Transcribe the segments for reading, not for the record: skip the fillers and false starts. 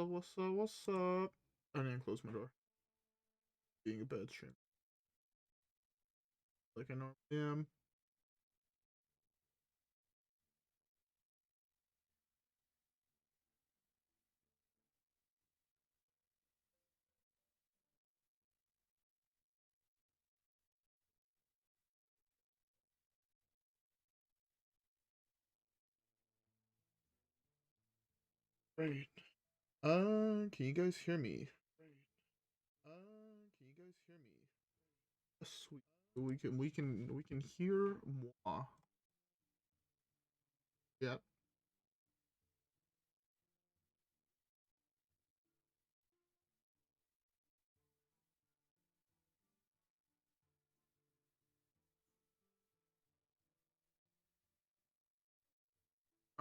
What's up? I didn't close my door. Being a bad stream. Like I normally am. Right. Can you guys hear me? Can you guys hear me? Sweet. We can hear moi. Yeah.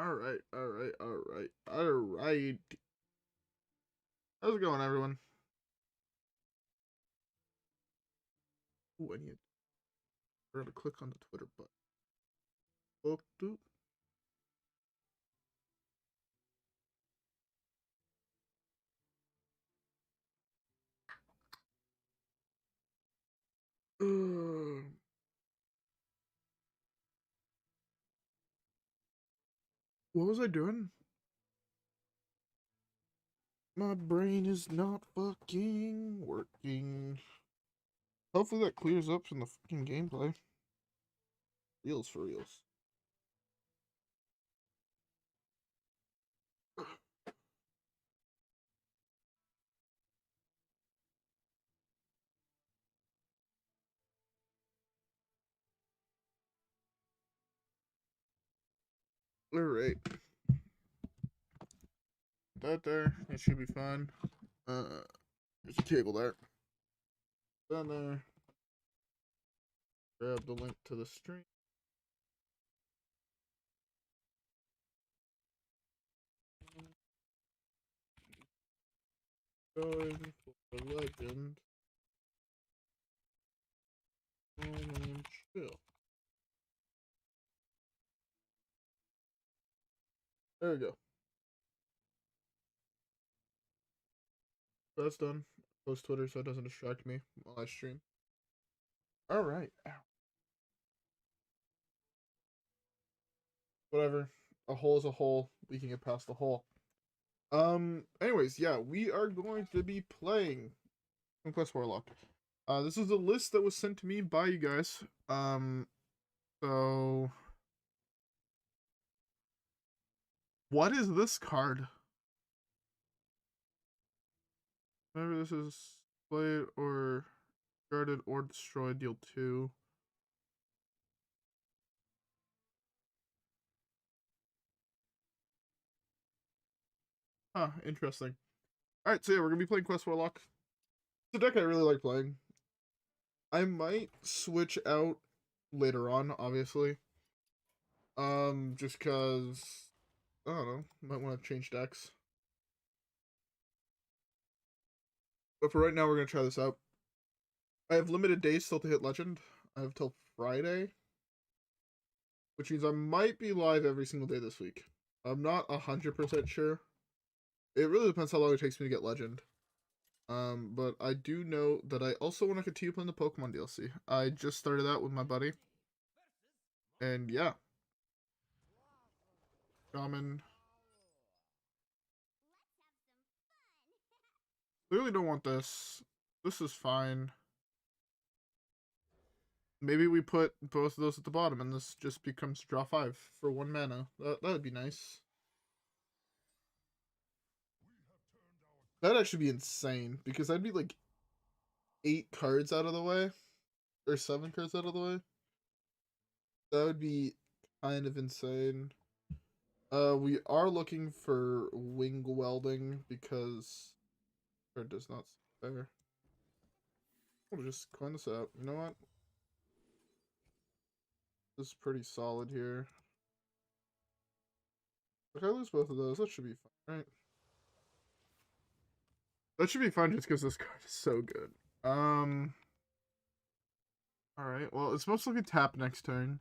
Alright, alright, alright, alright. How's it going, everyone? Ooh, I gotta click on the Twitter button. Oh, doop. What was I doing? My brain is not fucking working. Hopefully that clears up in the fucking gameplay. Reals for reals. Alright. That there. It should be fine. There's a cable there. Down there. Grab the link to the stream. Going for legend. And chill. There we go. That's done. Close Twitter so it doesn't distract me while I stream. Alright. Whatever. A hole is a hole. We can get past the hole. Anyways, yeah, we are going to be playing Conquest Warlock. This is a list that was sent to me by you guys. So what is this card? Maybe this is played or guarded or destroyed, deal 2. Huh, interesting. Alright, so yeah, we're gonna be playing Quest Warlock. It's a deck I really like playing. I might switch out later on, obviously. Just cause I don't know, might want to change decks. But for right now, we're gonna try this out. I have limited days still to hit Legend. I have till Friday, which means I might be live every single day this week. I'm not 100% sure. It really depends how long it takes me to get Legend. But I do know that I also want to continue playing the Pokemon DLC. I just started that with my buddy. And yeah. Shaman. Clearly don't want this. This is fine. Maybe we put both of those at the bottom and this just becomes draw 5 for 1 mana. That would be nice. That'd actually be insane because I'd be like 8 cards out of the way. Or 7 cards out of the way. That would be kind of insane. We are looking for wing welding because it does not there. We'll just clean this out. You know what? This is pretty solid here. If I lose both of those, that should be fine, right? That should be fine just because this card is so good. Alright, well, it's most likely tap next turn.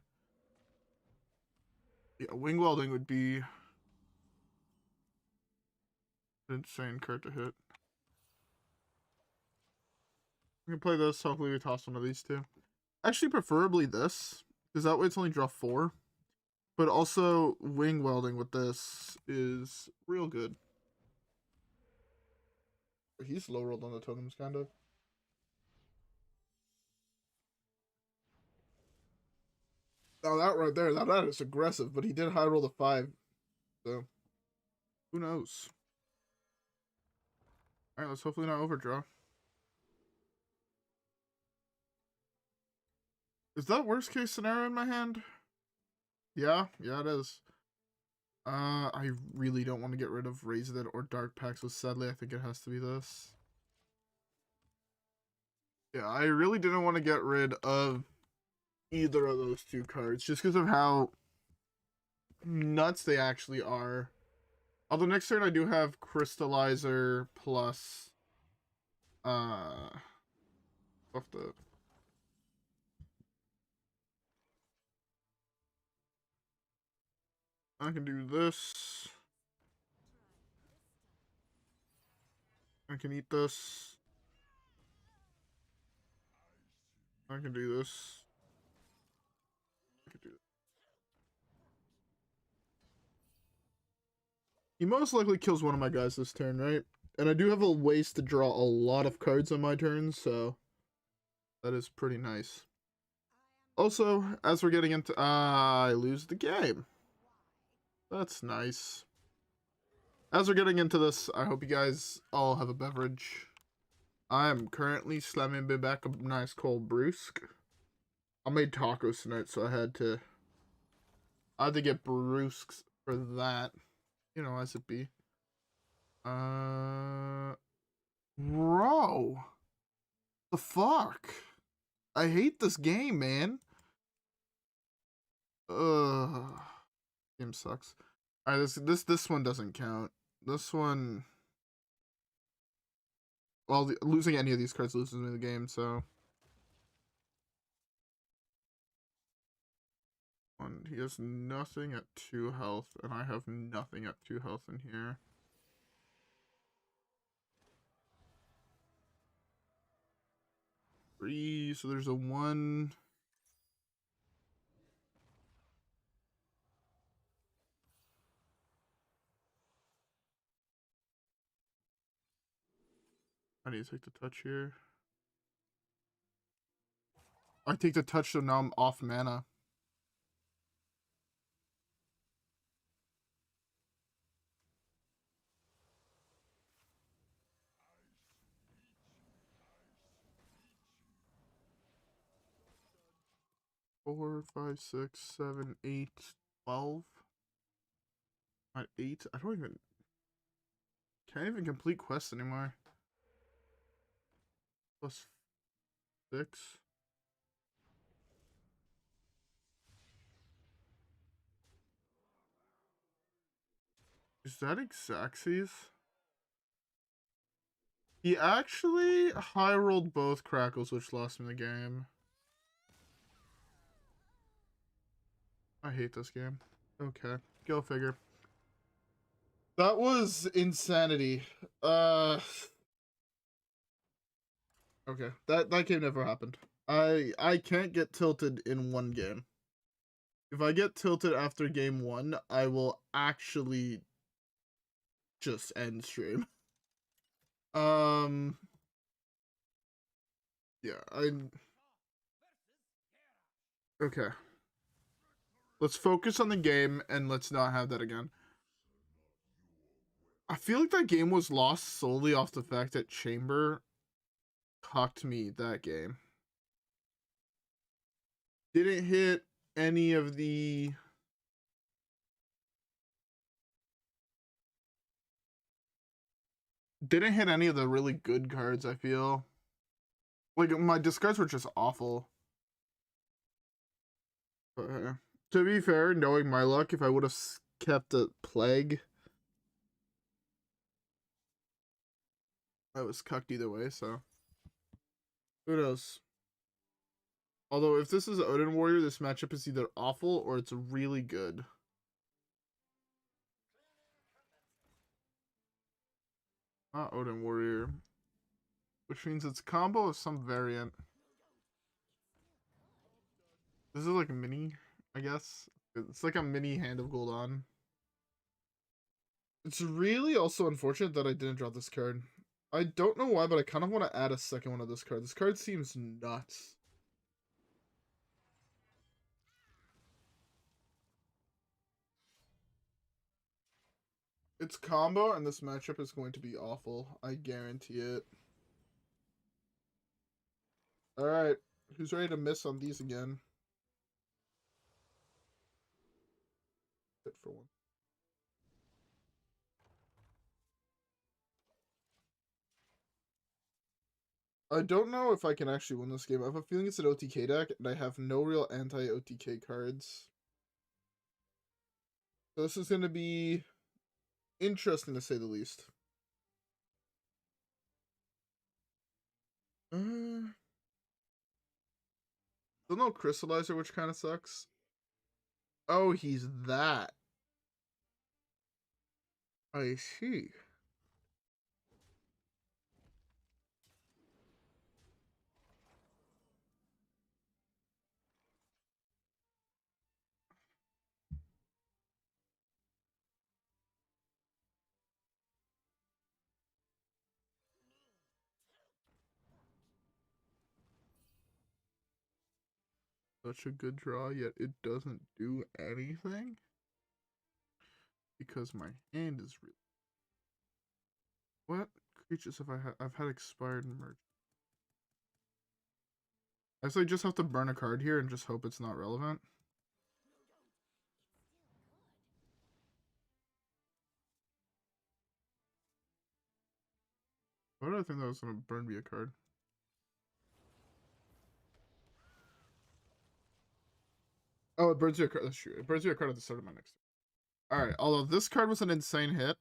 Yeah, wing welding would be Insane card to hit. We can play this. Hopefully we toss one of these two. Actually, preferably this, because that way it's only draw 4. But also, wing welding with this is real good. He's low rolled on the totems, kind of. Oh, that right there, that is aggressive, but he did high roll the 5. So, who knows? Alright, let's hopefully not overdraw. Is that worst case scenario in my hand? Yeah, it is. I really don't want to get rid of Raise It or Dark Pact, so sadly I think it has to be this. Yeah, I really didn't want to get rid of either of those two cards, just because of how nuts they actually are. Although next turn I do have Crystallizer plus off the I can do this. I can eat this. I can do this. I can do this. He most likely kills one of my guys this turn, right? And I do have a ways to draw a lot of cards on my turn, so that is pretty nice. Also, as we're getting into... I lose the game. That's nice. As we're getting into this, I hope you guys all have a beverage. I am currently slamming back a nice cold brewsk. I made tacos tonight, so I had to get brewsks for that. You know, as it be. Bro. The fuck? I hate this game, man. Game sucks. Alright, this one doesn't count. This one... Well, losing any of these cards loses me the game, so... He has nothing at 2 health, and I have nothing at 2 health in here. Three, so there's a 1. I need to take the touch here. I take the touch, so now I'm off mana. Four, 5, 6, 7, 8, 12. At 8, I don't even... Can't even complete quests anymore. Plus 6. Is that Xaxes? He actually high rolled both Crackles, which lost me the game. I hate this game. Okay, go figure. That was insanity. Okay, that game never happened. I can't get tilted in one game. If I get tilted after game 1, I will actually just end stream. Yeah, okay. Let's focus on the game and let's not have that again. I feel like that game was lost solely off the fact that Chamber cocked me that game. Didn't hit any of the... Didn't hit any of the really good cards, I feel. Like, my discards were just awful. But, to be fair, knowing my luck, if I would have kept a Plague, I was cucked either way, so. Who knows? Although, if this is Odin Warrior, this matchup is either awful or it's really good. Not Odin Warrior. Which means it's a combo of some variant. This is like a mini, I guess. It's like a mini Hand of Gul'dan. It's really also unfortunate that I didn't draw this card. I don't know why, but I kind of want to add a second one of this card. This card seems nuts. It's combo, and this matchup is going to be awful. I guarantee it. Alright, who's ready to miss on these again? Hit for one. I don't know if I can actually win this game. I have a feeling it's an OTK deck, and I have no real anti-OTK cards. So this is going to be interesting to say the least. Still no Crystallizer, which kind of sucks. Oh, he's that. I see. Such a good draw, yet it doesn't do anything. Because my hand is really... What creatures have I had? I've had expired and merged. I guess I just have to burn a card here and just hope it's not relevant. Why did I think that was going to burn me a card? Oh, it burns you a card. That's true. It burns you a card at the start of my next turn. Alright, although this card was an insane hit,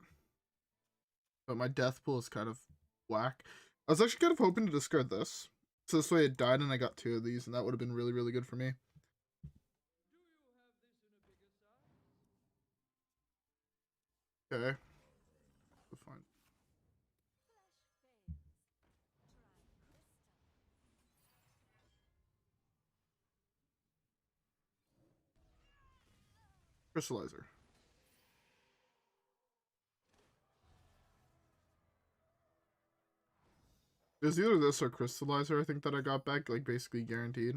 but my death pool is kind of whack. I was actually kind of hoping to discard this. So this way it died and I got two of these, and that would have been really, really good for me. Okay. Fine. Crystallizer. It was either this or Crystallizer, I think, that I got back, like, basically guaranteed.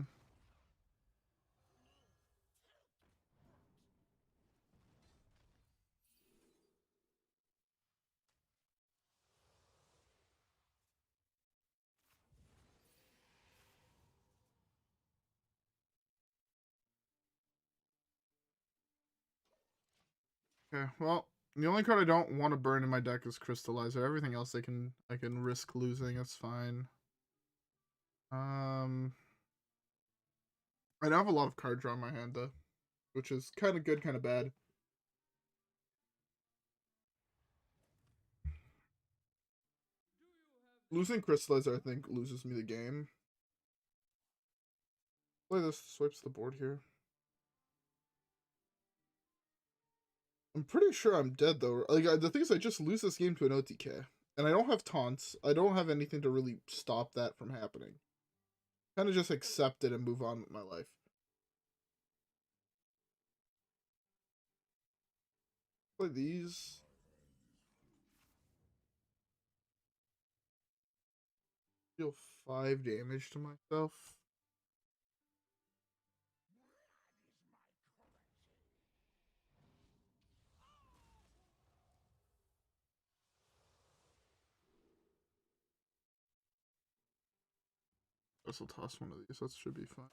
Okay, well, the only card I don't want to burn in my deck is Crystallizer. Everything else I can risk losing, it's fine. I now have a lot of card draw in my hand, though, which is kind of good, kind of bad. Losing Crystallizer, I think, loses me the game. Play this, swipes the board here. I'm pretty sure I'm dead, though. Like, the thing is, I just lose this game to an OTK. And I don't have taunts. I don't have anything to really stop that from happening. Kind of just accept it and move on with my life. Play these. Deal 5 damage to myself. I guess I'll toss one of these. That should be fine.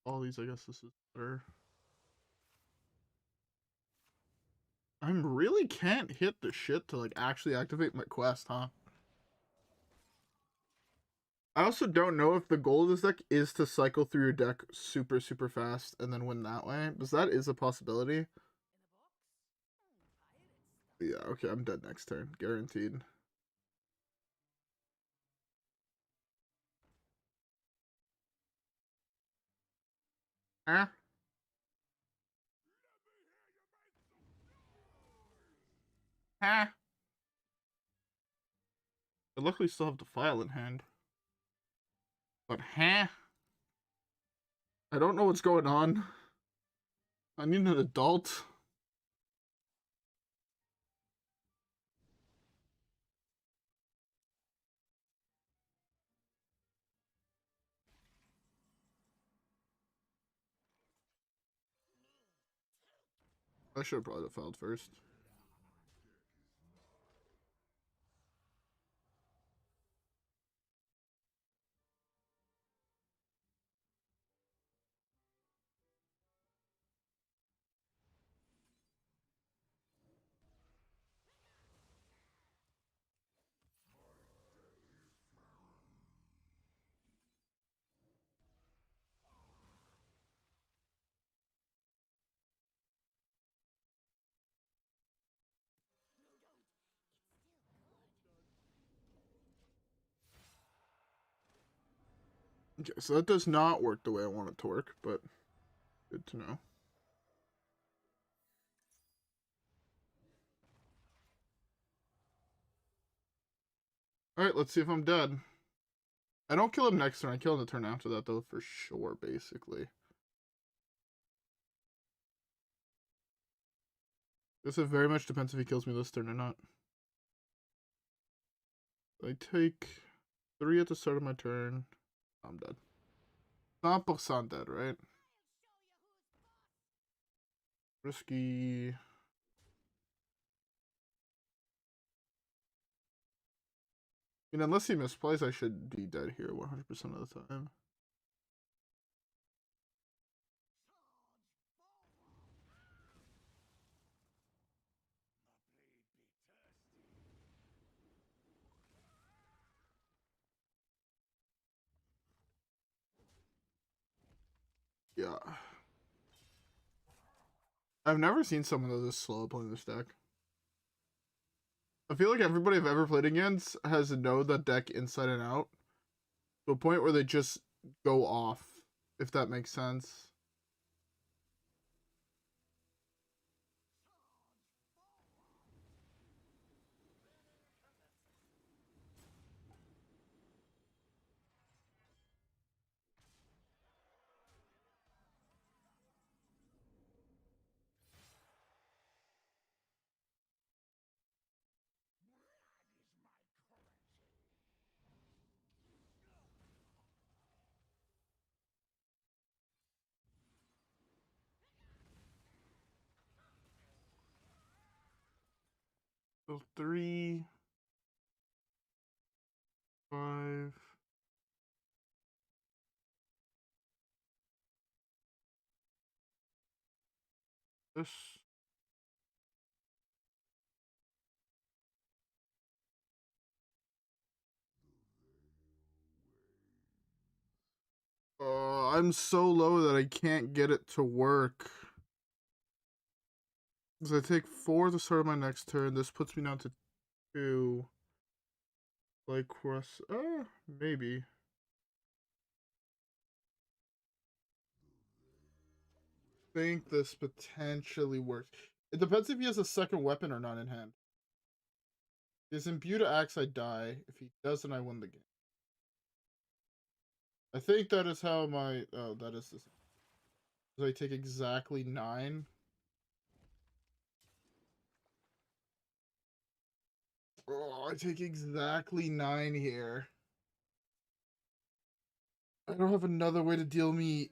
All these, I guess this is better. I really can't hit the shit to, like, actually activate my quest, huh? I also don't know if the goal of this deck is to cycle through your deck super, super fast and then win that way. Because that is a possibility. Yeah, okay, I'm dead next turn. Guaranteed. Huh? Huh? I luckily still have Defile in hand. But huh? I don't know what's going on. I need an adult. I should have probably defiled first. Okay, so that does not work the way I want it to work, but good to know. Alright, let's see if I'm dead. I don't kill him next turn, I kill him the turn after that, though, for sure, basically. This very much depends if he kills me this turn or not. I take 3 at the start of my turn. I'm dead. 100% dead, right? Risky. I mean, unless he misplays, I should be dead here 100% of the time. Yeah. I've never seen someone that is this slow playing this deck. I feel like everybody I've ever played against has known that deck inside and out to a point where they just go off, if that makes sense. So 3, 5. This. I'm so low that I can't get it to work. So I take 4 at the start of my next turn. This puts me down to 2. Like cross. Maybe. Think this potentially works. It depends if he has a second weapon or not in hand. If he's imbued to axe, I die. If he doesn't, I win the game. I think that is how my that is this. So I take exactly 9. Oh, I take exactly 9 here. I don't have another way to deal me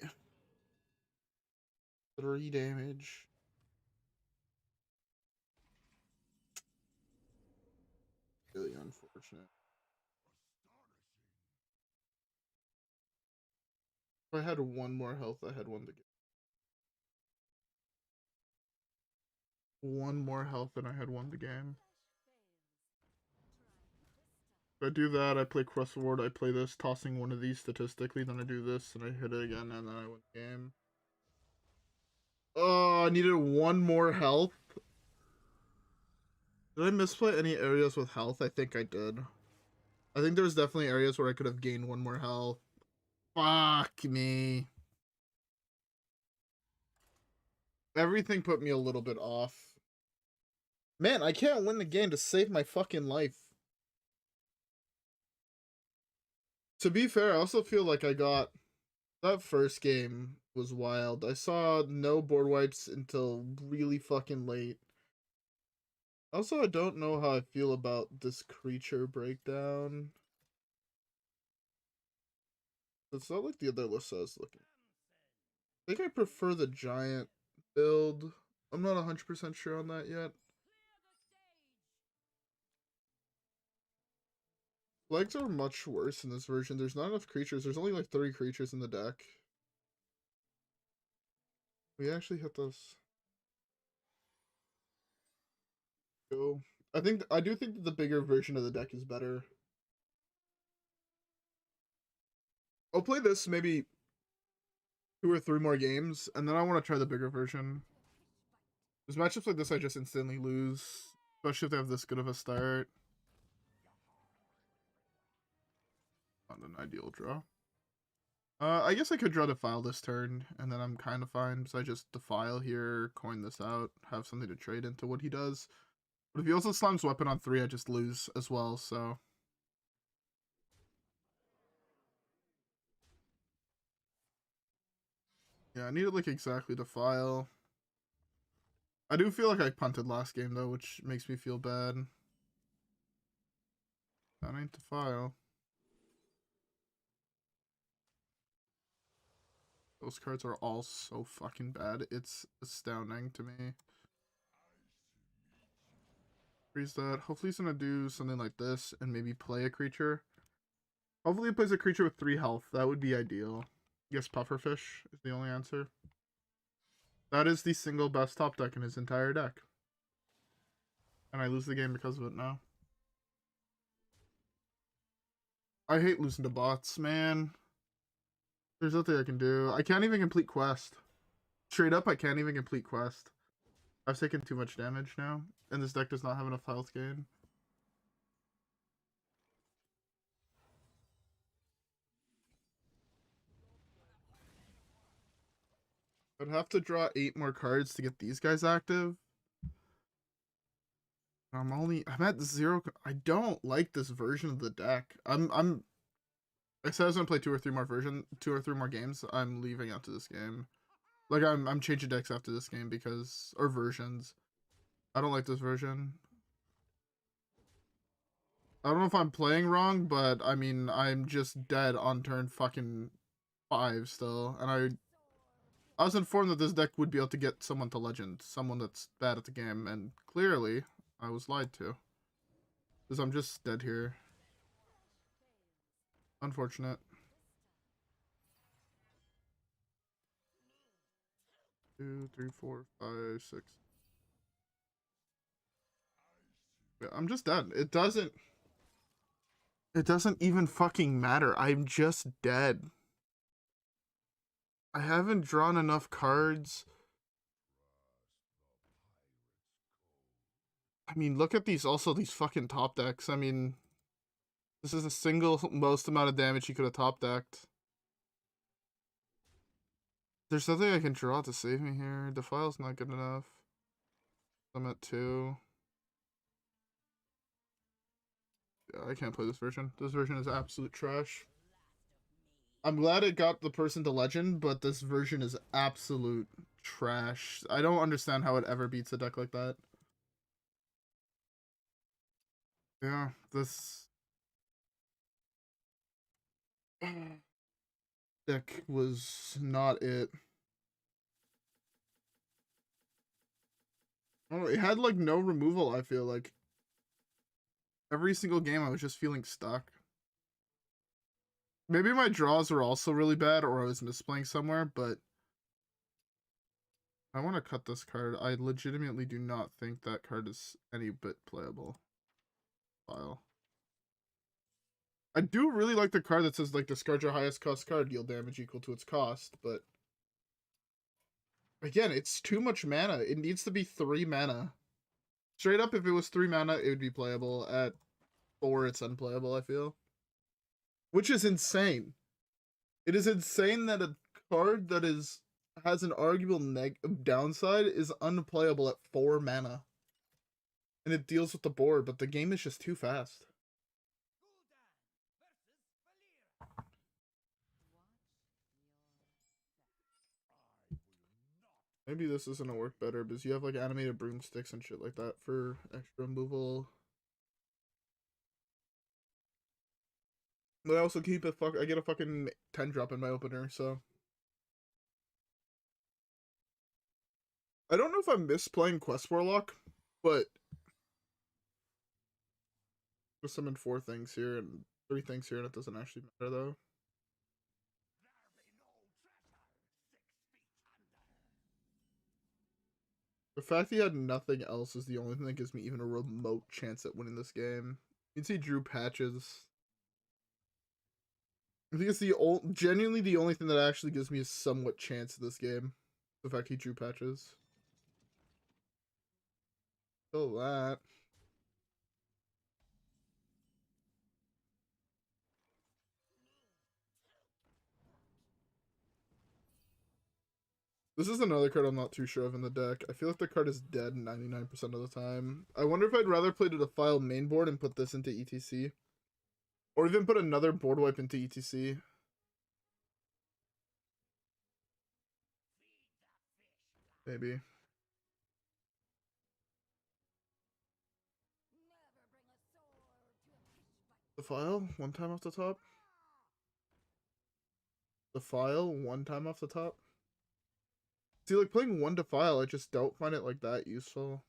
3 damage. Really unfortunate. If I had 1 more health, I had won the game. 1 more health and I had won the game. If I do that, I play Crystallizer, I play this, tossing one of these statistically, then I do this, and I hit it again, and then I win the game. Oh, I needed 1 more health. Did I misplay any areas with health? I think I did. I think there's definitely areas where I could have gained 1 more health. Fuck me. Everything put me a little bit off. Man, I can't win the game to save my fucking life. To be fair, I also feel like I got... That first game was wild. I saw no board wipes until really fucking late. Also, I don't know how I feel about this creature breakdown. It's not like the other list I was looking. I think I prefer the giant build. I'm not 100% sure on that yet. Legs are much worse in this version. There's not enough creatures. There's only like 3 creatures in the deck. We actually hit this. Go. I do think that the bigger version of the deck is better. I'll play this maybe 2 or 3 more games, and then I want to try the bigger version. There's matchups like this I just instantly lose, especially if they have this good of a start. Not an ideal draw. I guess I could draw Defile this turn, and then I'm kind of fine. So I just Defile here, coin this out, have something to trade into what he does. But if he also slams Weapon on 3, I just lose as well, so... Yeah, I needed, like, exactly Defile. I do feel like I punted last game, though, which makes me feel bad. That ain't Defile. Those cards are all so fucking bad. It's astounding to me. Freeze that. Hopefully he's gonna do something like this and maybe play a creature. Hopefully he plays a creature with 3 health. That would be ideal. Yes, Pufferfish is the only answer. That is the single best top deck in his entire deck. And I lose the game because of it now. I hate losing to bots, man. There's nothing I can do. I can't even complete quest. Straight up, I can't even complete quest. I've taken too much damage now, and this deck does not have enough health gain. I'd have to draw 8 more cards to get these guys active. I'm at 0. I don't like this version of the deck. I said I was gonna play 2 or 3 more games. I'm leaving after this game. Like I'm changing decks after this game because, or versions. I don't like this version. I don't know if I'm playing wrong, but I mean I'm just dead on turn fucking 5 still, and I was informed that this deck would be able to get someone to legend, someone that's bad at the game, and clearly I was lied to. Because I'm just dead here. Unfortunate. 2, 3, 4, 5, 6. Yeah, I'm just dead. It doesn't even fucking matter. I'm just dead. I haven't drawn enough cards. I mean, look at these fucking top decks. I mean, this is the single most amount of damage he could have top decked. There's nothing I can draw to save me here. Defile's not good enough. I'm at 2. Yeah, I can't play this version. This version is absolute trash. I'm glad it got the person to legend, but this version is absolute trash. I don't understand how it ever beats a deck like that. Yeah, this deck was not it. Oh, it had like no removal, I feel like. Every single game I was just feeling stuck. Maybe my draws were also really bad or I was misplaying somewhere, but I want to cut this card. I legitimately do not think that card is any bit playable. File. I do really like the card that says, like, discard your highest cost card, deal damage equal to its cost, but again, it's too much mana. It needs to be 3 mana. Straight up, if it was 3 mana, it would be playable. At 4, it's unplayable, I feel. Which is insane. It is insane that a card that is has an arguable downside is unplayable at 4 mana. And it deals with the board, but the game is just too fast. Maybe this is gonna work better because you have like animated broomsticks and shit like that for extra removal. But I also keep I get a fucking 10 drop in my opener, so. I don't know if I miss playing Quest Warlock, but just summon 4 things here and 3 things here, and it doesn't actually matter though. The fact he had nothing else is the only thing that gives me even a remote chance at winning this game. You can see Drew Patches. I think it's genuinely the only thing that actually gives me a somewhat chance at this game. The fact he drew Patches. Kill that. This is another card I'm not too sure of in the deck. I feel like the card is dead 99% of the time. I wonder if I'd rather play to Defile main board and put this into ETC. Or even put another board wipe into ETC. Maybe. Defile, 1 time off the top. Defile, 1 time off the top. See, like, playing 1 Defile, I just don't find it, like, that useful.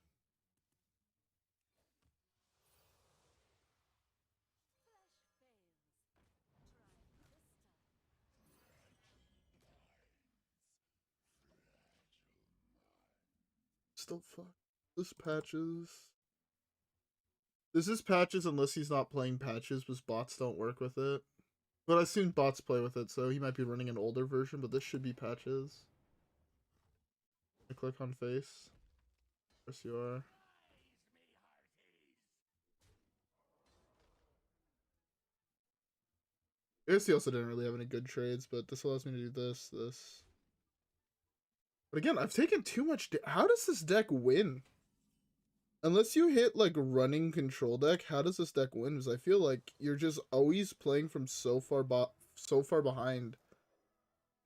Still fuck. This Patches. This is Patches unless he's not playing Patches, because bots don't work with it. But I've seen bots play with it, so he might be running an older version, but this should be Patches. I click on face. Yes, you are. I guess he also didn't really have any good trades, but this allows me to do this. But again, I've taken too much. How does this deck win? Unless you hit like running control deck, how does this deck win? Because I feel like you're just always playing from so far behind.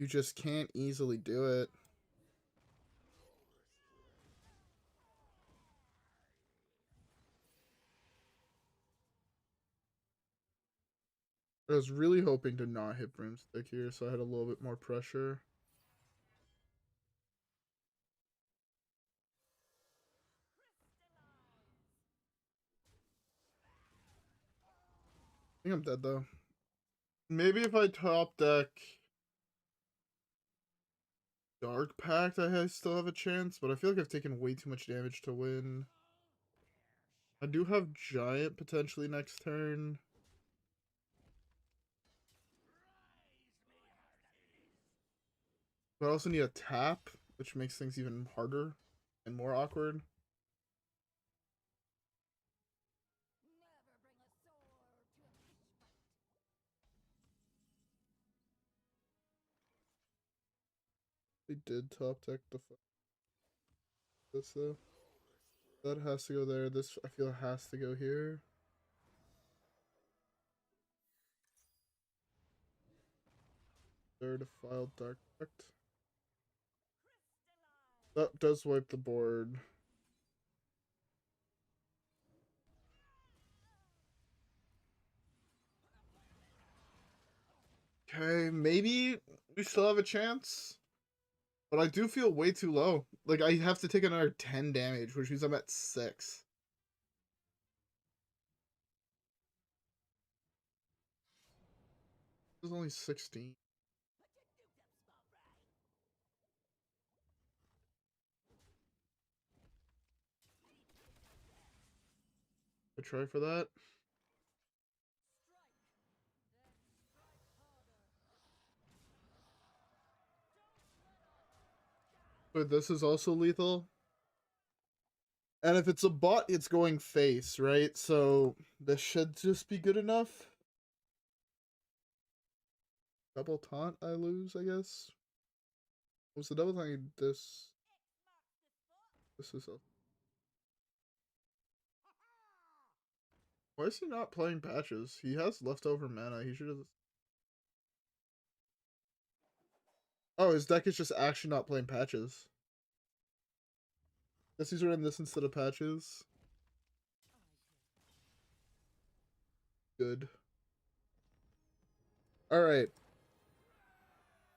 You just can't easily do it. I was really hoping to not hit Broomstick here, so I had a little bit more pressure. I think I'm dead though. Maybe if I top deck Dark Pact, I still have a chance, but I feel like I've taken way too much damage to win. I do have Giant potentially next turn. But I also need a tap, which makes things even harder and more awkward. We did top deck this though. That has to go there. This I feel has to go here. There to file Dark Pact. That does wipe the board. Okay, maybe we still have a chance. But I do feel way too low. Like, I have to take another 10 damage, which means I'm at 6. This is only 16. I try for that. But this is also lethal. And if it's a bot, it's going face, right? So this should just be good enough. Double taunt, I lose, I guess. Was the double thing this? This is a. Why is he not playing patches? He has leftover mana. He should have. Oh, his deck is just actually not playing patches. Guess he's running this instead of patches. Good. Alright.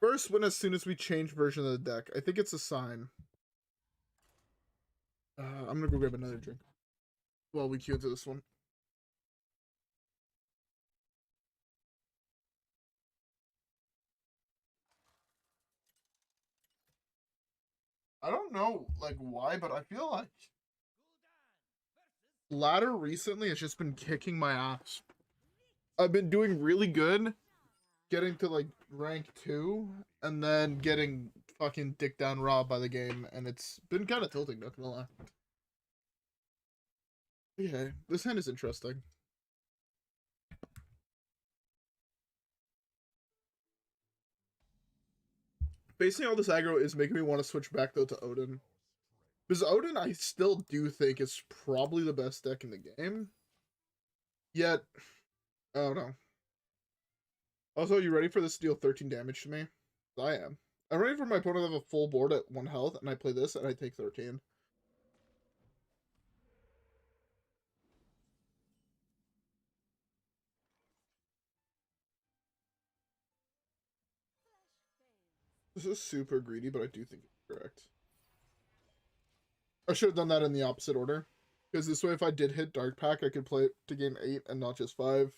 First win as soon as we change version of the deck. I think it's a sign. I'm gonna go grab another drink while we queue into this one. I don't know, like, why, but I feel like ladder recently has just been kicking my ass. I've been doing really good, getting to, like, rank 2, and then getting fucking dick down robbed by the game, and it's been kind of tilting, not gonna lie. Okay, this hand is interesting. Basically, all this aggro is making me want to switch back, though, to Odin. Because Odin, I still do think is probably the best deck in the game. Yet, I don't know. Also, you ready for this to deal 13 damage to me? I am. I'm ready for my opponent to have a full board at 1 health, and I play this, and I take 13. This is super greedy, but I do think it's correct. I should have done that in the opposite order. Because this way, if I did hit Dark Pack, I could play it to gain 8 and not just 5.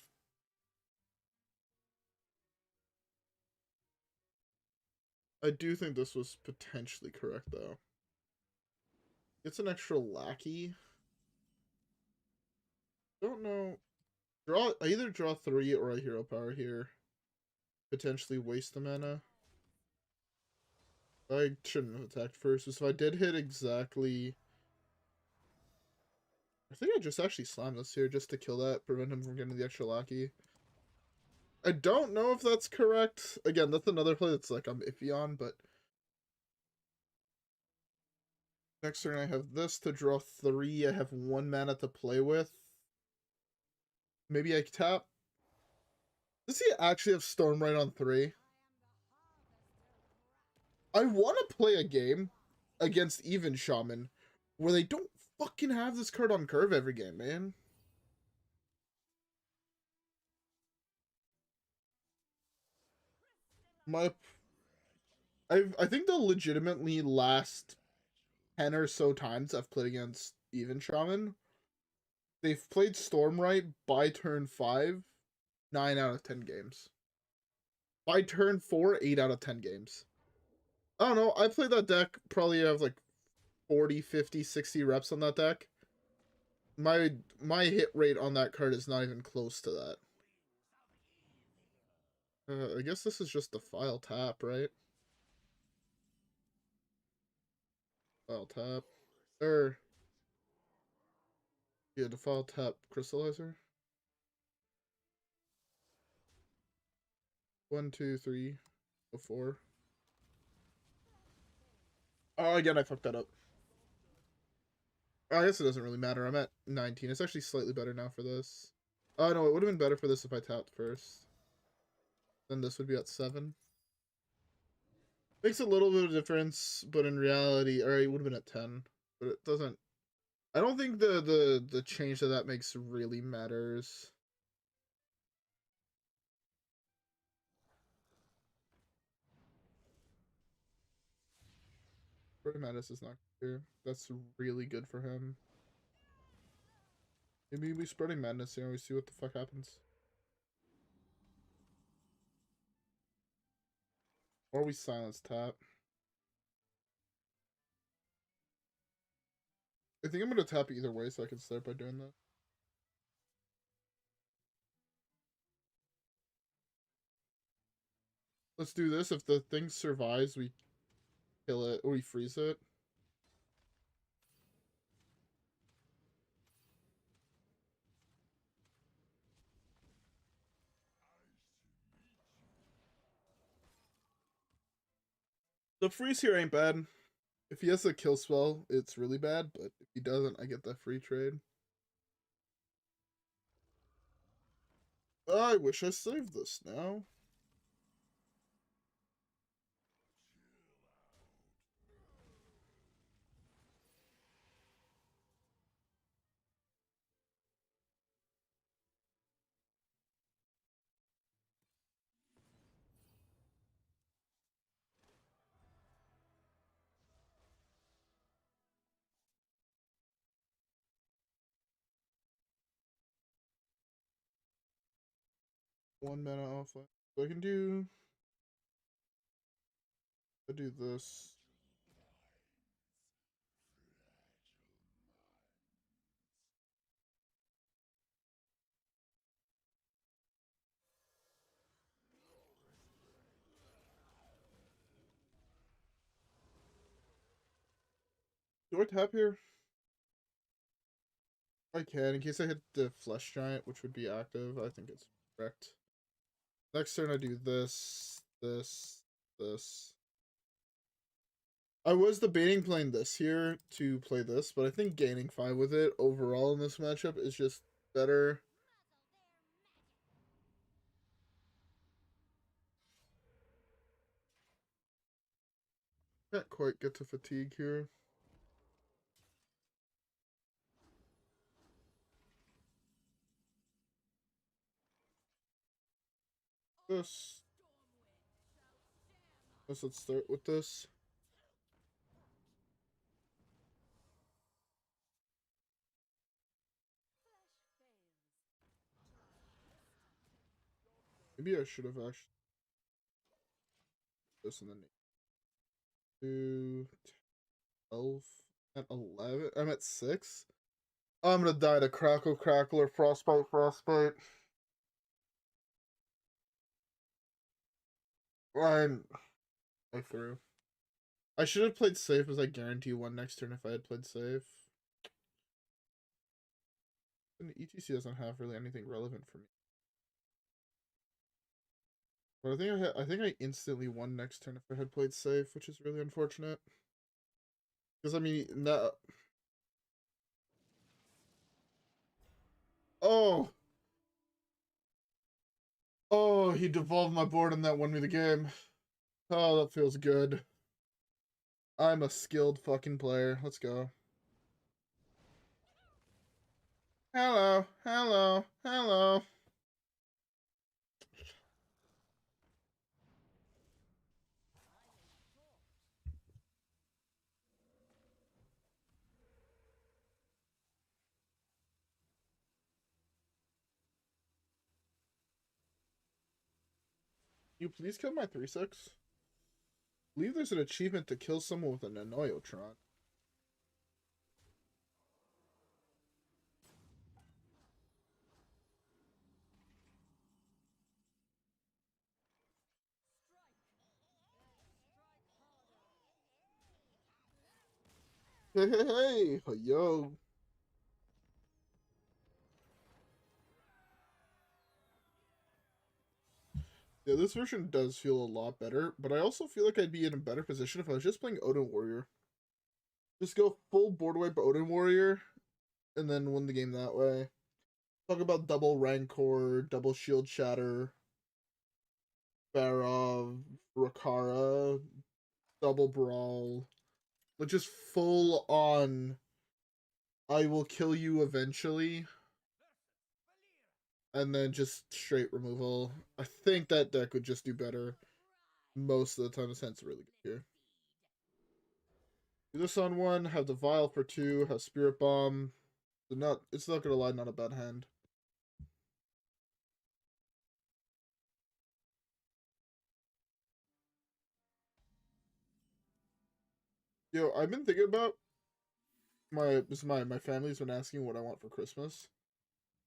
I do think this was potentially correct, though. It's an extra lackey. Don't know. I either draw 3 or a hero power here. Potentially waste the mana. I shouldn't have attacked first. So if I did hit exactly... I think I just actually slammed this here just to kill that, prevent him from getting the extra lackey. I don't know if that's correct. Again, that's another play that's like I'm iffy on, but... Next turn I have this to draw 3. I have 1 mana to play with. Maybe I tap. Does he actually have Stormlight on 3? I want to play a game against Even Shaman where they don't fucking have this card on curve every game, man. I think the legitimately last 10 or so times I've played against Even Shaman, they've played Stormlight by turn 5, 9 out of 10 games. By turn 4, 8 out of 10 games. I don't know, I played that deck, probably have like 40, 50, 60 reps on that deck. My hit rate on that card is not even close to that. I guess this is just Defile tap, right? Defile tap. Yeah, Defile tap Crystallizer. 1, 2, 3, 4. Oh, again, I fucked that up. I guess it doesn't really matter. I'm at 19. It's actually slightly better now for this. Oh, no, it would have been better for this if I tapped first. Then this would be at 7. Makes a little bit of difference, but in reality, or it would have been at 10. But it doesn't... I don't think the change that makes really matters. Brody Madness is not clear. That's really good for him. Maybe we spreading madness here and we see what the fuck happens. Or we silence tap. I think I'm gonna tap either way so I can start by doing that. Let's do this. If the thing survives, we kill it or we freeze it. The freeze here ain't bad. If he has a kill spell, it's really bad, but if he doesn't, I get that free trade. I wish I saved this now. One mana offline. So I can do. I do this. Do I tap here? I can, in case I hit the Flesh Giant, which would be active. I think it's correct. Next turn I do this, this, this. I was debating playing this here to play this, but I think gaining 5 with it overall in this matchup is just better. Can't quite get to fatigue here. This. Let's start with this. Maybe I should have actually this and then 2, 12, at 11. I'm at 6. I'm gonna die to Crackle or Frostbite. I threw. I should have played safe, as I guarantee one next turn if I had played safe. And ETC doesn't have really anything relevant for me. But I think I instantly won next turn if I had played safe, which is really unfortunate. Because I mean, no. Oh. Oh, he devolved my board and that won me the game. Oh, that feels good. I'm a skilled fucking player. Let's go. Hello, hello, hello. You please kill my 3/6? I believe there's an achievement to kill someone with an Anoyotron. Hey, yo. Yeah, this version does feel a lot better, but I also feel like I'd be in a better position if I was just playing Odin Warrior. Just go full board wipe Odin Warrior, and then win the game that way. Talk about double Rancor, double Shield Shatter, Barov, Rakara, double Brawl. Like just full on, I will kill you eventually, and then just straight removal. I think that deck would just do better most of the time. This hand's really good here. Do this on 1, have Defile for 2, have Spirit Bomb. It's not gonna lie, not a bad hand. Yo, I've been thinking about my family's been asking what I want for Christmas.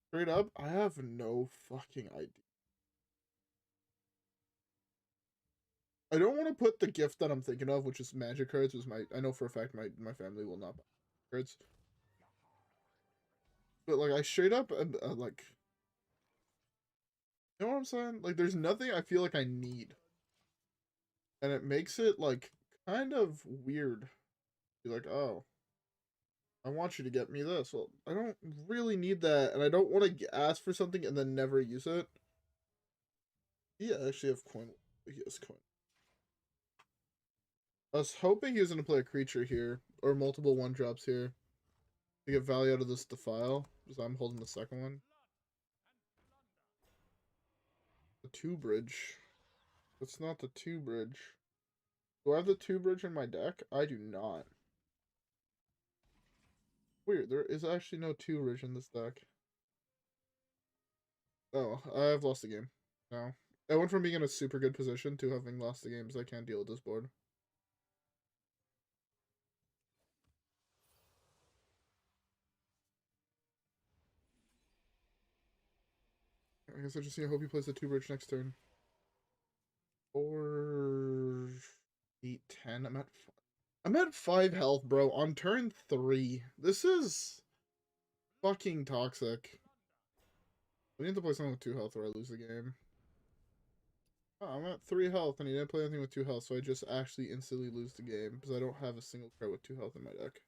Straight up, I have no fucking idea. I don't want to put the gift that I'm thinking of, which is magic cards, I know for a fact my family will not buy cards. But like I straight up like, you know what I'm saying? Like there's nothing I feel like I need. And it makes it like kind of weird. Be like, oh, I want you to get me this. Well, I don't really need that, and I don't want to ask for something and then never use it. Yeah, I actually have coin. He has coin. I was hoping he was going to play a creature here, or multiple 1-drops here, to get value out of this Defile, because I'm holding the second one. The 2-bridge. That's not the 2-bridge. Do I have the 2-bridge in my deck? I do not. Weird, there is actually no 2-bridge in this deck. Oh, I've lost the game. No. I went from being in a super good position to having lost the game because I can't deal with this board. I guess I just hope he plays the 2-bridge next turn. 4, 8, 10. I'm at 5 health, bro, on turn 3. This is fucking toxic. We need to play something with 2 health or I lose the game. Oh, I'm at 3 health and he didn't play anything with 2 health, so I just actually instantly lose the game because I don't have a single card with 2 health in my deck.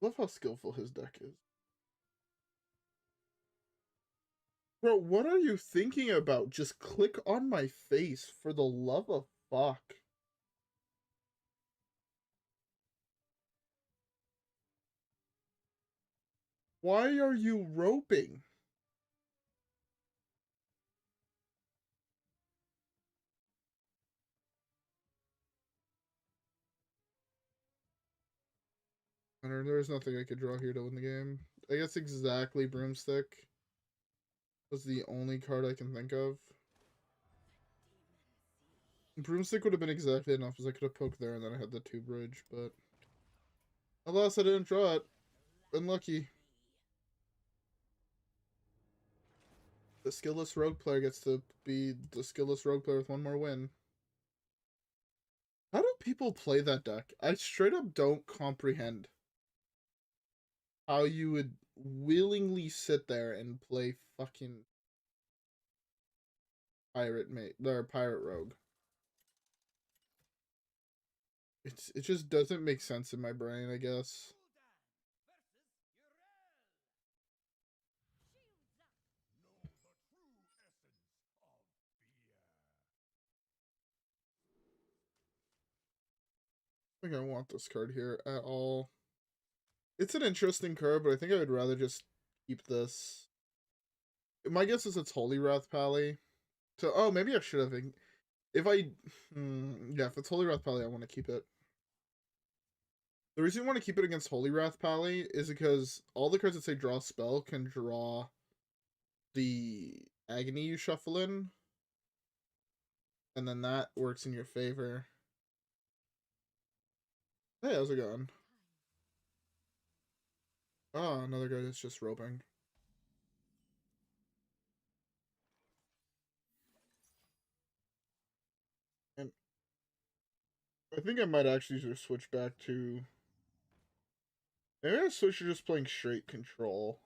Love how skillful his deck is. Bro, what are you thinking about? Just click on my face, for the love of fuck. Why are you roping? There's nothing I could draw here to win the game. I guess exactly Broomstick was the only card I can think of. Broomstick would have been exactly enough because I could have poked there and then I had the 2-bridge, but alas, I didn't draw it. Unlucky. The skillless rogue player gets to be the skillless rogue player with 1 more win. How do people play that deck? I straight up don't comprehend how you would willingly sit there and play fucking pirate mate or pirate rogue. It just doesn't make sense in my brain, I guess. I think I want this card here at all. It's an interesting card, but I think I would rather just keep this. My guess is it's Holy Wrath Pally. So, oh, maybe I should have. If I, yeah, if it's Holy Wrath Pally, I want to keep it. The reason you want to keep it against Holy Wrath Pally is because all the cards that say draw spell can draw the agony you shuffle in, and then that works in your favor. Hey, how's it going? Oh, another guy that's just roping. And I think I might actually just switch back to. Maybe I switch to just playing straight control.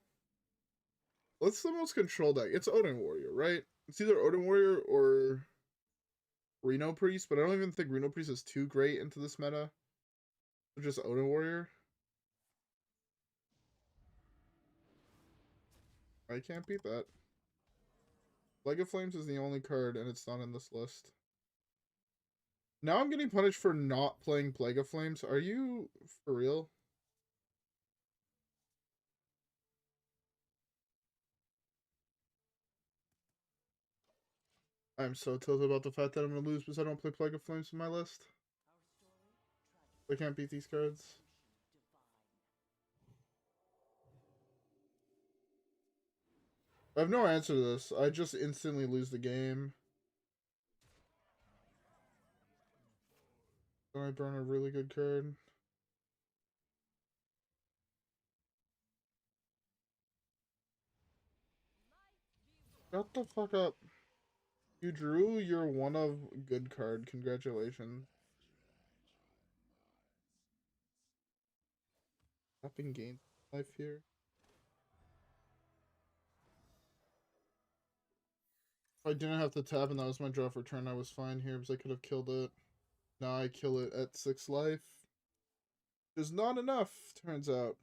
What's the most control deck? It's Odin Warrior, right? It's either Odin Warrior or Reno Priest, but I don't even think Reno Priest is too great into this meta. Just Odin Warrior. I can't beat that. Plague of Flames is the only card, and it's not in this list. Now I'm getting punished for not playing Plague of Flames. Are you for real? I'm so tilted about the fact that I'm going to lose because I don't play Plague of Flames in my list. I can't beat these cards. I have no answer to this. I just instantly lose the game. Then I burn a really good card. Shut the fuck up. You drew your 1 of good card. Congratulations. Tapping gain life here. I didn't have to tap and that was my draw for turn, I was fine here because I could have killed it. Now I kill it at 6 life. Is not enough, turns out.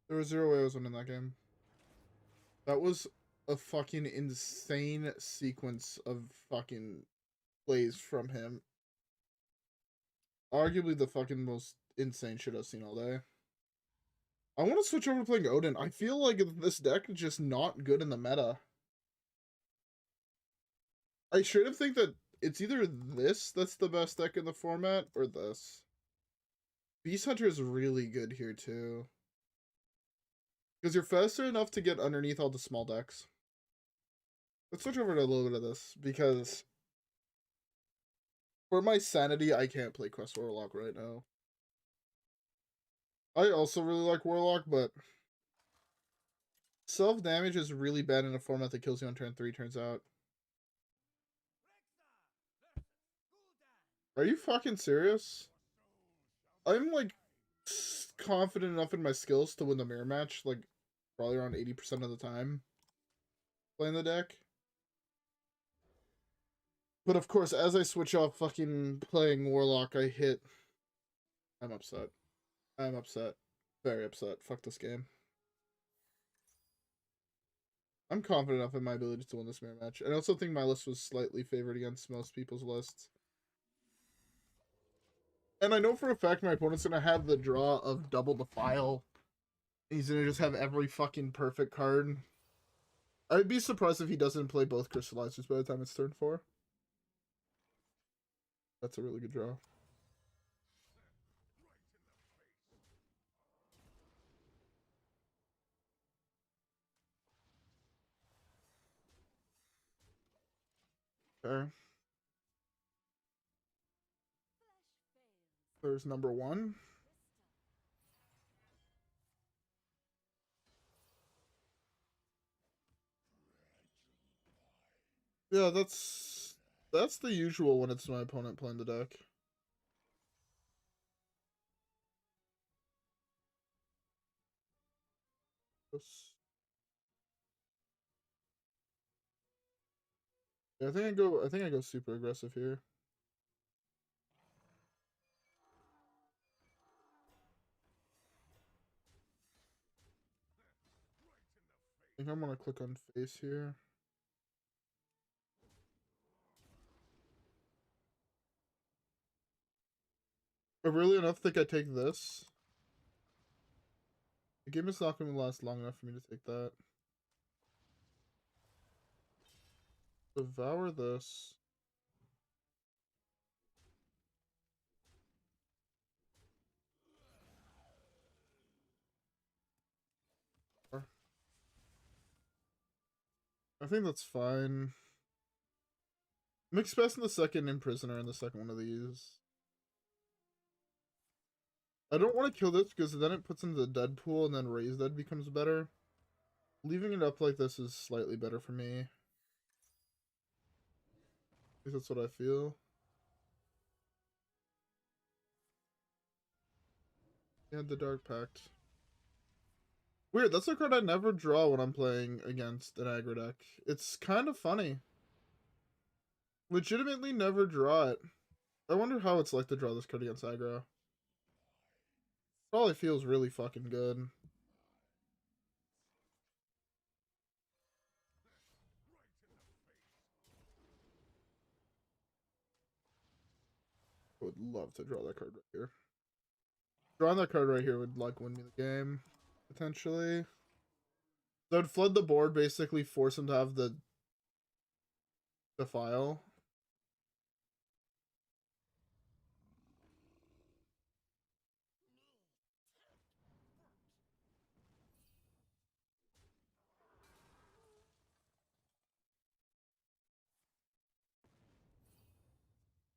There was 0 way I was winning that game. That was a fucking insane sequence of fucking plays from him. Arguably the fucking most insane shit I've seen all day. I want to switch over to playing Odin. I feel like this deck is just not good in the meta. I straight up think that it's either this that's the best deck in the format or this. Beast Hunter is really good here too. Because you're faster enough to get underneath all the small decks. Let's switch over to a little bit of this because for my sanity, I can't play Quest Warlock right now. I also really like Warlock, but self-damage is really bad in a format that kills you on turn 3, turns out. Are you fucking serious? I'm, like, confident enough in my skills to win the mirror match, like, probably around 80% of the time playing the deck. But, of course, as I switch off fucking playing Warlock, I hit... I'm upset. I'm upset. Very upset. Fuck this game. I'm confident enough in my ability to win this mirror match. I also think my list was slightly favored against most people's lists. And I know for a fact my opponent's going to have the draw of double Defile. He's going to just have every fucking perfect card. I'd be surprised if he doesn't play both Crystallizers by the time it's turn 4. That's a really good draw. Okay. There's number 1. Yeah, that's the usual when it's my opponent playing the deck. Yeah, I think I go super aggressive here. I think I'm gonna click on face here. I really enough think I take this. The game is not gonna last long enough for me to take that. Devour this. I think that's fine. Mix Pest in the second and Prisoner in the second one of these. I don't want to kill this because then it puts into the dead pool and then Raise Dead becomes better. Leaving it up like this is slightly better for me. At least that's what I feel. And the Dark Pact. Weird, that's a card I never draw when I'm playing against an aggro deck. It's kind of funny. Legitimately never draw it. I wonder how it's like to draw this card against aggro. Probably feels really fucking good. I would love to draw that card right here. Drawing that card right here would like win me the game, potentially. So I'd flood the board, basically force him to have the Defile.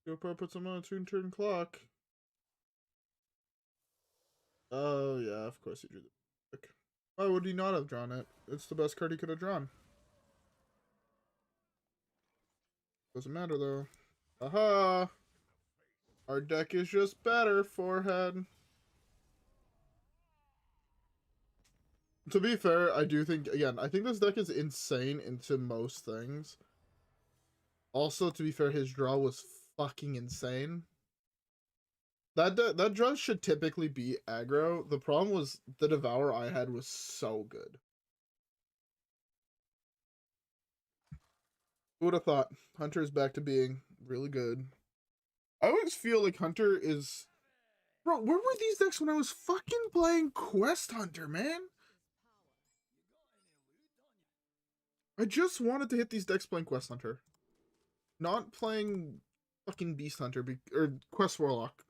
GoPro puts him on a 2-turn clock. Oh yeah, of course he drew the pick. Why would he not have drawn it? It's the best card he could have drawn. Doesn't matter though. Aha! Our deck is just better, forehead. To be fair, I do think, again, I think this deck is insane into most things. Also, to be fair, his draw was fucking insane. That draw should typically be aggro. The problem was the Devour I had was so good. Who would have thought? Hunter's back to being really good. I always feel like Hunter is... Bro, where were these decks when I was fucking playing Quest Hunter, man? I just wanted to hit these decks playing Quest Hunter. Not playing fucking Beast Hunter, or Quest Warlock.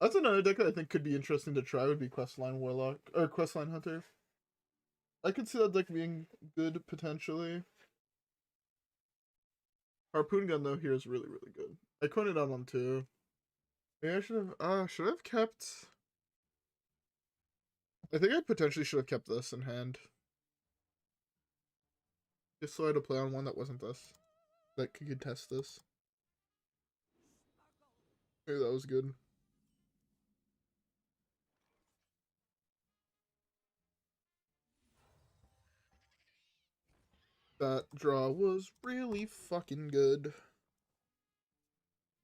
That's another deck that I think could be interesting to try, would be Questline Warlock, or Questline Hunter. I could see that deck being good, potentially. Harpoon Gun, though, here is really, really good. I coined on one, too. Maybe I should have kept... I think I potentially should have kept this in hand. Just so I had to play on one that wasn't this. That could contest this. Maybe that was good. That draw was really fucking good.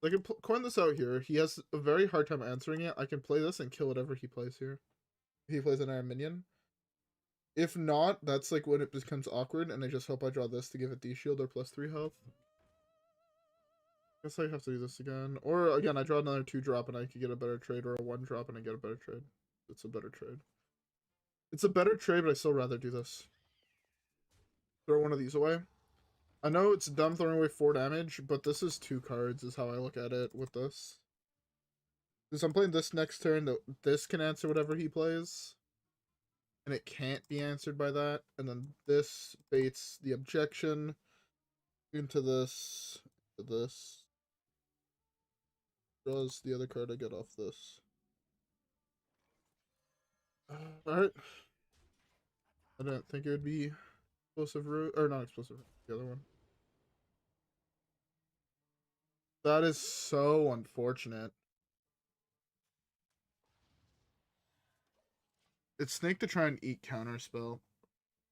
I can coin this out here. He has a very hard time answering it. I can play this and kill whatever he plays here. If he plays an Iron Minion. If not, that's like when it becomes awkward, and I just hope I draw this to give it D-Shield or +3 health. Guess I have to do this again. Or, again, I draw another 2-drop and I could get a better trade, or a 1-drop and I get a better trade. It's a better trade. It's a better trade, but I still rather do this. Throw one of these away. I know it's dumb throwing away 4 damage, but this is 2 cards, is how I look at it with this. Because I'm playing this next turn, this can answer whatever he plays. And it can't be answered by that. And then this baits the objection into this, draws the other card I get off this. Alright. I didn't think it would be explosive root, or not explosive root, the other one. That is so unfortunate. It's Snake to try and eat counterspell.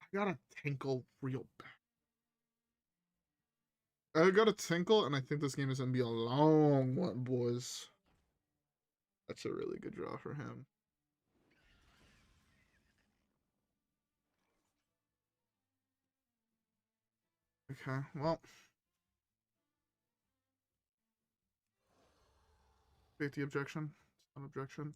I gotta tinkle real bad. I got a tinkle, and I think this game is gonna be a long one, boys. That's a really good draw for him. Okay, well. State the objection. It's not an objection.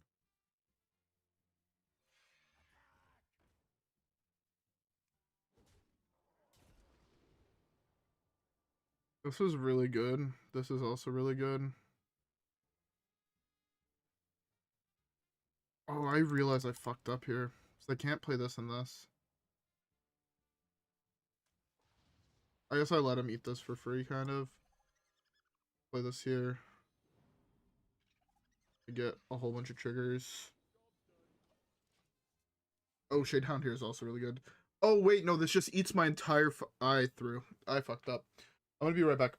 This is really good. This is also really good. Oh, I realize I fucked up here. So I can't play this and this. I guess I let him eat this for free, kind of. Play this here. I get a whole bunch of triggers. Oh, Shadehound here is also really good. Oh, wait, no, this just eats my entire I fucked up. I'm gonna be right back.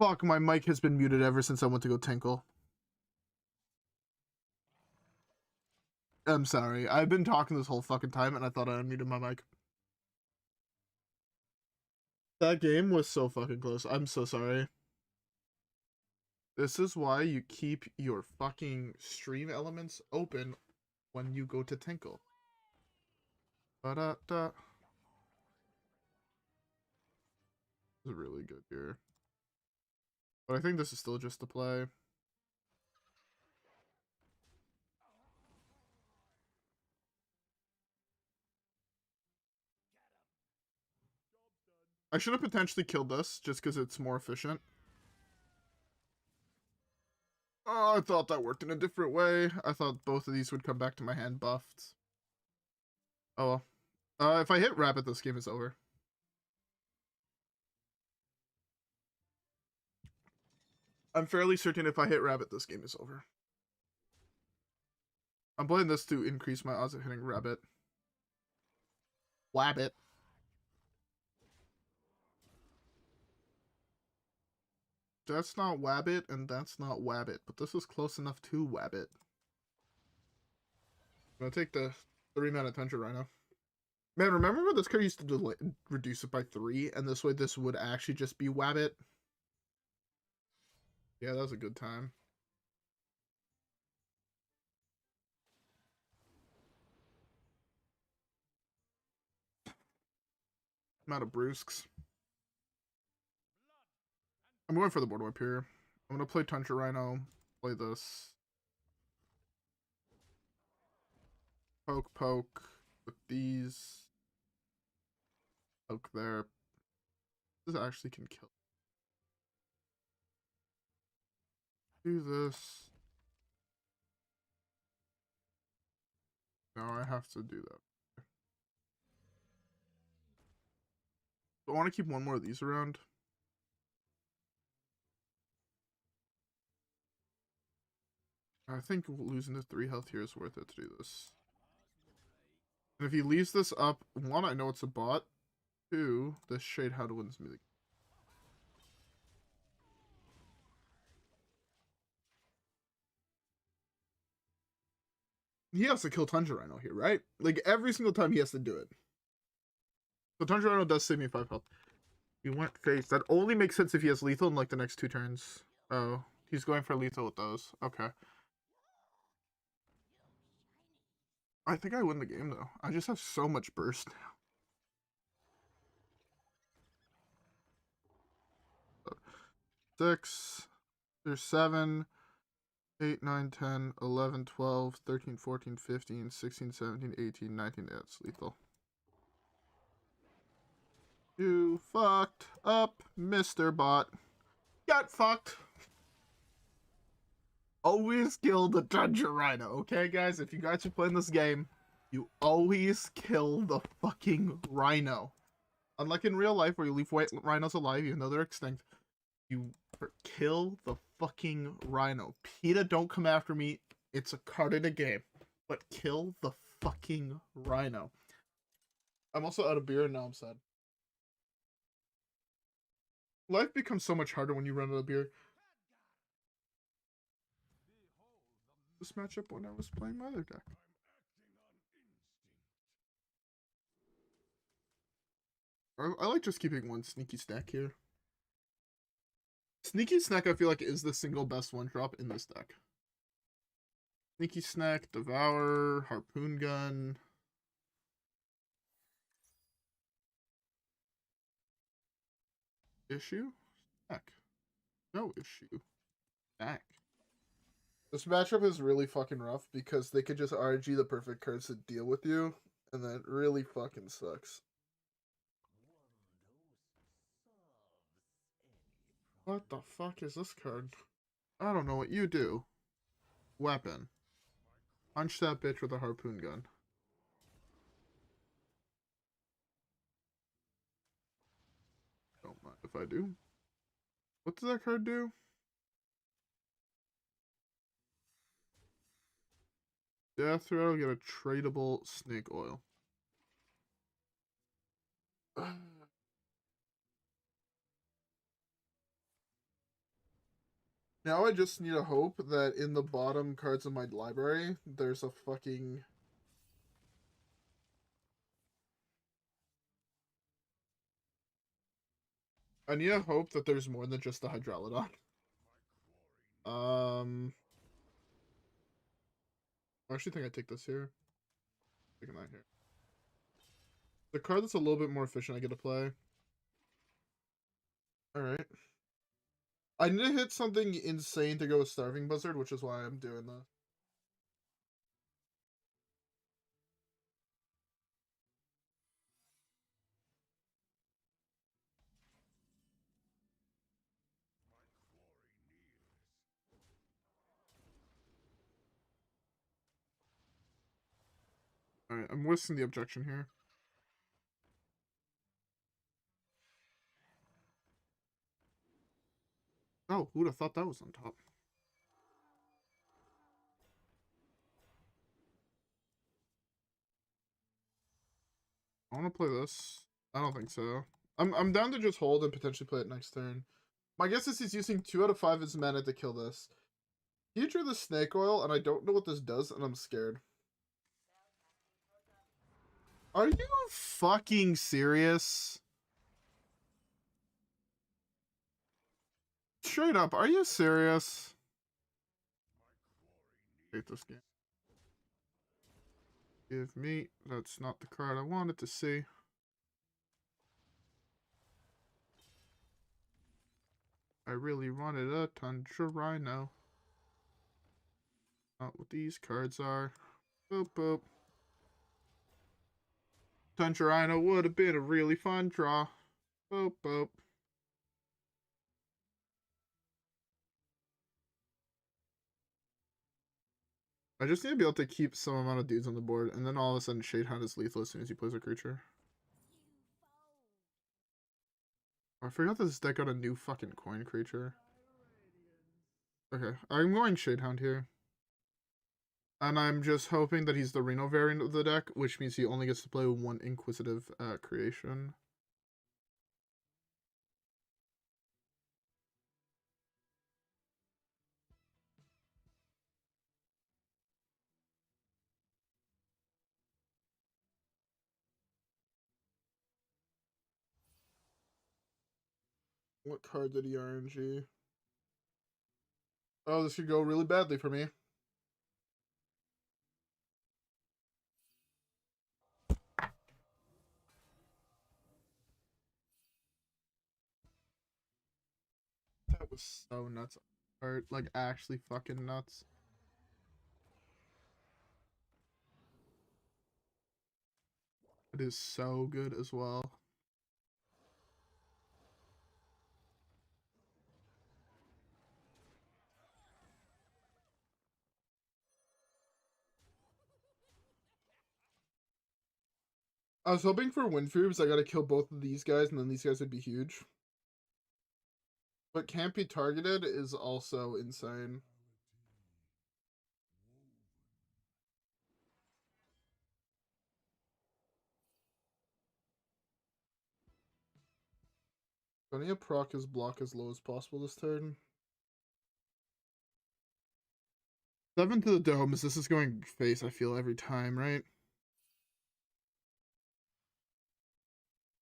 Fuck, my mic has been muted ever since I went to go tinkle. I'm sorry. I've been talking this whole fucking time and I thought I unmuted my mic. That game was so fucking close. I'm so sorry. This is why you keep your fucking stream elements open when you go to tinkle. Ba-da-da. This is really good here. But I think this is still just a play. I should have potentially killed this just because it's more efficient. Oh, I thought that worked in a different way. I thought both of these would come back to my hand buffed. Oh well. If I hit rabbit, this game is over. I'm fairly certain if I hit rabbit, this game is over. I'm playing this to increase my odds of hitting rabbit. Wabbit. That's not wabbit, and that's not wabbit, but this is close enough to wabbit. I'm gonna take the 3-mana Tundra Rhino. Man, remember when this card used to reduce it by 3, and this way this would actually just be wabbit? Yeah, that was a good time. I'm out of brusques. I'm going for the board wipe here. I'm gonna play Tundra Rhino, play this. Poke with these. Poke there. This actually can kill. Do this. No, I have to do that. I want to keep one more of these around. I think losing the 3 health here is worth it to do this. And if he leaves this up, 1, I know it's a bot. 2, this Shade How to wins me the game. He has to kill Tundra Rhino here, right? Like, every single time he has to do it. So Tundra Rhino does save me 5 health. He went face. That only makes sense if he has lethal in, like, the next 2 turns. Oh, he's going for lethal with those. Okay. I think I win the game, though. I just have so much burst now. Six. There's 7. 8, 9, 10, 11, 12, 13, 14, 15, 16, 17, 18, 19. That's lethal. You fucked up, Mr. Bot. Got fucked. Always kill the Tundra Rhino, okay, guys? If you guys are playing this game, you always kill the fucking Rhino. Unlike in real life, where you leave white rhinos alive, even though they're extinct, you kill the fucking Rhino. PETA, don't come after me. It's a card in a game. But kill the fucking Rhino. I'm also out of beer and now I'm sad. Life becomes so much harder when you run out of beer. This matchup when I was playing my other deck. I like just keeping one sneaky snack here. Sneaky snack I feel like is the single best one drop in this deck. Sneaky snack, Devour, Harpoon Gun. Issue? Snack. No issue. Snack. This matchup is really fucking rough because they could just RG the perfect cards to deal with you, and that really fucking sucks. What the fuck is this card? I don't know what you do. Weapon. Punch that bitch with a harpoon gun. Don't mind if I do. What does that card do? Death Rattle, get a tradable snake oil. Now I just need to hope that in the bottom cards of my library, there's a fucking... I need to hope that there's more than just the Hydralodon. I actually think I take this here. Taking that here. The card that's a little bit more efficient I get to play. Alright. I need to hit something insane to go with Starving Buzzard, which is why I'm doing this. Alright, I'm listing the objection here. Oh, who'd have thought that was on top? I want to play this. I don't think so. I'm down to just hold and potentially play it next turn. My guess is he's using 2 out of 5 of his mana to kill this. He drew the Snake Oil, and I don't know what this does, and I'm scared. Are you fucking serious? Straight up, are you serious? I hate this game. Give me... That's not the card I wanted to see. I really wanted a Tundra Rhino. Not what these cards are. Boop, boop. Tundra Rhino would have been a really fun draw. Boop, boop. I just need to be able to keep some amount of dudes on the board, and then all of a sudden Shadehound is lethal as soon as he plays a creature. Oh, I forgot this deck got a new fucking coin creature. Okay, I'm going Shadehound here. And I'm just hoping that he's the Reno variant of the deck, which means he only gets to play one Inquisitive creation. What card did he RNG? Oh, this could go really badly for me. That was so nuts. Or, like, actually fucking nuts. It is so good as well. I was hoping for Windfury because I gotta kill both of these guys and then these guys would be huge. But can't be targeted is also insane. I need to proc his block as low as possible this turn. 7 to the dome, as this is going face, I feel, every time, right?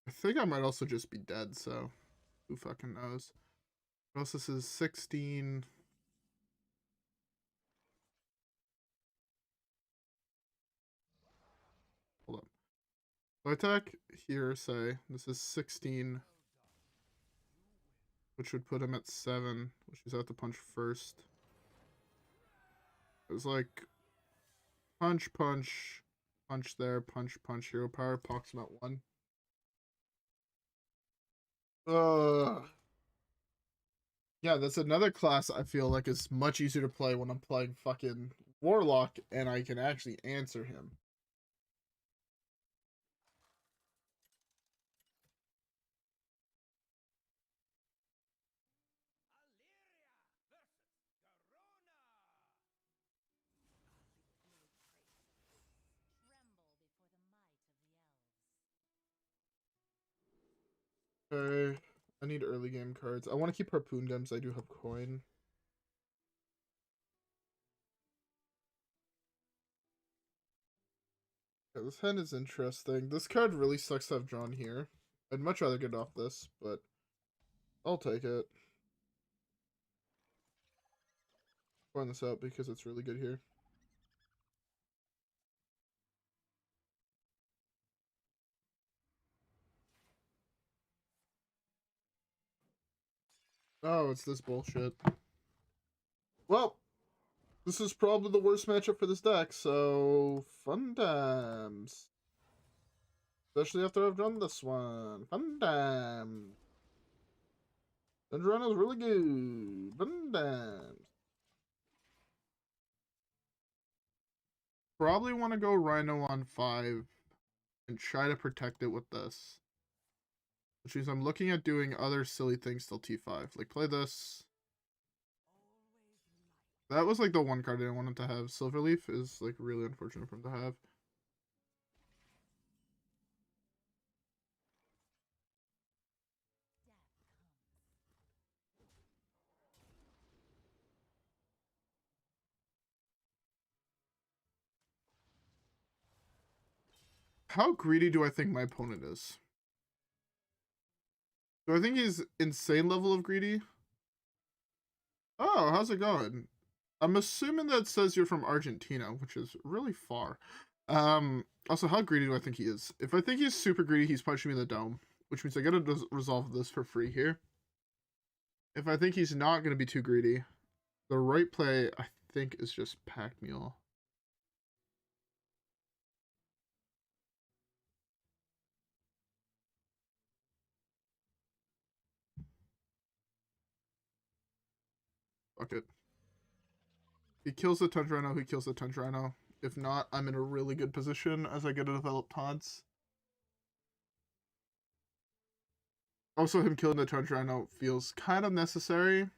I think I might also just be dead, so who fucking knows. What else? This is 16. Hold up. So I attack here, say, this is 16, which would put him at 7, which is out to punch first. It was like punch, punch, punch there, punch, punch, hero power, pox him at 1. Yeah, that's another class I feel like is much easier to play when I'm playing fucking Warlock and I can actually answer him. Okay, I need early game cards. I want to keep Harpoon Gems. I do have coin. Yeah, this hand is interesting. This card really sucks to have drawn here. I'd much rather get off this, but I'll take it. Find this out because it's really good here. Oh, it's this bullshit. Well, this is probably the worst matchup for this deck, so fun times. Especially after I've done this one. Fun times. Dendrino's really good. Fun times. Probably want to go Rhino on 5 and try to protect it with this. Which means I'm looking at doing other silly things till T5. Like play this. That was like the one card I didn't want him to have. Silverleaf is like really unfortunate for him to have. How greedy do I think my opponent is? Do I think he's insane level of greedy? Oh, how's it going? I'm assuming that says you're from Argentina, which is really far. Also, how greedy do I think he is? If I think he's super greedy, he's punching me in the dome, which means I gotta resolve this for free here. If I think he's not gonna be too greedy, the right play, I think, is just Pact Mule. Fuck it. He kills the Tundrino, he kills the Tundrino. If not, I'm in a really good position as I get to develop taunts. Also, him killing the Tundrino feels kind of necessary.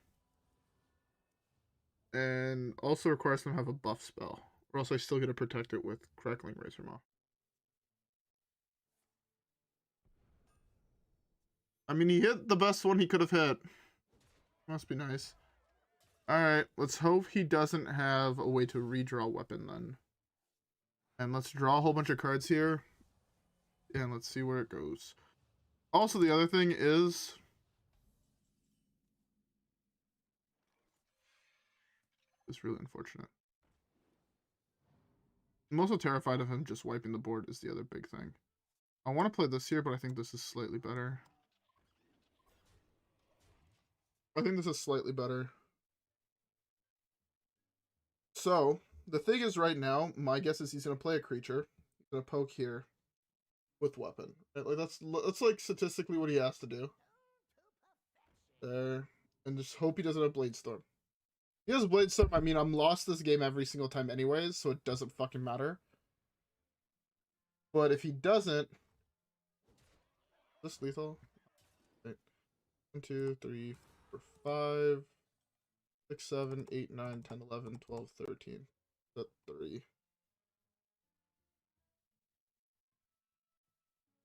And also requires them to have a buff spell. Or else I still get to protect it with Crackling Razor Maw. I mean, he hit the best one he could have hit. Must be nice. Alright, let's hope he doesn't have a way to redraw a weapon then. And let's draw a whole bunch of cards here. And let's see where it goes. Also, the other thing is... it's really unfortunate. I'm also terrified of him just wiping the board is the other big thing. I want to play this here, but I think this is slightly better. I think this is slightly better. So, the thing is right now, my guess is he's going to play a creature. He's going to poke here with weapon. Like that's like statistically what he has to do. There. And just hope he doesn't have Blade Storm. If he has Blade Storm, I mean, I'm lost this game every single time anyways, so it doesn't fucking matter. But if he doesn't... Is this lethal? Right. 1, 2, 3, 4, 5, 6, 7, 8, 9, 10, 11, 12, 13. That's 3.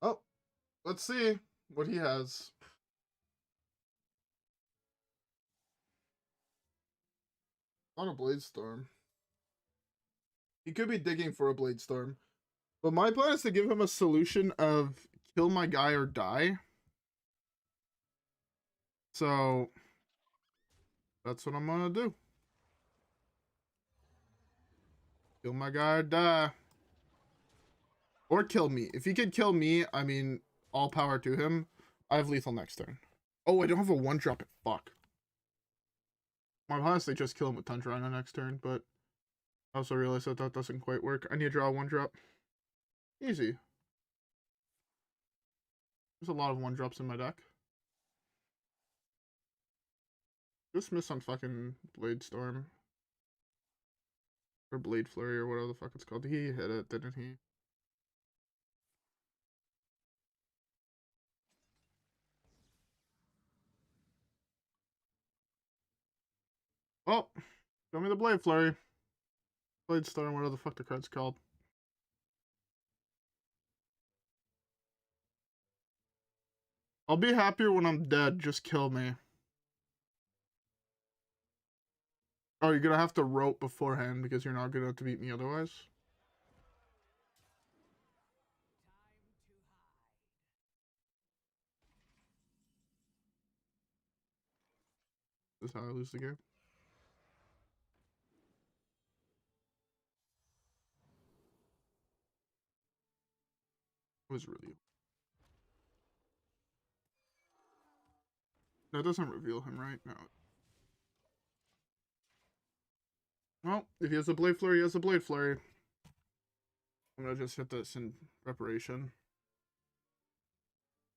Oh, let's see what he has. On a Blade Storm. He could be digging for a Blade Storm. But my plan is to give him a solution of kill my guy or die. So that's what I'm gonna do. Kill my guy or die. Or kill me. If he could kill me, I mean, all power to him. I have lethal next turn. Oh, I don't have a 1-drop. Fuck. My plan is to just kill him with Tundrino next turn, but I also realized that that doesn't quite work. I need to draw a 1-drop. Easy. There's a lot of 1-drops in my deck. Just miss on fucking Blade Storm. Or Blade Flurry or whatever the fuck it's called. He hit it, didn't he? Oh, show me the Blade Flurry. Blade Storm, whatever the fuck the card's called. I'll be happier when I'm dead, just kill me. Oh, you're gonna have to rope beforehand because you're not gonna have to beat me otherwise? This is how I lose the game. It was really... That doesn't reveal him, right? No. Well, if he has a Blade Flurry, he has a Blade Flurry. I'm gonna just hit this in preparation.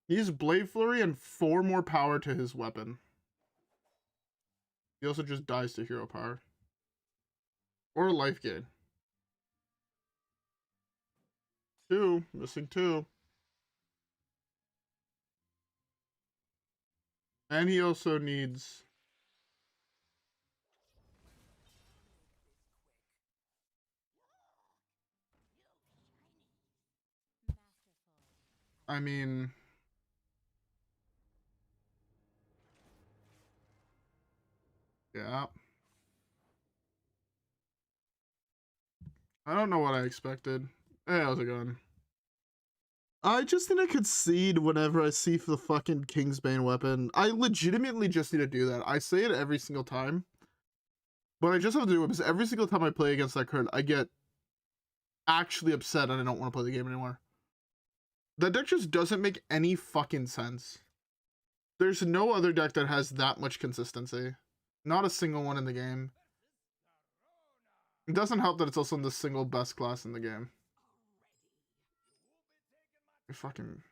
He's Blade Flurry and 4 more power to his weapon. He also just dies to hero power. Or life gain. 2. Missing 2. And he also needs... I mean... Yeah. I don't know what I expected. Hey, how's it going? I just need to concede whenever I see the fucking Kingsbane weapon. I legitimately just need to do that. I say it every single time. But I just have to do it because every single time I play against that card, I get actually upset and I don't want to play the game anymore. That deck just doesn't make any fucking sense. There's no other deck that has that much consistency. Not a single one in the game. It doesn't help that it's also the single best class in the game. Fucking...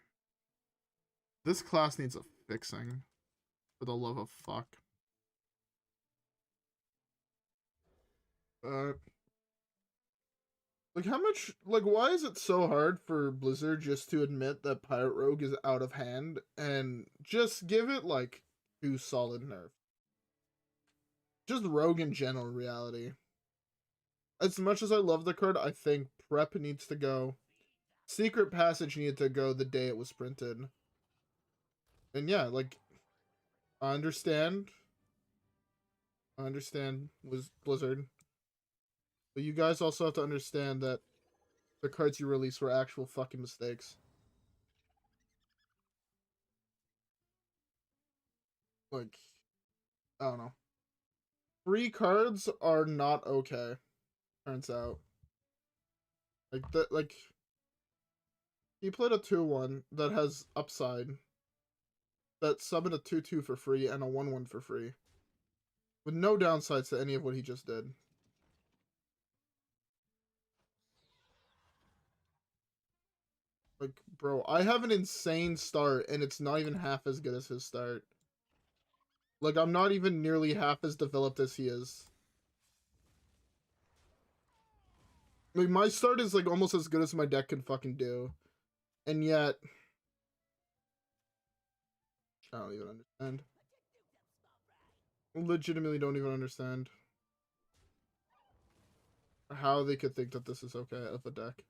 This class needs a fixing. For the love of fuck. Like, how much... Like, why is it so hard for Blizzard just to admit that Pirate Rogue is out of hand and just give it, like, 2 solid nerfs? Just Rogue in general, reality. As much as I love the card, I think Prep needs to go. Secret Passage needed to go the day it was printed. And yeah, like, I understand. Was Blizzard. But you guys also have to understand that the cards you released were actual fucking mistakes. Like, I don't know. Free cards are not okay. Turns out. Like, that, like... He played a 2-1 that has upside. That summoned a 2-2 for free and a 1-1 for free. With no downsides to any of what he just did. Like, bro, I have an insane start and it's not even half as good as his start. Like, I'm not even nearly half as developed as he is. Like, my start is, like, almost as good as my deck can fucking do. And yet... I don't even understand. I legitimately don't even understand how they could think that this is okay of a deck.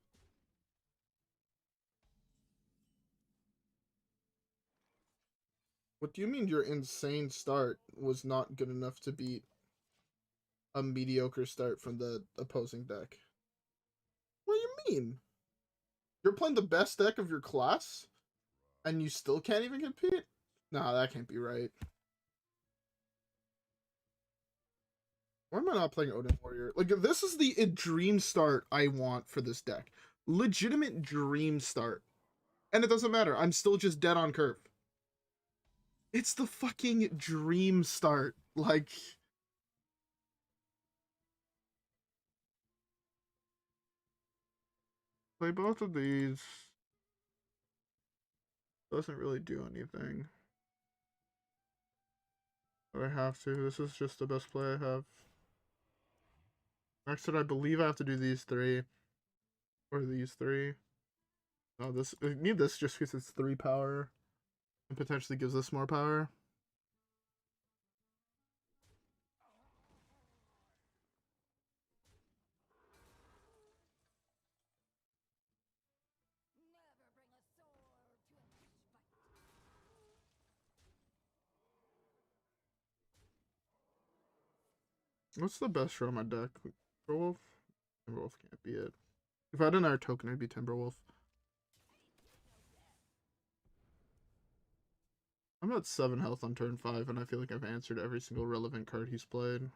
What do you mean your insane start was not good enough to beat a mediocre start from the opposing deck? What do you mean? You're playing the best deck of your class and you still can't even compete? Nah, that can't be right. Why am I not playing Odin Warrior? Like, this is the dream start I want for this deck. Legitimate dream start. And it doesn't matter. I'm still just dead on curve. It's the fucking dream start. Like... Play both of these. Doesn't really do anything. But I have to. This is just the best play I have. Next, I believe I have to do these 3. Or these 3. No, this... I need this just because it's 3 power. And potentially gives us more power. What's the best row on my deck? Timberwolf? Timberwolf can't be it. If I had another token, it'd be Timberwolf. I'm at 7 health on turn 5, and I feel like I've answered every single relevant card he's played.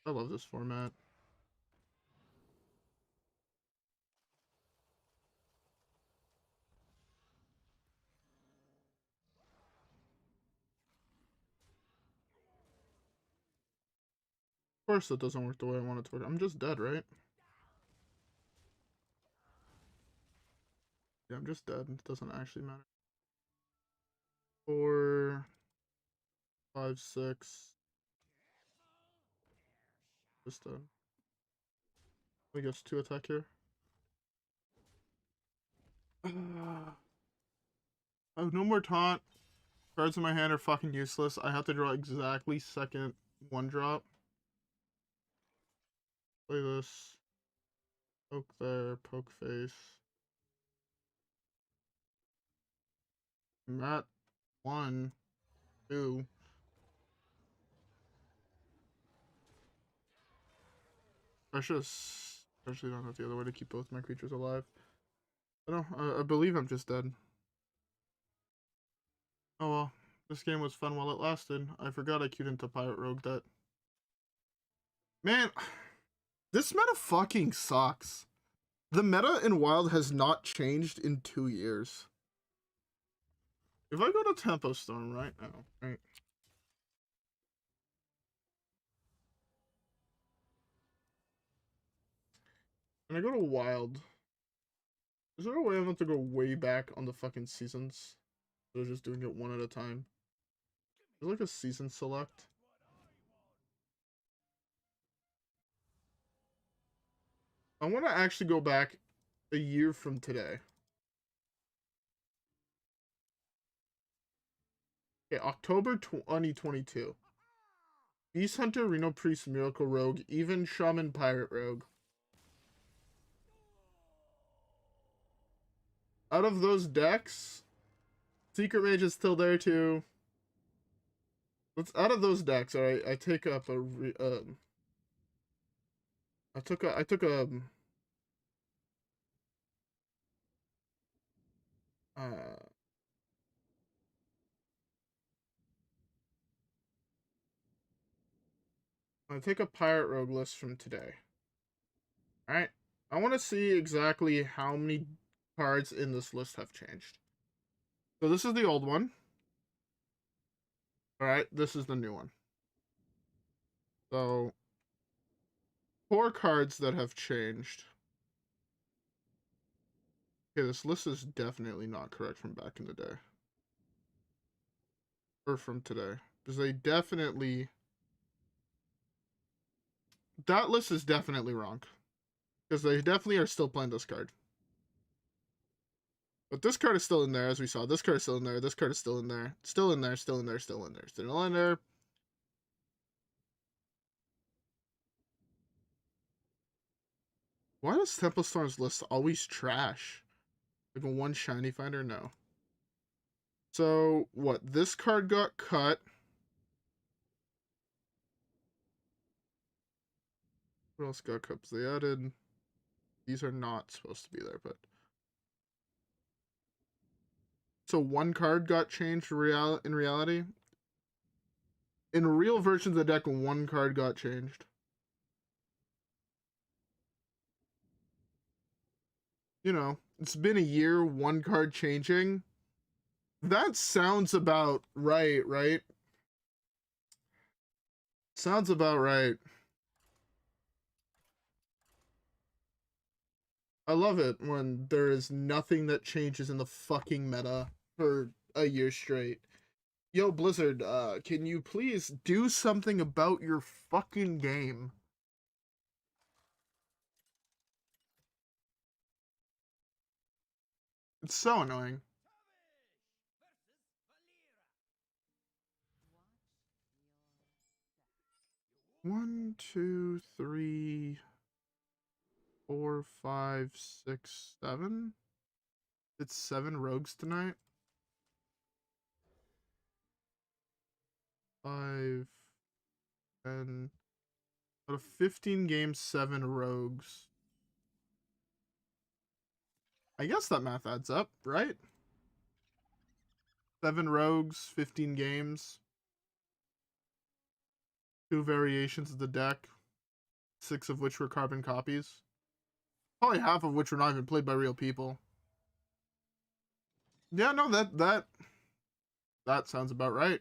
I love this format. Of course it doesn't work the way I want it to work. I'm just dead, right? Yeah, I'm just dead. It doesn't actually matter. 4, 5, 6. Just dead. I guess 2 attack here. I have no more taunt. Cards in my hand are fucking useless. I have to draw exactly second 1-drop. Play this. Poke there, poke face. I'm at 1, 2. I should have especially done it the other way to keep both my creatures alive. I believe I'm just dead. Oh well. This game was fun while it lasted. I forgot I queued into Pirate Rogue that. Man, this meta fucking sucks. The meta in Wild has not changed in 2 years. If I go to Tempo Storm right now, right? And I go to Wild. Is there a way I want to go way back on the fucking seasons? Or just doing it one at a time? There's like a season select. I want to actually go back a year from today. Okay, October 2022. Beast Hunter, Reno Priest, Miracle Rogue, even Shaman Pirate Rogue. Out of those decks, Secret Mage is still there too. Let's out of those decks. All right, I take up a. I took a. I take a Pirate Rogue list from today. All right, I want to see exactly how many cards in this list have changed. So this is the old one. All right, this is the new one. So 4 cards that have changed. Okay, this list is definitely not correct from back in the day. Or from today. Because they definitely... That list is definitely wrong. Because they definitely are still playing this card. But this card is still in there, as we saw. This card is still in there. This card is still in there. Still in there, still in there, still in there. Still in there. Why does Temple Storm's list always trash? Like a 1 shiny finder? No. So, what? This card got cut. What else got cut? They added... These are not supposed to be there, but... So 1 card got changed in reality? In real versions of the deck, 1 card got changed. You know, it's been a year, 1 card changing. That sounds about right, right? Sounds about right. I love it when there is nothing that changes in the fucking meta for a year straight. Yo, Blizzard, can you please do something about your fucking game? It's so annoying. One, two, three, 4, 5, 6, 7. It's 7 rogues tonight. 5, 10. Out of 15 games, 7 rogues. I guess that math adds up, right? 7 rogues, 15 games. 2 variations of the deck. 6 of which were carbon copies. Probably half of which were not even played by real people. Yeah, no, that sounds about right.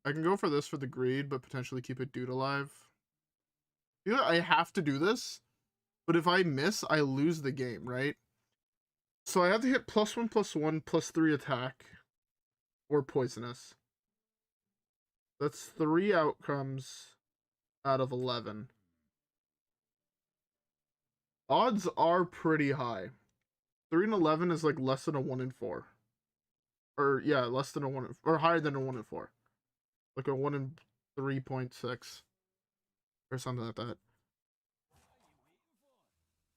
I can go for this for the greed, but potentially keep a dude alive. You know, I have to do this, but if I miss, I lose the game, right? So I have to hit +1/+1 +3 attack or poisonous. That's 3 outcomes out of 11. Odds are pretty high. 3 and 11 is like less than a 1 in 4. Or yeah, less than a 1 or higher than a 1 in 4. Like a 1 in 3.6 or something like that.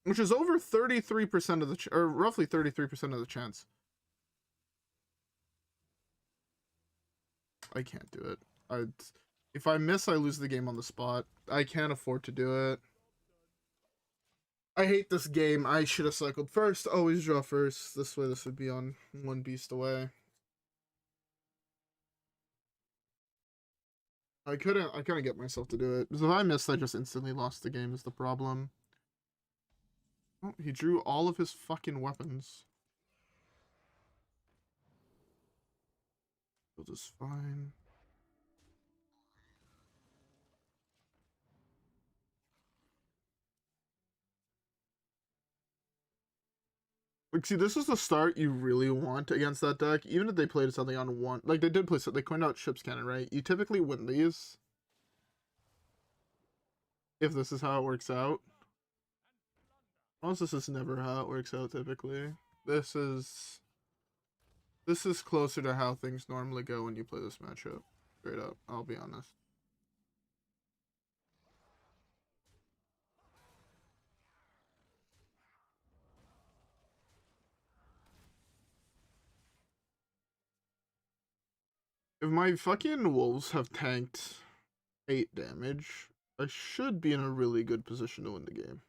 Which is over 33% of the or roughly 33% of the chance. I can't do it. If I miss, I lose the game on the spot. I can't afford to do it. I hate this game. I should have cycled first. Always draw first. This way, this would be on 1 beast away. I couldn't get myself to do it. Because if I missed, I just instantly lost the game is the problem. Oh, he drew all of his fucking weapons. Build is fine. Like, see, this is the start you really want against that deck. Even if they played something on 1. Like, they did play something. They coined out Ship's Cannon, right? You typically win these. If this is how it works out. Most this is never how it works out, typically. This is closer to how things normally go when you play this matchup. Straight up, I'll be honest. If my fucking wolves have tanked 8 damage, I should be in a really good position to win the game.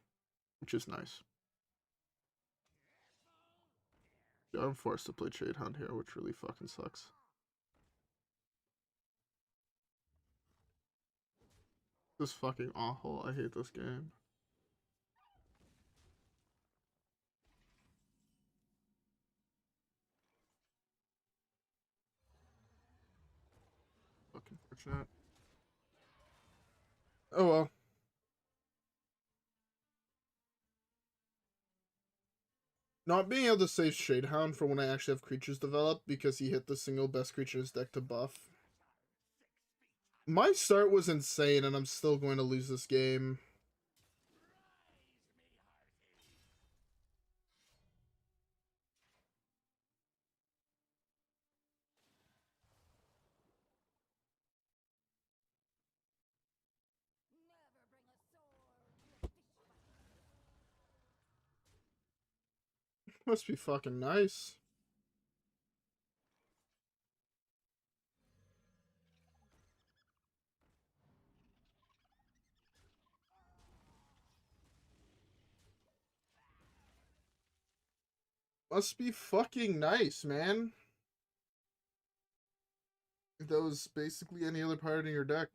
Which is nice. Yeah, I'm forced to play Trade Hunt here, which really fucking sucks. This is fucking awful. I hate this game. Fucking fortunate. Oh well. Not being able to save Shadehound for when I actually have creatures develop because he hit the single best creature in his deck to buff. My start was insane and I'm still going to lose this game. Must be fucking nice. Must be fucking nice, man. If that was basically any other pirate in your deck,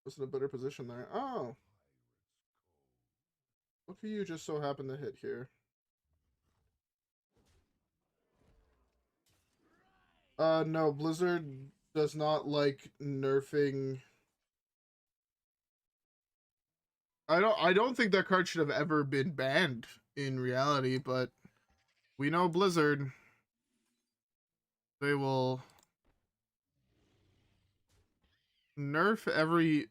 was in a better position there. Oh. Look who you just so happened to hit here. No, Blizzard does not like nerfing. I don't think that card should have ever been banned in reality, but we know Blizzard. They will nerf every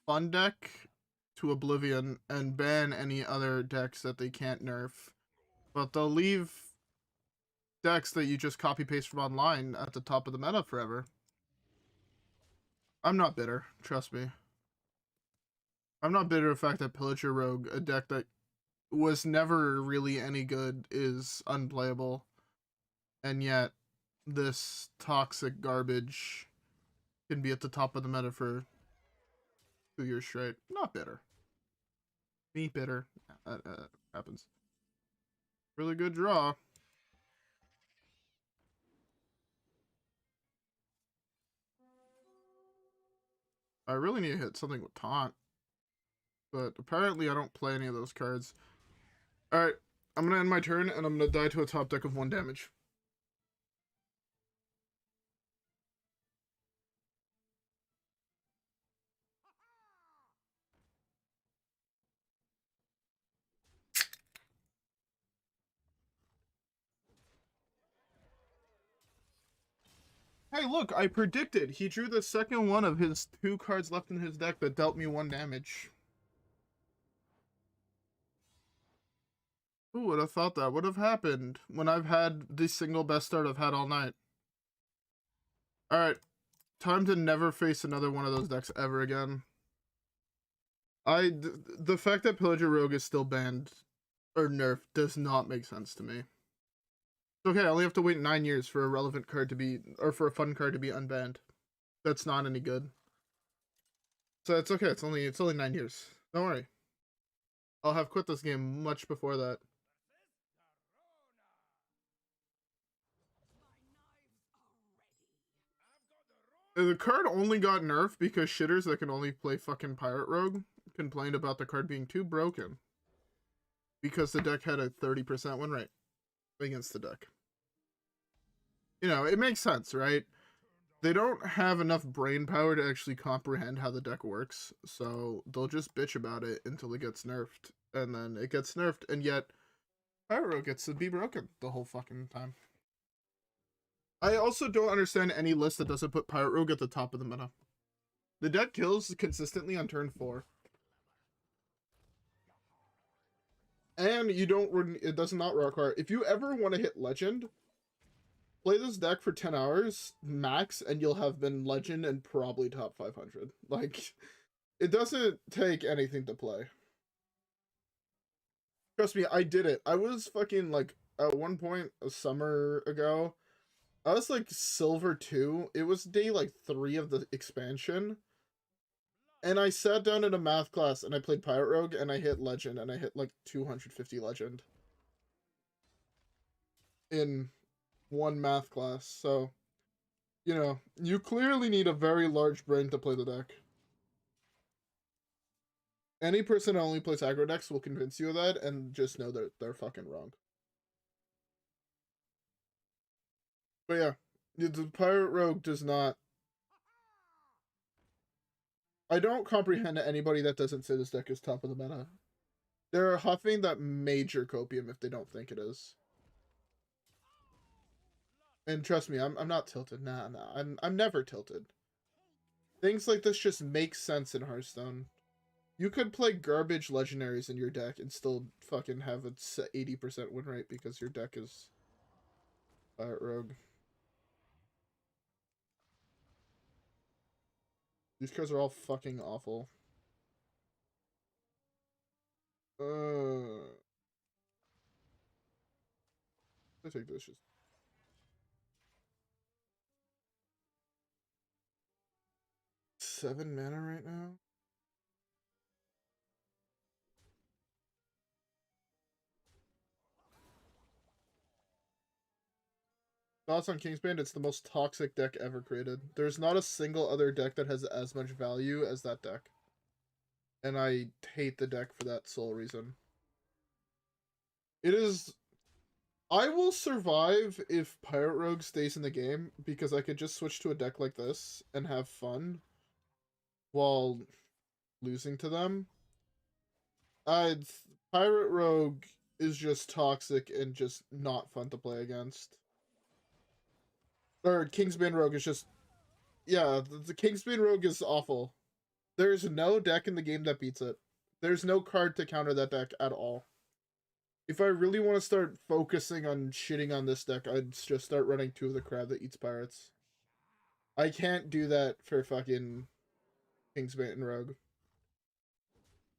fun deck to oblivion and ban any other decks that they can't nerf. But they'll leave decks that you just copy paste from online at the top of the meta forever. I'm not bitter, trust me. I'm not bitter of the fact that Pillager Rogue, a deck that was never really any good, is unplayable. And yet, this toxic garbage can be at the top of the meta for 2 years straight. Not bitter. Me bitter. Happens. Really good draw. I really need to hit something with taunt. But apparently I don't play any of those cards. Alright, I'm gonna end my turn and I'm gonna die to a top deck of 1 damage. Hey, look, I predicted. He drew the second one of his 2 cards left in his deck that dealt me 1 damage. Who would have thought that would have happened when I've had the single best start I've had all night? Alright, time to never face another one of those decks ever again. The fact that Pillager Rogue is still banned or nerfed does not make sense to me. Okay, I only have to wait 9 years for a relevant card to be, or for a fun card to be unbanned. That's not any good. So it's okay, it's only 9 years. Don't worry. I'll have quit this game much before that. The card only got nerfed because shitters that can only play fucking Pirate Rogue complained about the card being too broken. Because the deck had a 30% win rate against the deck. You know, it makes sense, right? They don't have enough brain power to actually comprehend how the deck works, so they'll just bitch about it until it gets nerfed. And then it gets nerfed, and yet Pirate Rogue gets to be broken the whole fucking time. I also don't understand any list that doesn't put Pirate Rogue at the top of the meta. The deck kills consistently on turn 4. And you don't, it does not require, if you ever want to hit Legend, play this deck for 10 hours, max, and you'll have been Legend and probably top 500. Like, it doesn't take anything to play. Trust me, I did it. I was fucking, like, at one point, a summer ago, I was, like, Silver 2. It was day, like, 3 of the expansion. And I sat down in a math class, and I played Pirate Rogue, and I hit Legend, and I hit, like, 250 Legend. In one math class, so, you know, you clearly need a very large brain to play the deck. Any person that only plays aggro decks will convince you of that, and just know that they're fucking wrong. But yeah, the Pirate Rogue does not... I don't comprehend anybody that doesn't say this deck is top of the meta. They're huffing that major copium if they don't think it is. And trust me, I'm not tilted. Nah, I'm never tilted. Things like this just make sense in Hearthstone. You could play garbage legendaries in your deck and still fucking have a 80% win rate because your deck is Pirate Rogue. These cards are all fucking awful. I take this just... 7 mana right now? Thoughts on Kingsbane? It's the most toxic deck ever created. There's not a single other deck that has as much value as that deck. And I hate the deck for that sole reason. It is... I will survive if Pirate Rogue stays in the game, because I could just switch to a deck like this and have fun while losing to them. Pirate Rogue is just toxic and just not fun to play against. Or Kingsbane Rogue is just... Yeah, the Kingsbane Rogue is awful. There's no deck in the game that beats it. There's no card to counter that deck at all. If I really want to start focusing on shitting on this deck, I'd just start running 2 of the Crab that eats pirates. I can't do that for fucking Kingsbane and Rogue.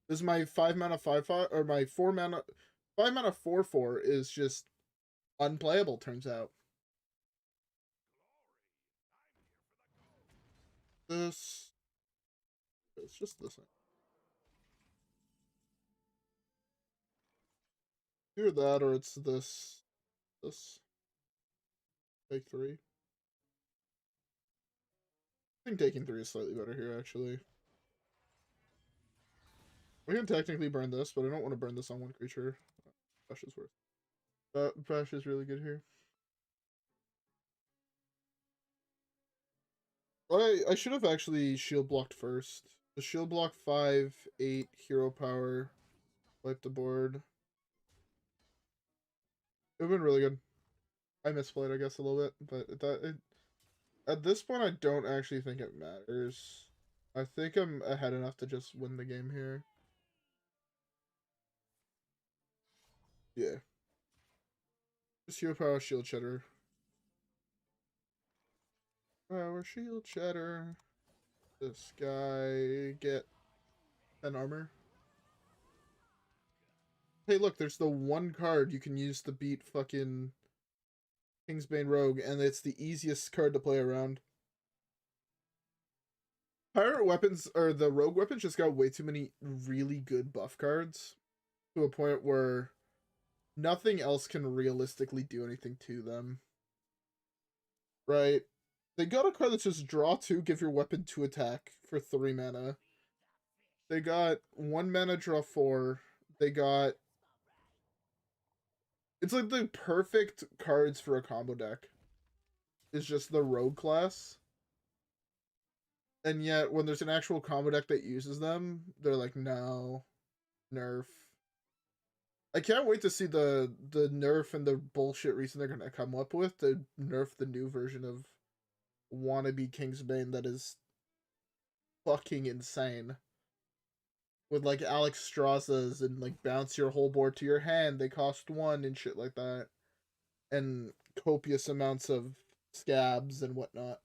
This is my 5 mana 5/5, or my 4 mana 5 mana 4/4 is just unplayable, turns out. It's just this one. Either that or it's this. Take 3. I think taking 3 is slightly better here, actually. We can technically burn this, but I don't want to burn this on one creature. Bash is worth. Bash is really good here. I should have actually shield blocked first. The shield block 5/8 hero power. Wipe the board. It would have been really good. I misplayed, I guess, a little bit, but at this point, I don't actually think it matters. I think I'm ahead enough to just win the game here. Yeah. Just hero power, shield cheddar. Power, shield cheddar. This guy get 10 armor. Hey, look, there's the one card you can use to beat fucking Kingsbane Rogue, and it's the easiest card to play around. Pirate weapons, or the rogue weapons, just got way too many really good buff cards to a point where nothing else can realistically do anything to them. Right? They got a card that says draw 2, give your weapon 2 attack for 3 mana. They got 1 mana, draw 4. They got... It's like the perfect cards for a combo deck. It's just the rogue class. And yet, when there's an actual combo deck that uses them, they're like, no, nerf. I can't wait to see the nerf and the bullshit reason they're gonna come up with to nerf the new version of wannabe Kingsbane that is fucking insane. With like Alex Strazas and like bounce your whole board to your hand, they cost 1 and shit like that. And copious amounts of scabs and whatnot.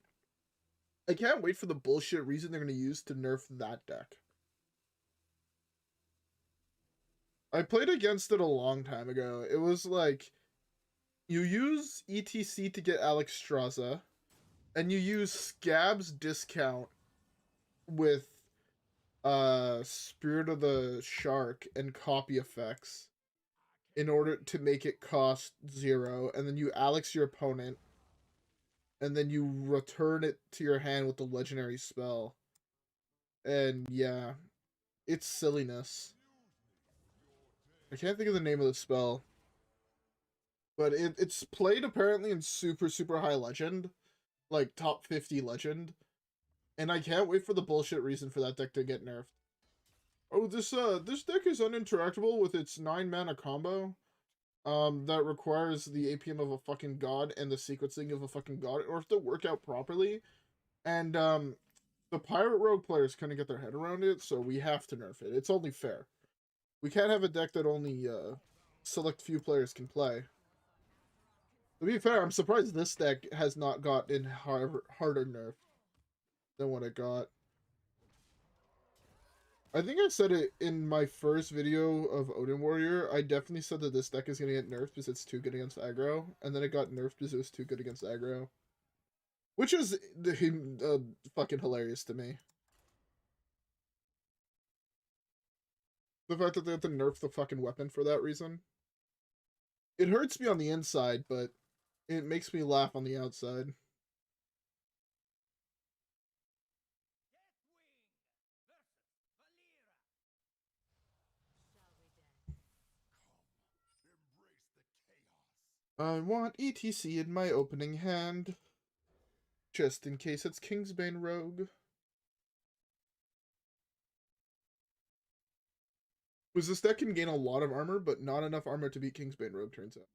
I can't wait for the bullshit reason they're gonna use to nerf that deck. I played against it a long time ago. It was like, you use ETC to get Alex Straza, and you use Scab's discount with Spirit of the Shark and copy effects in order to make it cost 0, and then you Alex your opponent, and then you return it to your hand with the legendary spell. And yeah, it's silliness. I can't think of the name of the spell. But it's played apparently in super, super high legend. Like top 50 legend. And I can't wait for the bullshit reason for that deck to get nerfed. Oh, this deck is uninteractable with its 9 mana combo. That requires the APM of a fucking god and the sequencing of a fucking god in order to work out properly. And the pirate rogue players couldn't get their head around it, so we have to nerf it. It's only fair. We can't have a deck that only select few players can play. To be fair, I'm surprised this deck has not gotten harder nerf than what it got. I think I said it in my first video of Odin Warrior. I definitely said that this deck is going to get nerfed because it's too good against aggro. And then it got nerfed because it was too good against aggro. Which is fucking hilarious to me. The fact that they have to nerf the fucking weapon for that reason. It hurts me on the inside, but it makes me laugh on the outside. I want ETC in my opening hand. Just in case it's Kingsbane Rogue. Because this deck can gain a lot of armor, but not enough armor to beat Kingsbane Rogue, turns out.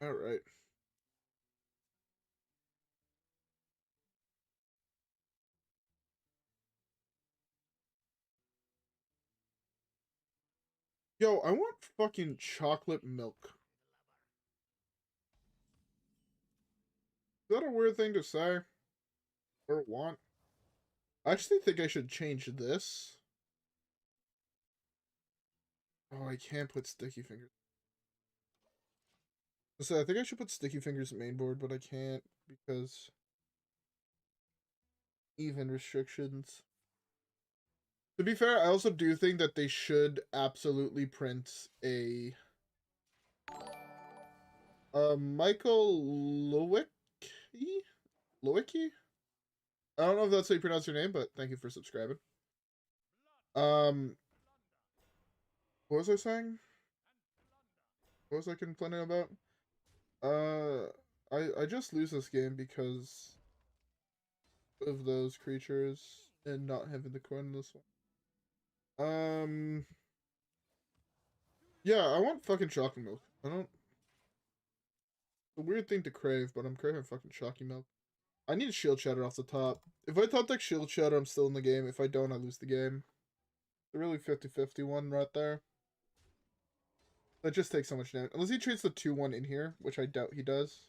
Alright. Yo, I want fucking chocolate milk. Is that a weird thing to say? Or want? I actually think I should change this. Oh, I can't put Sticky Fingers. So I think I should put Sticky Fingers main board, but I can't because even restrictions. To be fair, I also do think that they should absolutely print a Michael Lowick Loicky? I don't know if that's how you pronounce your name, but thank you for subscribing. What was I saying? What was I complaining about? I just lose this game because of those creatures and not having the coin in this one. Yeah, I want fucking shocking milk. I don't. It's a weird thing to crave, but I'm craving fucking shocking milk. I need shield shatter off the top. If I top deck shield shatter, I'm still in the game. If I don't, I lose the game. It's a really 50-50 one right there. That just takes so much damage. Unless he treats the 2-1 in here, which I doubt he does.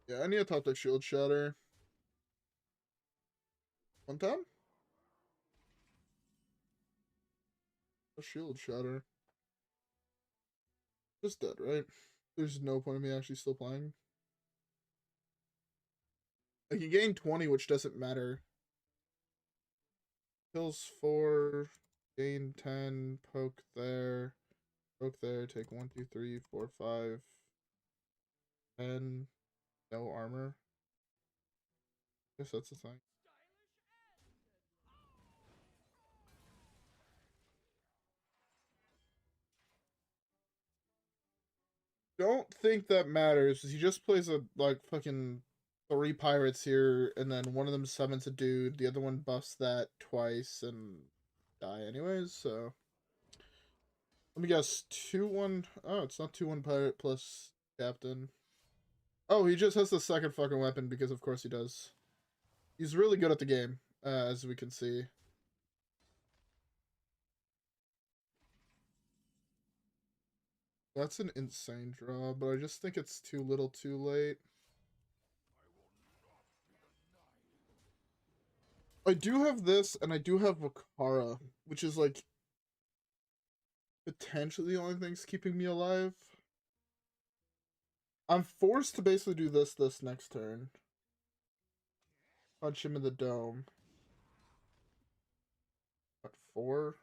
Yeah, I need a top deck shield shatter. One time? A shield shatter. Just dead, right? There's no point in me actually still playing. I can gain 20, which doesn't matter. Kills 4, gain 10, poke there, take 1, 2, 3, 4, 5, 10, no armor. Guess that's the thing. Don't think that matters. He just plays a like fucking 3 pirates here, and then one of them summons a dude, the other one buffs that twice and die anyways, so let me guess. 2-1. Oh, it's not 2-1 pirate plus captain. Oh, he just has the second fucking weapon because of course he does. He's really good at the game, as we can see. That's an insane draw, but I just think it's too little too late. I do have this, and I do have Wakara, which is like potentially the only thing's keeping me alive. I'm forced to basically do this next turn. Punch him in the dome. What, 4?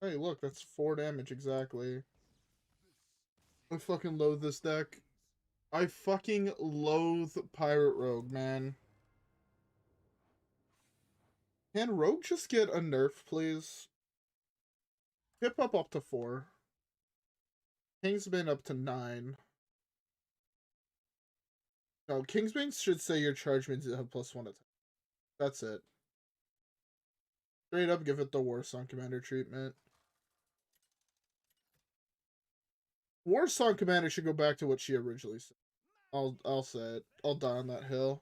Hey, look, that's 4 damage exactly. I fucking loathe this deck. I fucking loathe Pirate Rogue, man. Can Rogue just get a nerf, please? Pip up to 4. Kingsbane up to 9. No, Kingsbane should say your charge means you have +1 attack. That's it. Straight up give it the Warsong Commander treatment. Warsong Commander should go back to what she originally said. I'll say it. I'll die on that hill.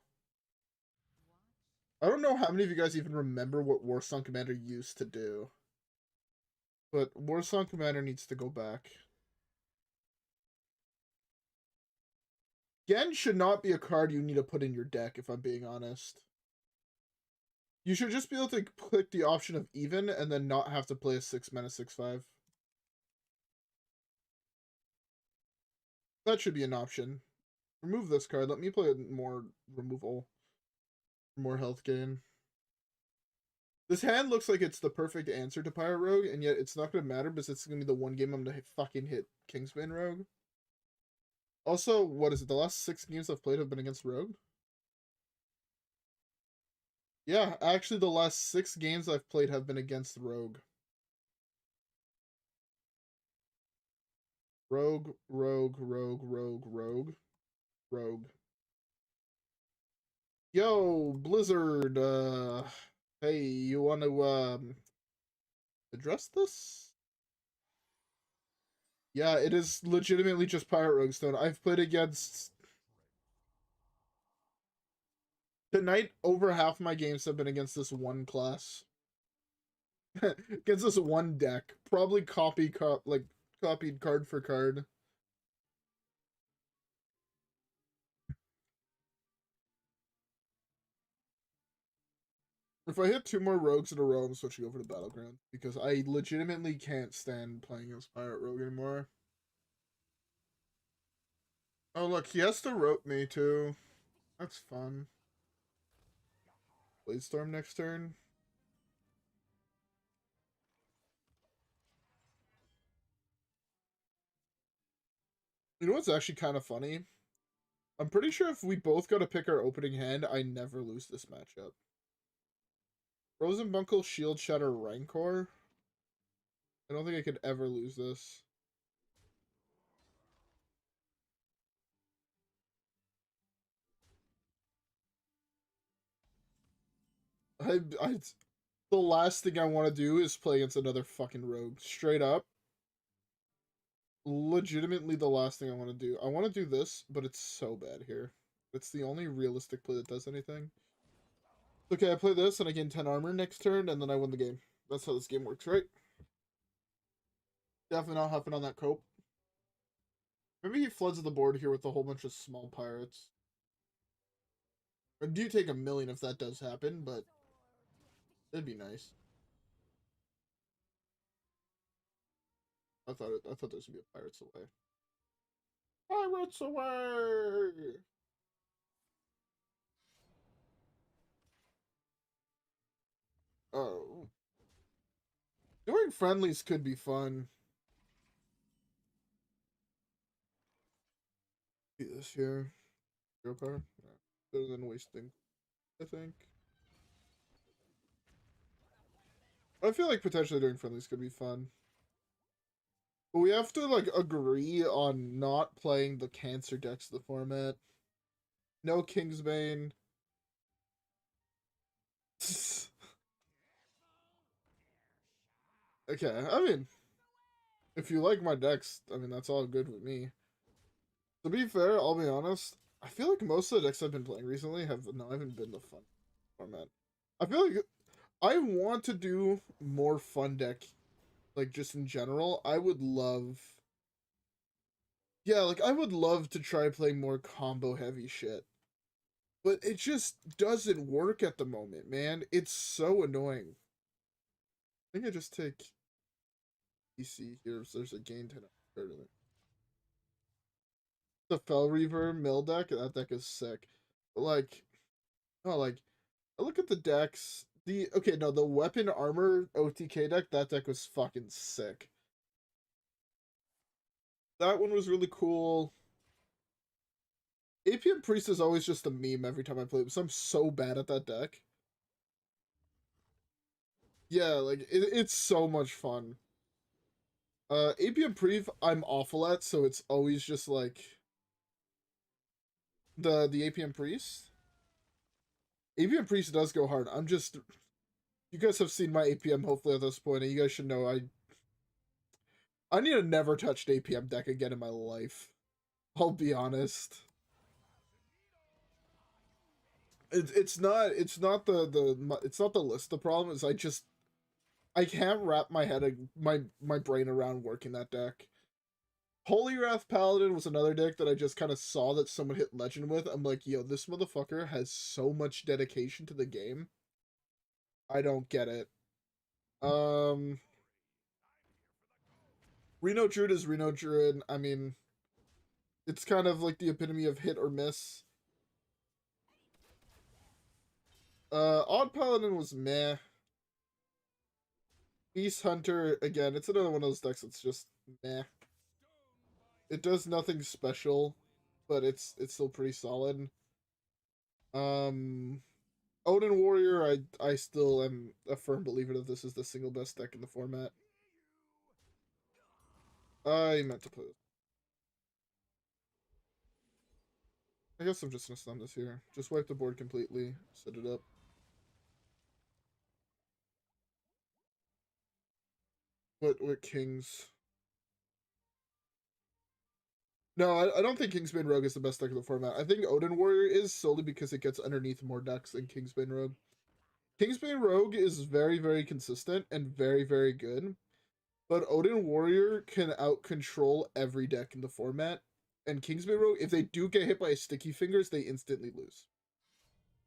I don't know how many of you guys even remember what Warsong Commander used to do. But Warsong Commander needs to go back. Gen should not be a card you need to put in your deck, if I'm being honest. You should just be able to click the option of even and then not have to play a 6-mana 6/5. That should be an option. Remove this card. Let me play more removal. More health gain. This hand looks like it's the perfect answer to Pirate Rogue, and yet it's not going to matter because it's going to be the one game I'm going to fucking hit Kingsbane Rogue. Also, what is it? The last 6 games I've played have been against Rogue? Yeah, actually the last 6 games I've played have been against Rogue. Rogue, Rogue, Rogue, Rogue, Rogue, Rogue. Yo, Blizzard, hey, you want to, address this? Yeah, it is legitimately just Pirate Rogue Stone. I've played against... Tonight, over half my games have been against this one class. Against this one deck. Probably copied card for card. If I hit 2 more rogues in a row, I'm switching over to Battleground. Because I legitimately can't stand playing as Pirate Rogue anymore. Oh look, he has to rope me too. That's fun. Bladestorm next turn. You know what's actually kind of funny? I'm pretty sure if we both got to pick our opening hand, I never lose this matchup. Rosenbunkel, Shield Shatter, Rancor. I don't think I could ever lose this. The last thing I want to do is play against another fucking rogue. Straight up. Legitimately the last thing I want to do. I want to do this, but it's so bad here. It's the only realistic play that does anything. Okay, I play this and I gain 10 armor next turn, and then I win the game. That's how this game works, right? Definitely not huffing on that cope. Maybe he floods the board here with a whole bunch of small pirates. I do take a million if that does happen, but it'd be nice. I thought this would be a Pirates Away. Pirates Away! Oh. Doing friendlies could be fun. Do this here. Zero power? Yeah. Better than wasting, I think. I feel like potentially doing friendlies could be fun. But we have to, like, agree on not playing the cancer decks of the format. No Kingsbane. Okay, I mean, if you like my decks, I mean, that's all good with me. To be fair, I'll be honest, I feel like most of the decks I've been playing recently haven't been the fun format. I feel like I want to do more fun deck, like, just in general. I would love... Yeah, like, I would love to try playing more combo-heavy shit. But it just doesn't work at the moment, man. It's so annoying. I think I just take EC here, so there's a gain 10 tournament. The Fell Reaver mill deck, that deck is sick. But like, oh, like, I look at the decks. The weapon armor OTK deck, that deck was fucking sick. That one was really cool. APM Priest is always just a meme every time I play it, because I'm so bad at that deck. Yeah, like, it's so much fun. APM Priest, I'm awful at, so it's always just like the APM Priest. APM Priest does go hard. You guys have seen my APM hopefully at this point, and you guys should know I need a never touched APM deck again in my life. I'll be honest. It's not the list. The problem is I can't wrap my brain around working that deck. Holy Wrath Paladin was another deck that I just kind of saw that someone hit Legend with. I'm like, yo, this motherfucker has so much dedication to the game. I don't get it. Reno Druid is Reno Druid. I mean, it's kind of like the epitome of hit or miss. Odd Paladin was meh. Beast Hunter, again, it's another one of those decks that's just meh. It does nothing special, but it's still pretty solid. Odin Warrior, I still am a firm believer that this is the single best deck in the format. I meant to put it. I guess I'm just gonna stun this here. Just wipe the board completely, set it up. What kings? No, I don't think Kingsbane Rogue is the best deck of the format. I think Odin Warrior is solely because it gets underneath more decks than Kingsbane Rogue. Kingsbane Rogue is very, very consistent and very, very good. But Odin Warrior can out-control every deck in the format. And Kingsbane Rogue, if they do get hit by Sticky Fingers, they instantly lose.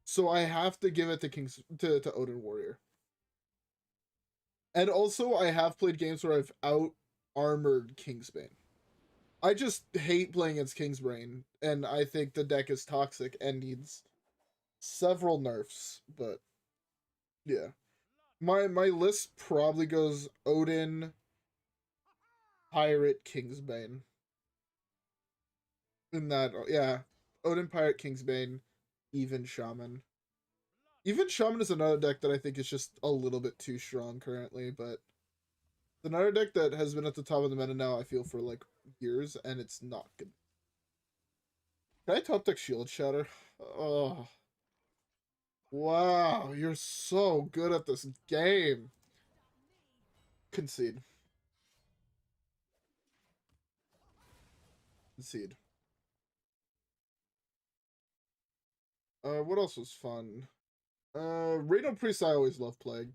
So I have to give it to Odin Warrior. And also, I have played games where I've out-armored Kingsbane. I just hate playing against Kingsbane, and I think the deck is toxic and needs several nerfs, but yeah. My list probably goes Odin, Pirate, Kingsbane. In that, yeah. Odin Pirate, Kingsbane, even Shaman. Even Shaman is another deck that I think is just a little bit too strong currently, but another deck that has been at the top of the meta now, I feel, for like years, and it's not good. Can I top deck Shield Shatter? Oh. Wow, you're so good at this game. Concede. Concede. What else was fun? Reno Priest I always love playing.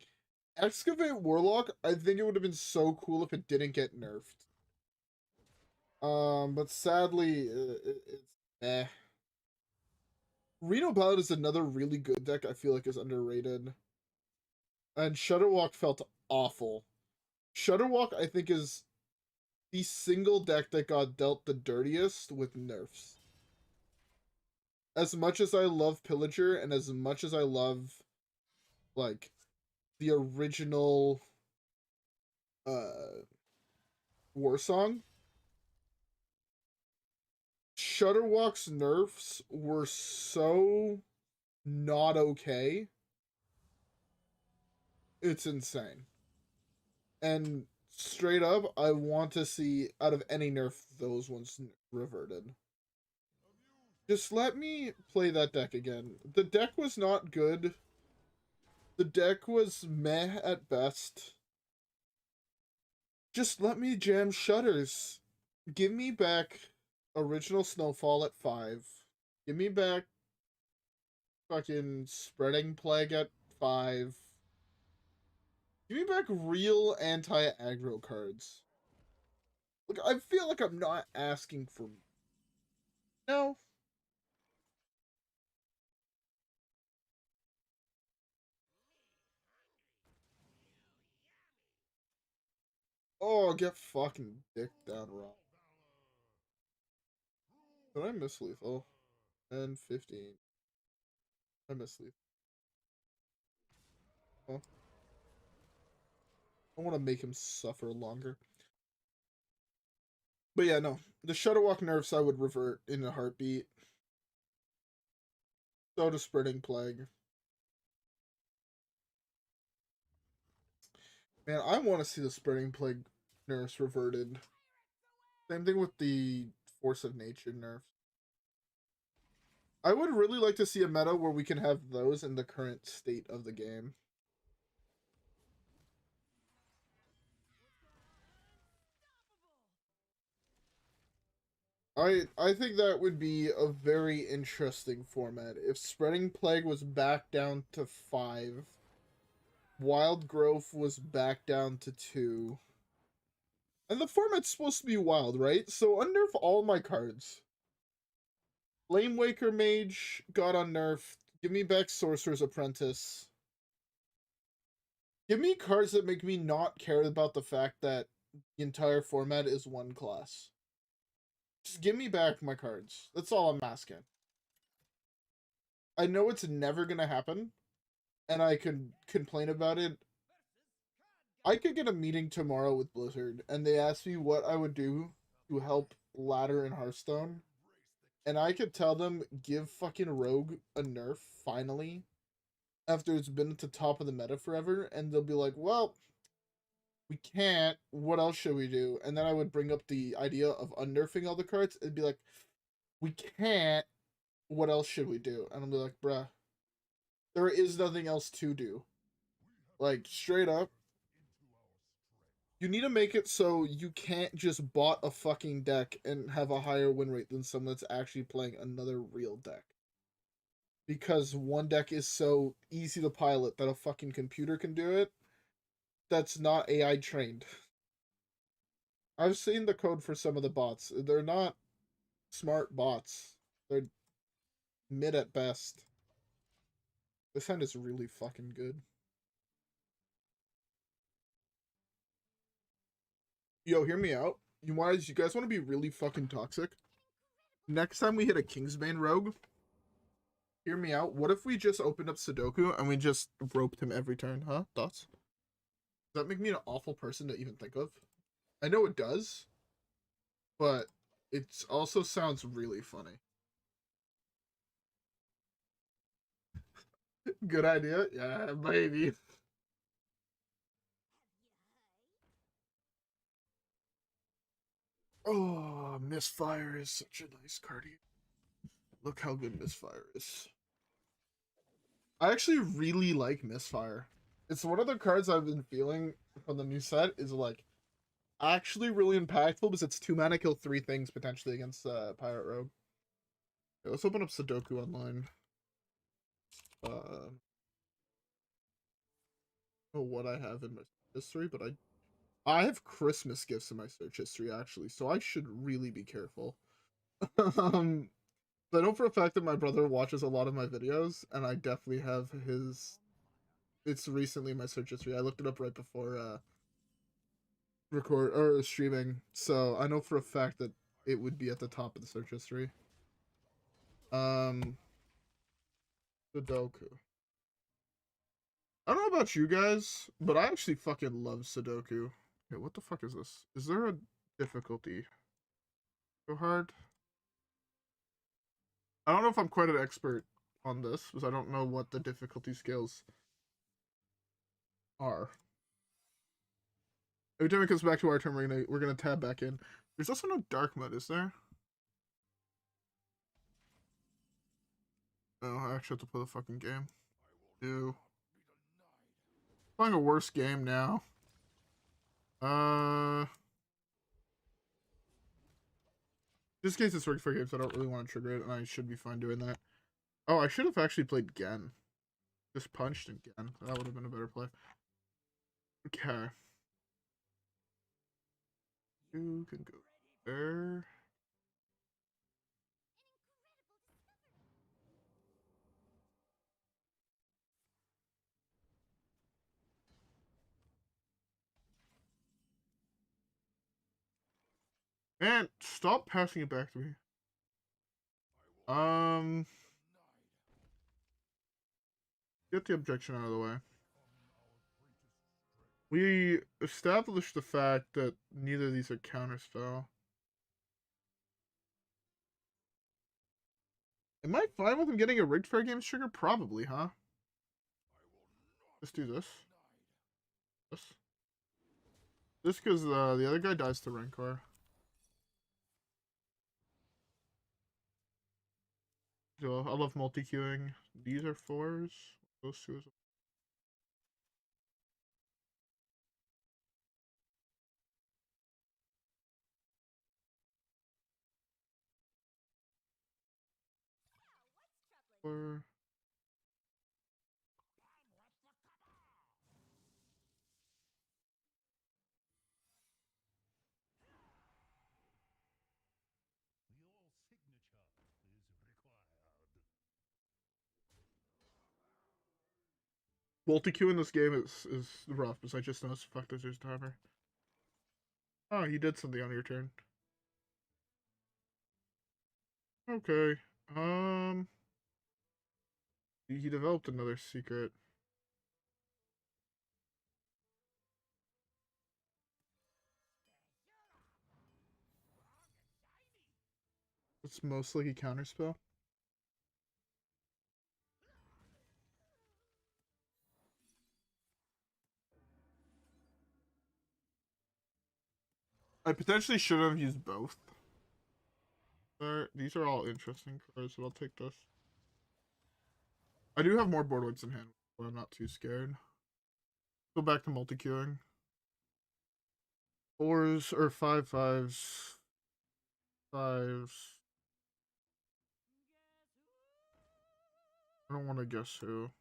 Excavate Warlock, I think it would have been so cool if it didn't get nerfed. But sadly, it's eh. Reno Ballad is another really good deck I feel like is underrated. And Shudderwalk felt awful. Shudderwalk, I think, is the single deck that got dealt the dirtiest with nerfs. As much as I love Pillager and as much as I love, like, the original War Song, Shudderwalk's nerfs were so not okay. It's insane. And straight up, I want to see, out of any nerf, those ones reverted. Just let me play that deck again. The deck was not good. The deck was meh at best. Just let me jam Shudders. Give me back original Snowfall at 5. Give me back fucking Spreading Plague at 5. Give me back real anti-aggro cards. Look, I feel like I'm not asking for... No. Oh, get fucking dick down, Rob. Did I miss lethal? 10, 15. I missed lethal. Huh? I want to make him suffer longer. But yeah, no. The Shudderwalk nerfs I would revert in a heartbeat. So to Spreading Plague. Man, I want to see the Spreading Plague nerfs reverted. Same thing with the Force of Nature nerfs. I would really like to see a meta where we can have those in the current state of the game. I think that would be a very interesting format if Spreading Plague was back down to 5, Wild Growth was back down to 2, and the format's supposed to be wild, right? So unnerf all my cards. Flame Waker Mage got unnerfed. Give me back Sorcerer's Apprentice. Give me cards that make me not care about the fact that the entire format is one class. Just give me back my cards. That's all I'm asking. I know it's never gonna happen, and I could complain about it. I could get a meeting tomorrow with Blizzard, and they asked me what I would do to help ladder in Hearthstone, and I could tell them, give fucking Rogue a nerf, finally, after it's been at the top of the meta forever, and they'll be like, well, we can't, what else should we do? And then I would bring up the idea of unnerfing all the cards, and be like, we can't, what else should we do? And I'll be like, bruh, there is nothing else to do. Like, straight up, you need to make it so you can't just bot a fucking deck and have a higher win rate than someone that's actually playing another real deck. Because one deck is so easy to pilot that a fucking computer can do it, that's not AI trained. I've seen the code for some of the bots. They're not smart bots. They're mid at best. This hand is really fucking good. Yo, hear me out. You guys want to be really fucking toxic? Next time we hit a Kingsbane rogue, hear me out. What if we just opened up Sudoku and we just roped him every turn, huh? Thoughts? Does that make me an awful person to even think of? I know it does, but It also sounds really funny. Good idea? Yeah, maybe. Oh, Misfire is such a nice card. Look how good Misfire is. I actually really like Misfire. It's one of the cards I've been feeling from the new set is like actually really impactful because it's 2 mana, kill 3 things potentially against Pirate Rogue. Okay, let's open up Sudoku online. Know what I have in my history, but I have Christmas gifts in my search history actually, so I should really be careful. um, I know for a fact that my brother watches a lot of my videos, and I definitely have his. It's recently in my search history. I looked it up right before record or streaming, so I know for a fact that it would be at the top of the search history. Um, Sudoku. I don't know about you guys, but I actually fucking love Sudoku. Okay, what the fuck is this? Is there a difficulty? So hard? I don't know if I'm quite an expert on this, because I don't know what the difficulty scales are. Every time it comes back to our turn, we're gonna tab back in. There's also no dark mode, is there? Oh, I actually have to play the fucking game. Ew. Playing a worse game now. This case it's rigged for games, so I don't really want to trigger it, and I should be fine doing that. Oh, I should have actually played Gen. Just punched again. That would have been a better play. Okay. You can go there. Man, stop passing it back to me. Get the objection out of the way. We established the fact that neither of these are counterspell. Am I fine with him getting a rigged fair games trigger? Probably, huh? Let's do this. This because the other guy dies to Rancor. So I love multi-queuing. These are 4s. Those 2 is a 4. Multi-queue in this game is rough, because I just noticed fuck there's a timer. Oh, you did something on your turn. Okay. He developed another secret. It's most likely counterspell. I potentially should have used both. These are all interesting cards, so I'll take this. I do have more board weights in hand, but I'm not too scared. Go back to multi-queuing. 4s or 5/5s. 5s. I don't want to guess who.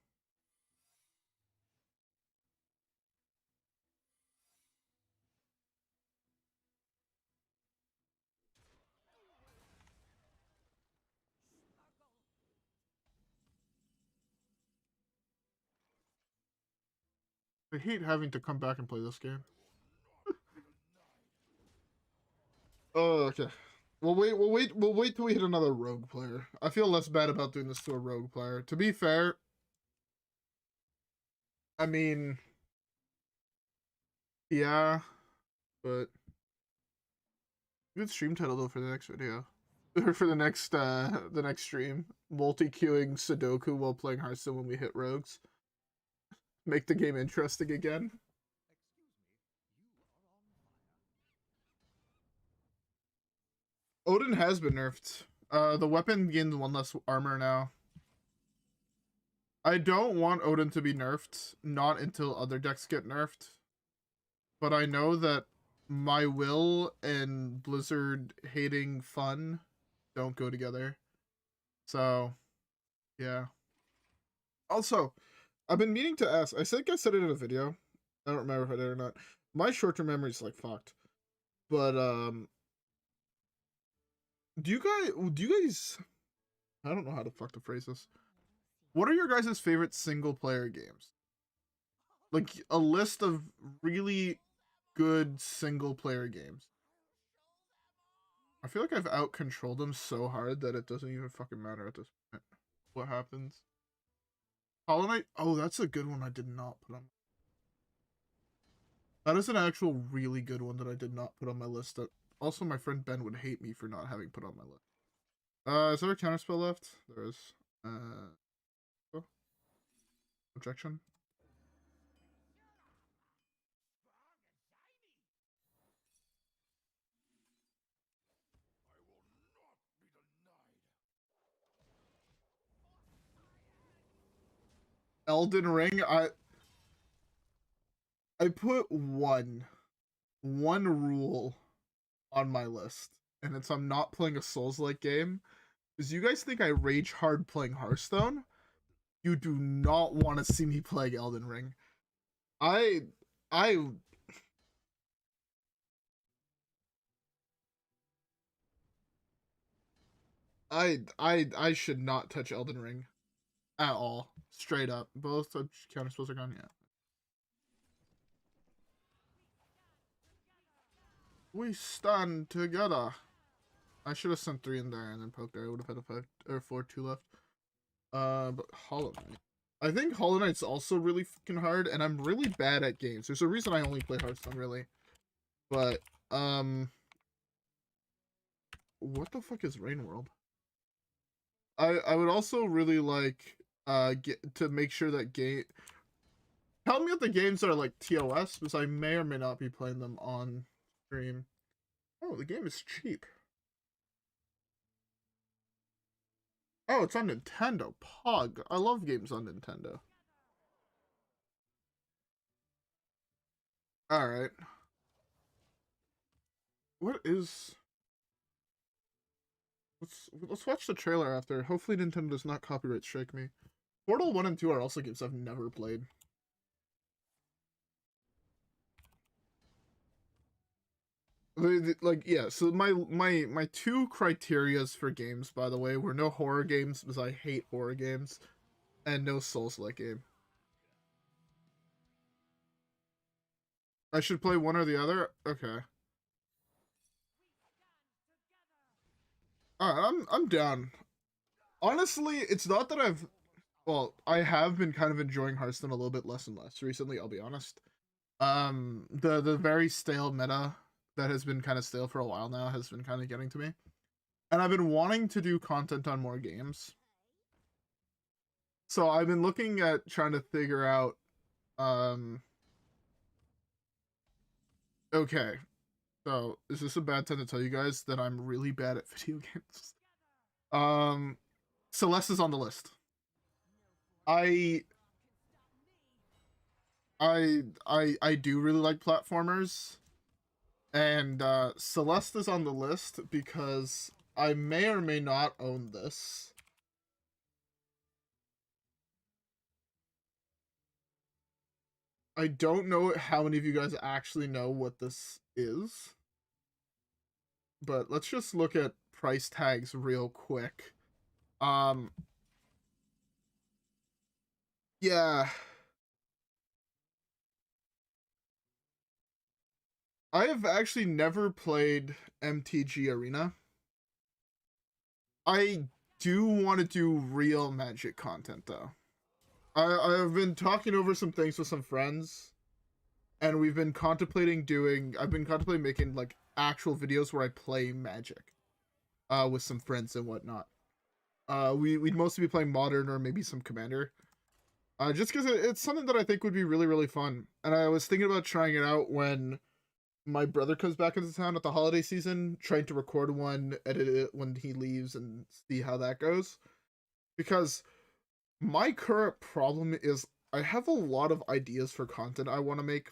I hate having to come back and play this game. Oh, okay. We'll wait till we hit another rogue player. I feel less bad about doing this to a rogue player. To be fair, I mean, yeah, but Good stream title though for the next video. Or for the next stream. Multi-queuing Sudoku while playing Hearthstone when we hit rogues. Make the game interesting again. Odin has been nerfed. The weapon gains 1 less armor now. I don't want Odin to be nerfed, not until other decks get nerfed. But I know that my will and Blizzard hating fun don't go together. So, yeah. Also, I've been meaning to ask. I think I said it in a video. I don't remember if I did or not. My short-term memory is like fucked. But do you guys I don't know how to fuck to phrase this. What are your guys' favorite single player games? Like a list of really good single player games. I feel like I've out controlled them so hard that it doesn't even fucking matter at this point. What happens? Hollow Knight? Oh, that's a good one I did not put on. That is an actual really good one that I did not put on my list. That also my friend Ben would hate me for not having put on my list. Is there a counterspell left? There is. Oh. Objection. Elden Ring, I put one rule on my list, and it's I'm not playing a Souls-like game. Because you guys think I rage hard playing Hearthstone? You do not want to see me playing Elden Ring. I should not touch Elden Ring at all. Straight up. Both counterspells are gone, yeah. We stand together. I should have sent 3 in there and then poked there. I would have had a 5 or 4-2 left. But Hollow Knight. I think Hollow Knight's also really fucking hard, and I'm really bad at games. There's a reason I only play Hearthstone, really. But, what the fuck is Rain World? I would also really like, get to make sure that game... Tell me what the games are like TOS, because I may or may not be playing them on stream. Oh, the game is cheap. Oh, it's on Nintendo. Pog. I love games on Nintendo. Alright. What is... Let's watch the trailer after. Hopefully Nintendo does not copyright strike me. Portal 1 and 2 are also games I've never played. Like, yeah, so my 2 criterias for games, by the way, were no horror games, because I hate horror games, and no Souls-like game. I should play one or the other? Okay. Alright, I'm down. Honestly, it's not that I have been kind of enjoying Hearthstone a little bit less and less recently, I'll be honest. The very stale meta that has been kind of stale for a while now has been kind of getting to me. And I've been wanting to do content on more games. So I've been looking at trying to figure out, okay. So, is this a bad time to tell you guys that I'm really bad at video games? Celeste is on the list. I do really like platformers. And Celeste is on the list because I may or may not own this. I don't know how many of you guys actually know what this is. But let's just look at price tags real quick. Yeah. I have actually never played MTG Arena. I do want to do real Magic content, though. I've been talking over some things with some friends, and I've been contemplating making like actual videos where I play Magic, with some friends and whatnot. We'd mostly be playing Modern or maybe some Commander. Just because it's something that I think would be really, really fun. And I was thinking about trying it out when my brother comes back into town at the holiday season, trying to record one, edit it when he leaves, and see how that goes. Because my current problem is I have a lot of ideas for content I want to make.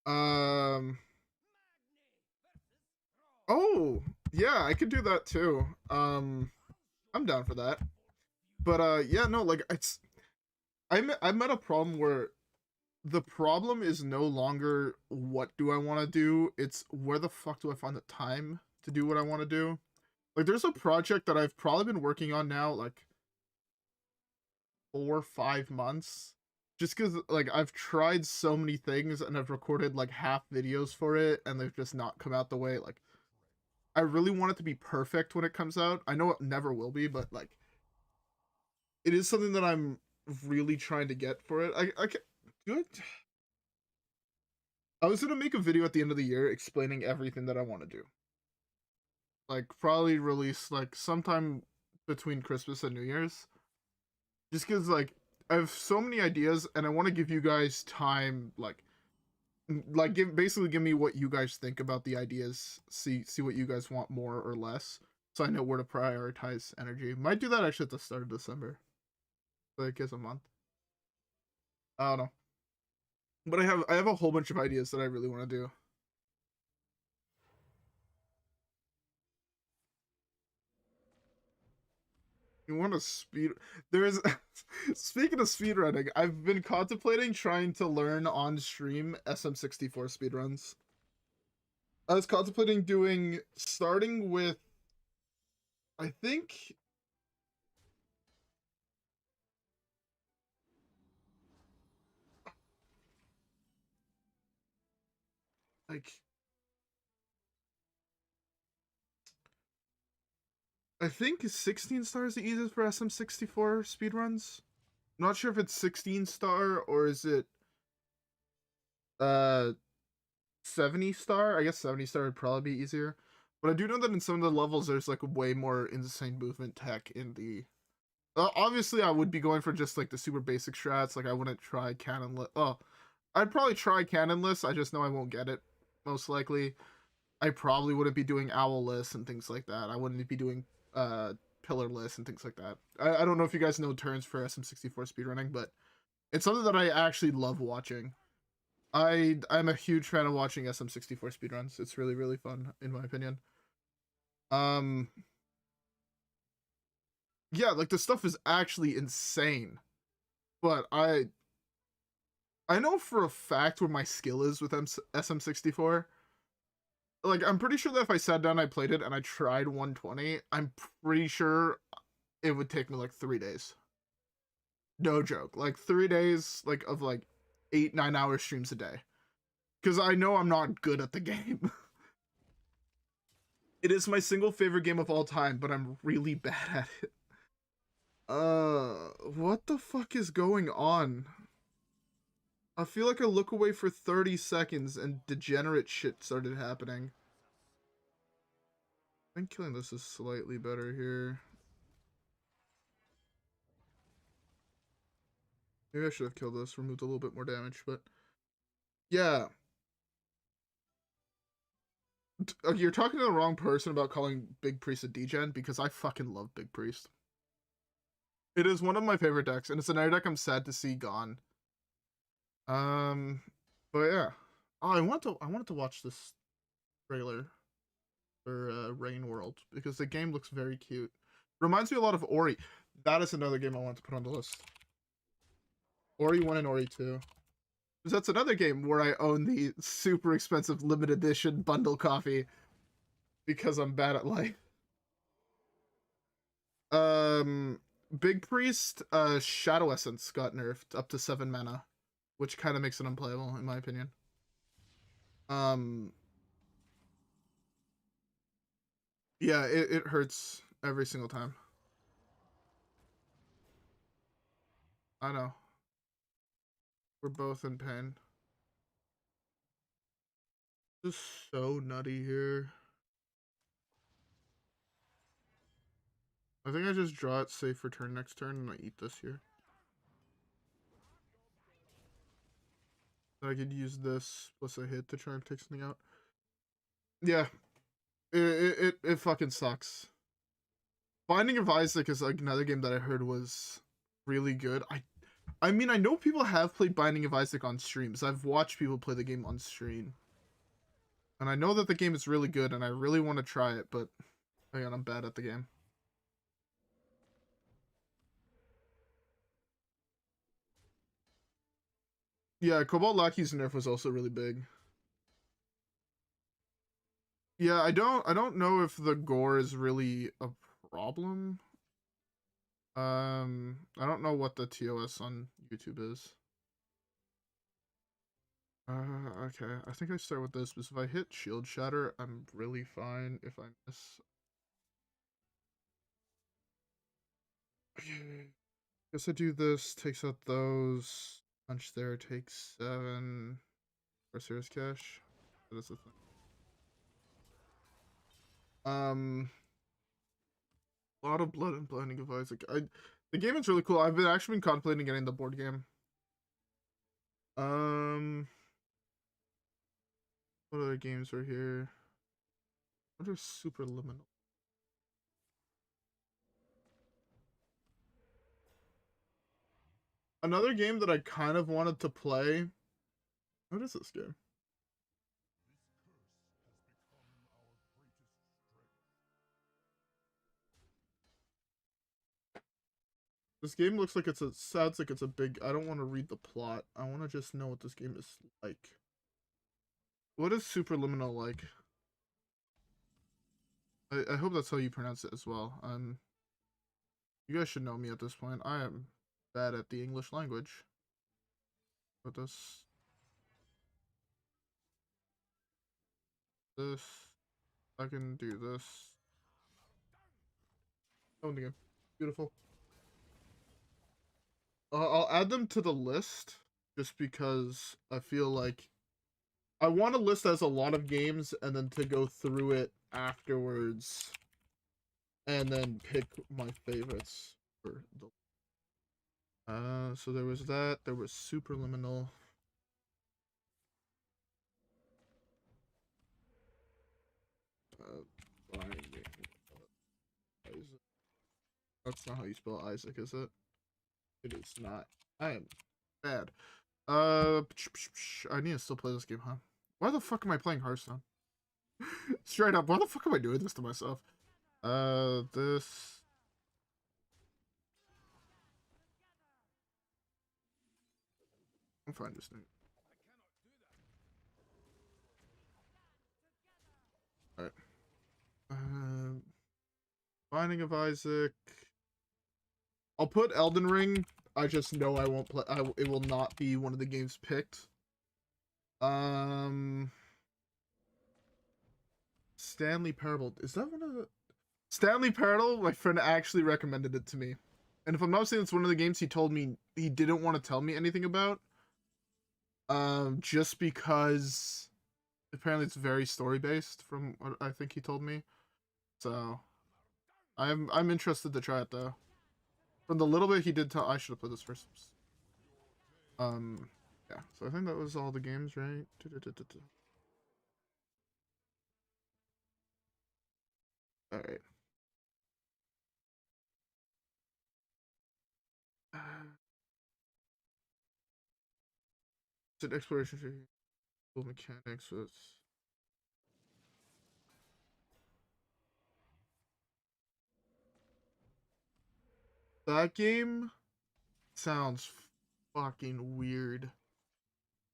Oh, yeah, I could do that too. I'm down for that. But yeah, no, like I'm at a problem where the problem is no longer what do I want to do, it's where the fuck do I find the time to do what I want to do. Like there's a project that I've probably been working on now like 4 or 5 months, just because like I've tried so many things and I've recorded like half videos for it and they've just not come out the way like I really want it to be perfect when it comes out. I know it never will be, but like it is something that I'm really trying to get for it. I can do it. I was gonna make a video at the end of the year explaining everything that I want to do. Like probably release like sometime between Christmas and New Year's. Just because like I have so many ideas and I want to give you guys time basically give me what you guys think about the ideas. See what you guys want more or less. So I know where to prioritize energy. Might do that actually at the start of December. Like as a month. I don't know. But I have a whole bunch of ideas that I really want to do. You want to speed there's speaking of speedrunning, I've been contemplating trying to learn on stream SM64 speedruns. I was contemplating doing starting with I think like I think 16 star is the easiest for SM64 speedruns. I'm not sure if it's 16 star or is it uh 70 star. I guess 70 star would probably be easier. But I do know that in some of the levels there's like way more insane movement tech in the obviously I would be going for just like the super basic strats. Like I wouldn't try cannonless. Oh, I'd probably try cannonless. I just know I won't get it most likely. I probably wouldn't be doing owlless and things like that. I wouldn't be doing pillarless and things like that. I don't know if you guys know terms for SM64 speedrunning, but it's something that I actually love watching. I'm a huge fan of watching SM64 speedruns. It's really, really fun in my opinion. Um yeah, like the stuff is actually insane. But I know for a fact where my skill is with SM64. Like I'm pretty sure that if I sat down, I played it, and I tried 120, I'm pretty sure it would take me like 3 days. No joke, like 3 days, like of like 8-9 hour streams a day, because I know I'm not good at the game. It is my single favorite game of all time, but I'm really bad at it. What the fuck is going on? I feel like I look away for 30 seconds and degenerate shit started happening. I think killing this is slightly better here. Maybe I should have killed this, removed a little bit more damage, but yeah. You're talking to the wrong person about calling Big Priest a degen, because I fucking love Big Priest. It is one of my favorite decks, and it's another deck I'm sad to see gone. But yeah. Oh, I wanted to watch this trailer for Rain World because the game looks very cute. Reminds me a lot of Ori. That is another game I want to put on the list. Ori 1 and Ori 2. Because that's another game where I own the super expensive limited edition bundle copy because I'm bad at life. Big Priest, Shadow Essence got nerfed up to 7 mana, which kind of makes it unplayable in my opinion. Yeah, it hurts every single time. I know. We're both in pain. This is so nutty here. I think I just draw it safe for turn next turn and I eat this here. I could use this plus a hit to try and take something out. Yeah. It fucking sucks. Binding of Isaac is like another game that I heard was really good. I mean, I know people have played Binding of Isaac on streams. I've watched people play the game on stream. And I know that the game is really good and I really want to try it, but again, I'm bad at the game. Yeah, Kobold Librarian's nerf was also really big. Yeah, I don't know if the gore is really a problem. I don't know what the TOS on YouTube is. Okay. I think I start with this, because if I hit Shield Shatter, I'm really fine. If I miss... Okay. Guess I do this, takes out those. Punch there, takes 7. Or Serious Cash. That is the thing. A lot of blood and Blinding of Isaac. The game is really cool. I've actually been contemplating getting the board game. What other games are here? What are super liminal? Another game that I kind of wanted to play. What is this game? This game looks like sounds like it's a big, I don't want to read the plot. I want to just know what this game is like. What is Superliminal like? I hope that's how you pronounce it as well. You guys should know me at this point. I am bad at the English language. But this, I can do this. Oh, the game. Beautiful. I'll add them to the list just because I feel like I want a list that has a lot of games and then to go through it afterwards and then pick my favorites for the so there was that, there was Superliminal. Binding Isaac. That's not how you spell Isaac, is it? It is not. I am bad. I need to still play this game, huh? Why the fuck am I playing Hearthstone? Straight up, why the fuck am I doing this to myself? This. I'm fine just doing. Alright. Binding of Isaac. I'll put Elden Ring. I just know I won't play. It will not be one of the games picked. Stanley Parable. Is that one of the... Stanley Parable, my friend actually recommended it to me. And if I'm not mistaken, it's one of the games he told me he didn't want to tell me anything about. Just because apparently it's very story based from what I think he told me. So I'm interested to try it though. From the little bit he did tell, I should have played this first. Yeah. So I think that was all the games, right? All right. It's an exploration for cool mechanics with. That game sounds fucking weird.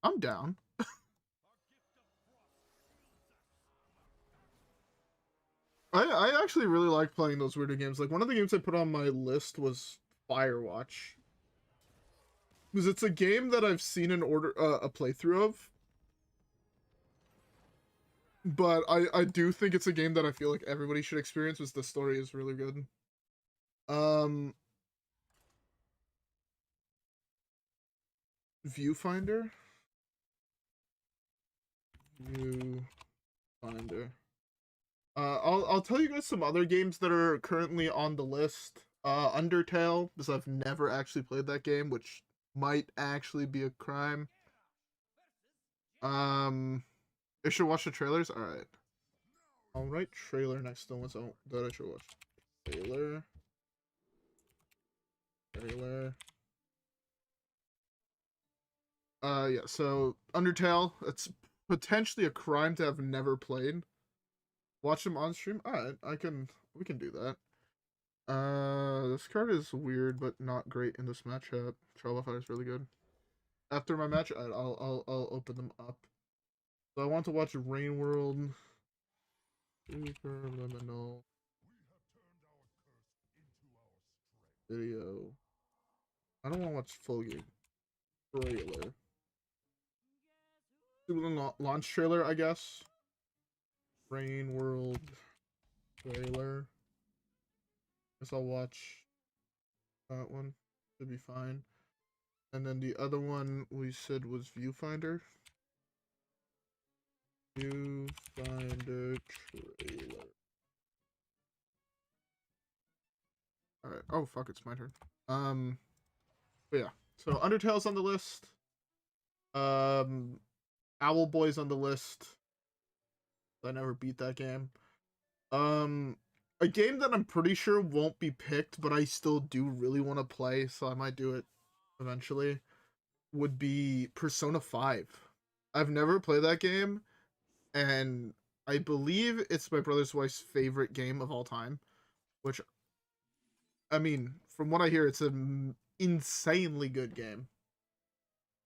I'm down. I actually really like playing those weirder games. Like one of the games I put on my list was Firewatch. Because it's a game that I've seen an a playthrough of. But I do think it's a game that I feel like everybody should experience because the story is really good. Viewfinder. View finder. I'll tell you guys some other games that are currently on the list. Undertale, because I've never actually played that game, which might actually be a crime. I should watch the trailers. All right. I'll write trailer next to what's that I should watch. Trailer. Yeah, so Undertale, it's potentially a crime to have never played. Watch them on stream? Alright, we can do that. This card is weird, but not great in this matchup. Travel Fire is really good. After my match, I'll open them up. So I want to watch Rain World. Superliminal. Video. I don't want to watch full game. Trailer. Launch trailer, I guess. Rain World trailer. Guess I'll watch that one. Should be fine. And then the other one we said was Viewfinder. Viewfinder trailer. Alright. Oh fuck, it's my turn. But yeah. So Undertale's on the list. Owl Boy's on the list. I never beat that game. A game that I'm pretty sure won't be picked, but I still do really want to play, so I might do it eventually, would be Persona 5. I've never played that game, and I believe it's my brother's wife's favorite game of all time, which, I mean, from what I hear, it's an insanely good game.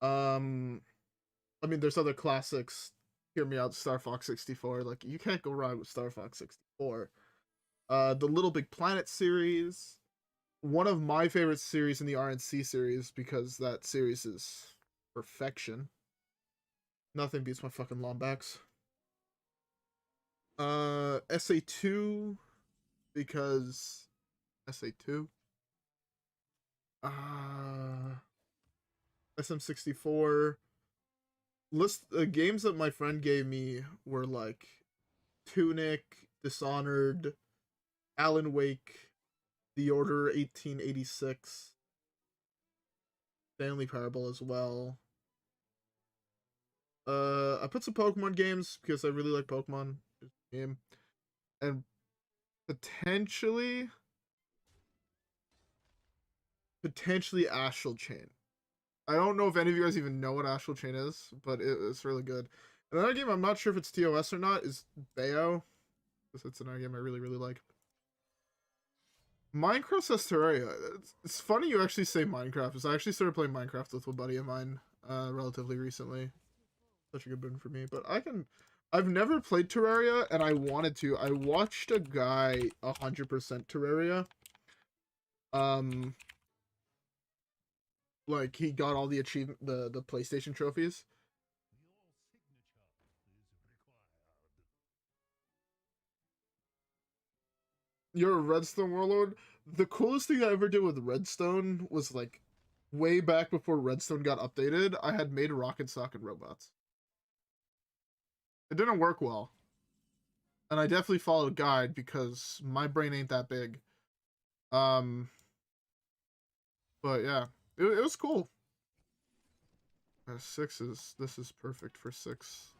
I mean, there's other classics. Hear me out, Star Fox 64. Like, you can't go wrong with Star Fox 64. The Little Big Planet series. One of my favorite series in the RNC series, because that series is perfection. Nothing beats my fucking Lombax. SA2, because SA2. SM64. List games that my friend gave me were like Tunic, Dishonored, Alan Wake, The Order 1886, Stanley Parable as well. I put some Pokemon games because I really like Pokemon game, and potentially Astral Chain. I don't know if any of you guys even know what Astral Chain is, but it's really good. Another game I'm not sure if it's TOS or not is Bayo, because it's another game I really like. Minecraft says Terraria. It's funny you actually say Minecraft, because I actually started playing Minecraft with a buddy of mine relatively recently. Such a good boon for me. But I've never played Terraria, and I wanted to. I watched a guy 100% Terraria. Like, he got all the the PlayStation trophies. You're a Redstone warlord? The coolest thing I ever did with Redstone was, like, way back before Redstone got updated, I had made rocket socket robots. It didn't work well. And I definitely followed a guide because my brain ain't that big. But yeah, it was cool. This is perfect for 6.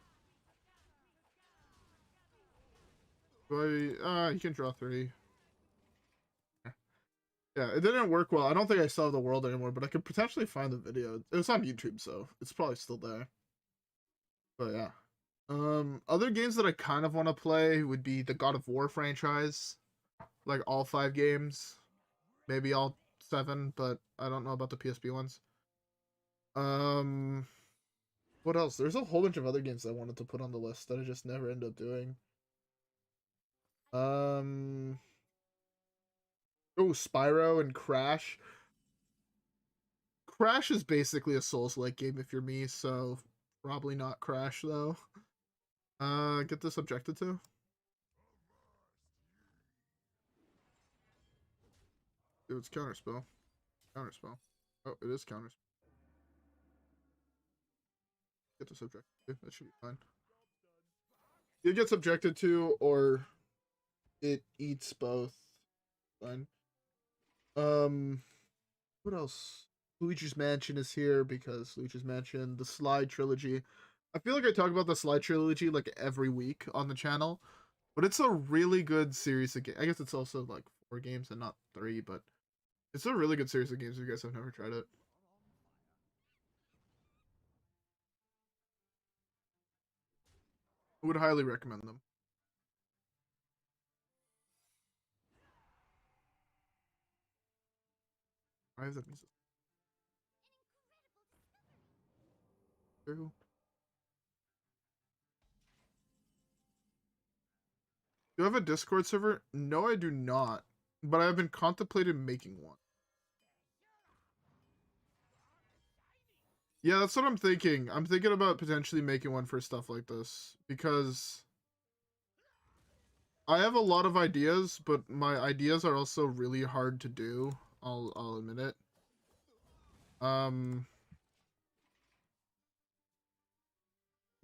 You can draw 3. Yeah, it didn't work well. I don't think I still have the world anymore, but I could potentially find the video. It was on YouTube, so it's probably still there. But yeah. Other games that I kind of want to play would be the God of War franchise. Like all 5 games. Maybe all 7, but I don't know about the PSP ones. What else? There's a whole bunch of other games I wanted to put on the list that I just never end up doing. Oh, Spyro and Crash. Crash is basically a Souls-like game if you're me, so probably not Crash though. Get this objected to. Dude, it's counterspell. Counterspell. Oh, it is counterspell. Get this objected to. That should be fine. It gets subjected to, or it eats both. Fine. What else? Luigi's Mansion is here because Luigi's Mansion, the Slide trilogy. I feel like I talk about the Slide trilogy like every week on the channel, but it's a really good series of games. I guess it's also like 4 games and not 3, but it's a really good series of games if you guys have never tried it. I would highly recommend them. Why is that music? True. Do you have a Discord server? No, I do not. But I have been contemplating making one. Yeah, that's what I'm thinking. I'm thinking about potentially making one for stuff like this. Because I have a lot of ideas, but my ideas are also really hard to do. I'll admit it.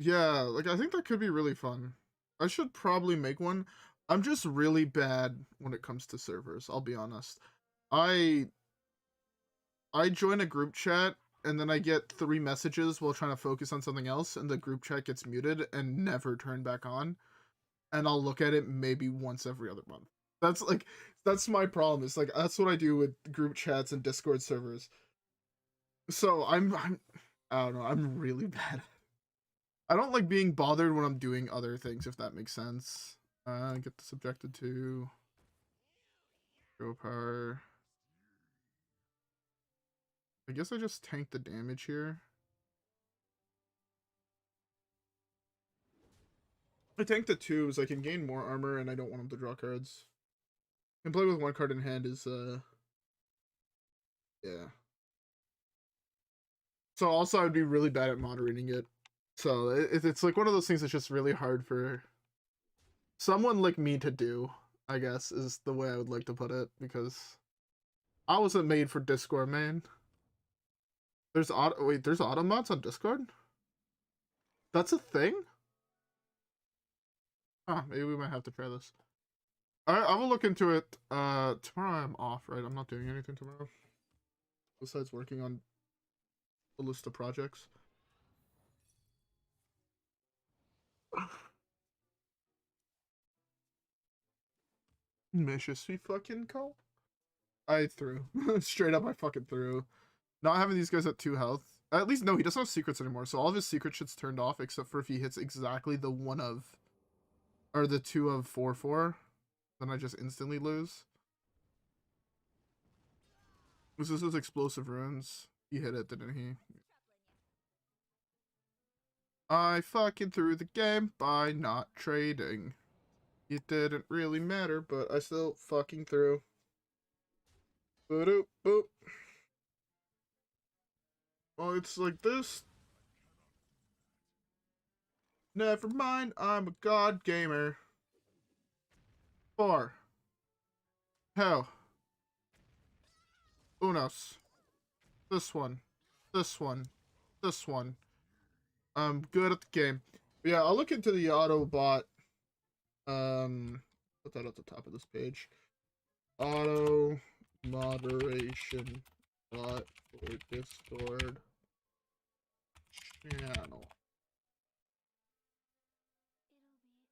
Yeah, like I think that could be really fun. I should probably make one. I'm just really bad when it comes to servers, I'll be honest. I join a group chat and then I get 3 messages while trying to focus on something else and the group chat gets muted and never turned back on. And I'll look at it maybe once every other month. That's my problem. It's like that's what I do with group chats and Discord servers. So I don't know, I'm really bad. I don't like being bothered when I'm doing other things, if that makes sense. Get subjected to go power. I guess I just tank the damage here. I tank the 2 so I can gain more armor and I don't want him to draw cards. And play with 1 card in hand is yeah. So also I'd be really bad at moderating it. So it's like one of those things that's just really hard for someone like me to do, I guess, is the way I would like to put it, because I wasn't made for Discord, man. There's auto mods on Discord? That's a thing? Ah, maybe we might have to try this. I will look into it. Tomorrow I'm off, right? I'm not doing anything tomorrow. Besides working on a list of projects. Mission sweet fucking call. I threw. Straight up I fucking threw. Not having these guys at 2 health. At least no, he doesn't have secrets anymore, so all of his secret shit's turned off except for if he hits exactly the 1 of or the 2 of 4/4. Then I just instantly lose. This is his explosive runes. He hit it, didn't he? I fucking threw the game by not trading. It didn't really matter, but I still fucking threw. Boop, boop. Well, it's like this. Never mind, I'm a god gamer. 4. Hell. Unos. This one. This one. This one. I'm good at the game. But yeah, I'll look into the auto bot. Put that at the top of this page. Auto moderation bot for Discord channel.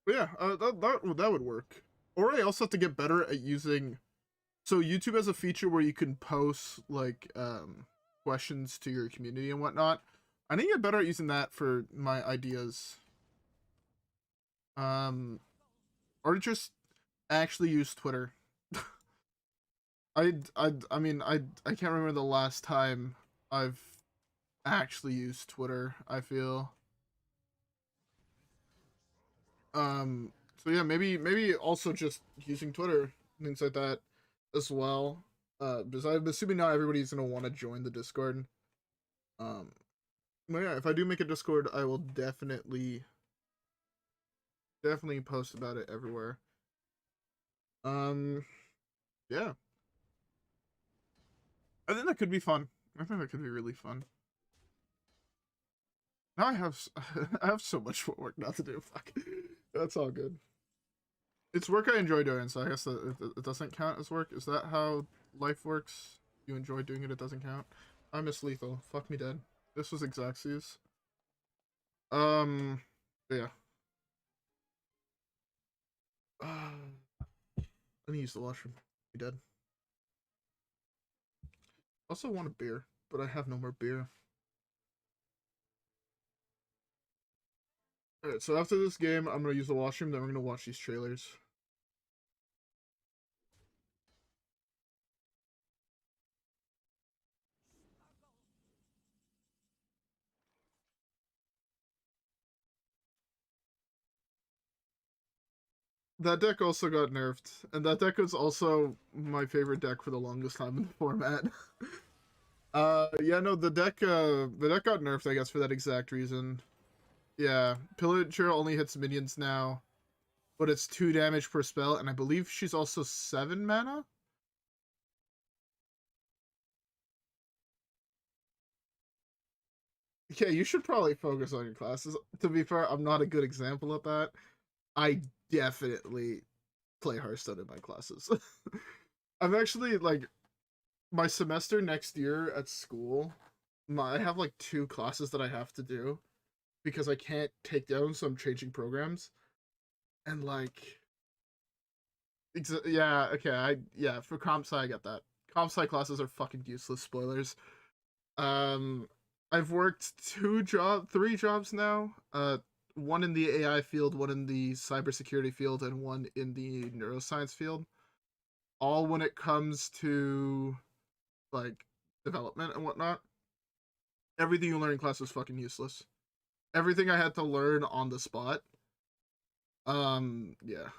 But yeah, that would work. Or I also have to get better at using. So YouTube has a feature where you can post like questions to your community and whatnot. I need to get better at using that for my ideas. Or just actually use Twitter. I mean I can't remember the last time I've actually used Twitter, I feel. So yeah, maybe also just using Twitter, things like that as well. Because I'm assuming not everybody's gonna want to join the Discord. But yeah, if I do make a Discord, I will definitely post about it everywhere. Yeah. I think that could be fun. I think that could be really fun. Now I have I have so much work now to do. Fuck. That's all good. It's work I enjoy doing, so I guess that it doesn't count as work. Is that how life works? You enjoy doing it, it doesn't count? I miss Lethal. Fuck me dead. This was Exacxies. Um, yeah. I need to use the washroom. Be dead. Also want a beer, but I have no more beer. Alright, so after this game, I'm gonna use the washroom, then we're gonna watch these trailers. That deck also got nerfed, and that deck was also my favorite deck for the longest time in the format. Yeah, no, the deck got nerfed, I guess, for that exact reason. Yeah, Pillager only hits minions now, but it's 2 damage per spell, and I believe she's also 7 mana? Yeah, you should probably focus on your classes. To be fair, I'm not a good example of that. I definitely play Hearthstone in my classes. I'm actually, like, my semester next year at school, I have, like, 2 classes that I have to do because I can't take down, so I'm changing programs. And, like, yeah, okay, yeah, for comp sci, I get that. Comp sci classes are fucking useless, spoilers. Um, I've worked 3 jobs now. One in the AI field, one in the cybersecurity field, and one in the neuroscience field. All when it comes to like development and whatnot. Everything you learn in class is fucking useless. Everything I had to learn on the spot. Yeah.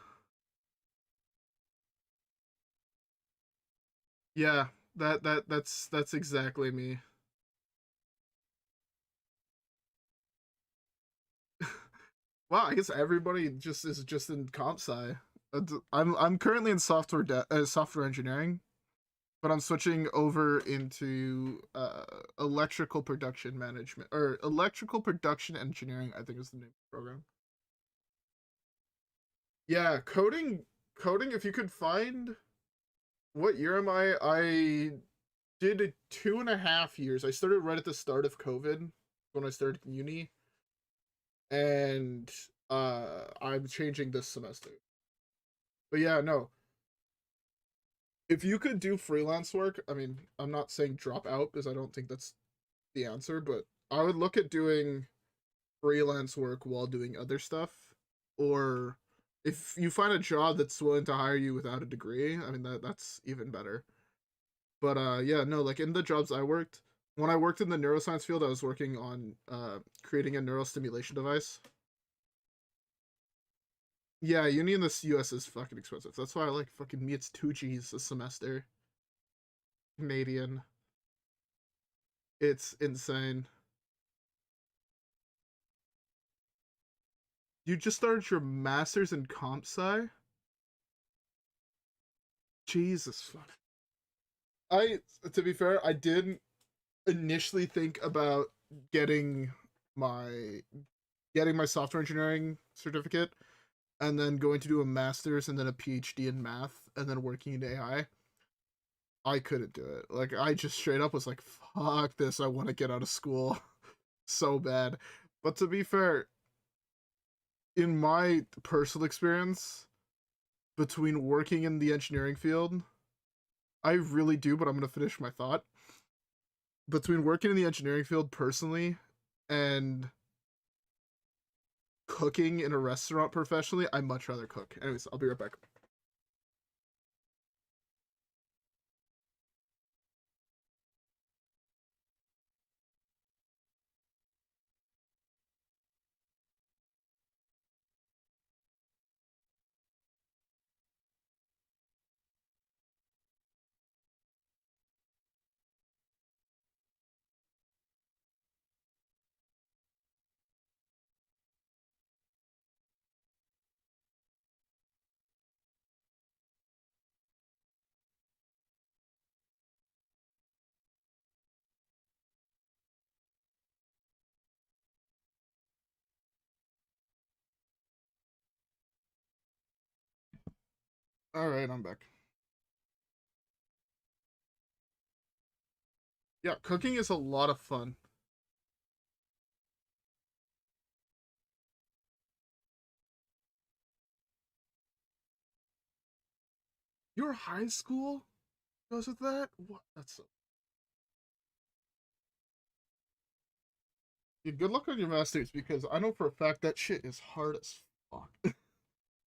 Yeah, that's exactly me. Wow, I guess everybody just is just in comp sci. I'm currently in software engineering, but I'm switching over into electrical production management or electrical production engineering. I think is the name of the program. Yeah, coding. If you could find what year am I? I did 2.5 years. I started right at the start of COVID when I started uni, and I'm changing this semester. But yeah, no. If you could do freelance work, I mean, I'm not saying drop out because I don't think that's the answer, but I would look at doing freelance work while doing other stuff. Or if you find a job that's willing to hire you without a degree, I mean that's even better. But yeah, no, like in the jobs I worked, when I worked in the neuroscience field, I was working on creating a neural stimulation device. Yeah, uni in the US is fucking expensive. That's why I like fucking me it's 2 Gs a semester. Canadian. It's insane. You just started your masters in comp sci? Jesus fuck. I to be fair, I did initially think about getting my getting my software engineering certificate and then going to do a master's and then a PhD in math and then working in AI. I couldn't do it. Like I just straight up was like, fuck this, I want to get out of school so bad. But to be fair, in my personal experience, between working in the engineering field, I really do, but I'm gonna finish my thought. Between working in the engineering field personally and cooking in a restaurant professionally, I much rather cook. Anyways, I'll be right back. Alright, I'm back. Yeah, cooking is a lot of fun. Your high school goes with that? What? That's so... Yeah, good luck on your masters, because I know for a fact that shit is hard as fuck.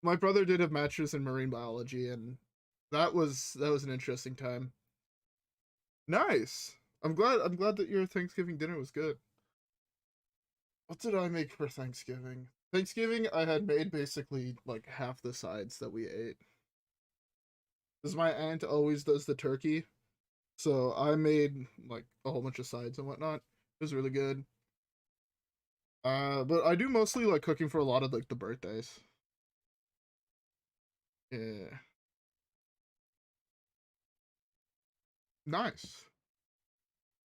My brother did have masters in marine biology, and that was an interesting time. Nice. I'm glad that your Thanksgiving dinner was good. What did I make for Thanksgiving? Thanksgiving, I had made basically like half the sides that we ate. Because my aunt always does the turkey, so I made like a whole bunch of sides and whatnot. It was really good. But I do mostly like cooking for a lot of like the birthdays. Yeah, nice.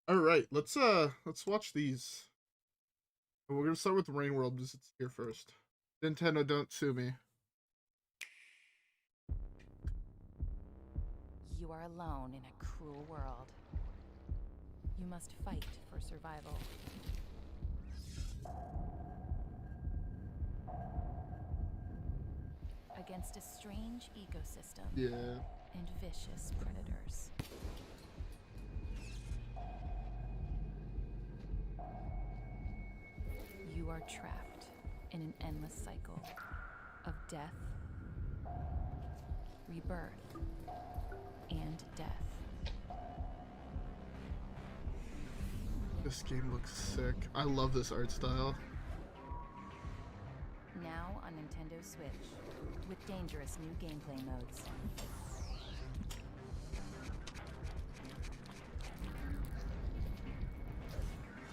All right, let's watch these. We're gonna start with Rain World because it's here first. Nintendo, don't sue me. You are alone in a cruel world. You must fight for survival. Against a strange ecosystem. Yeah. And vicious predators. You are trapped in an endless cycle of death, rebirth, and death. This game looks sick. I love this art style. Now on Nintendo Switch, with dangerous new gameplay modes.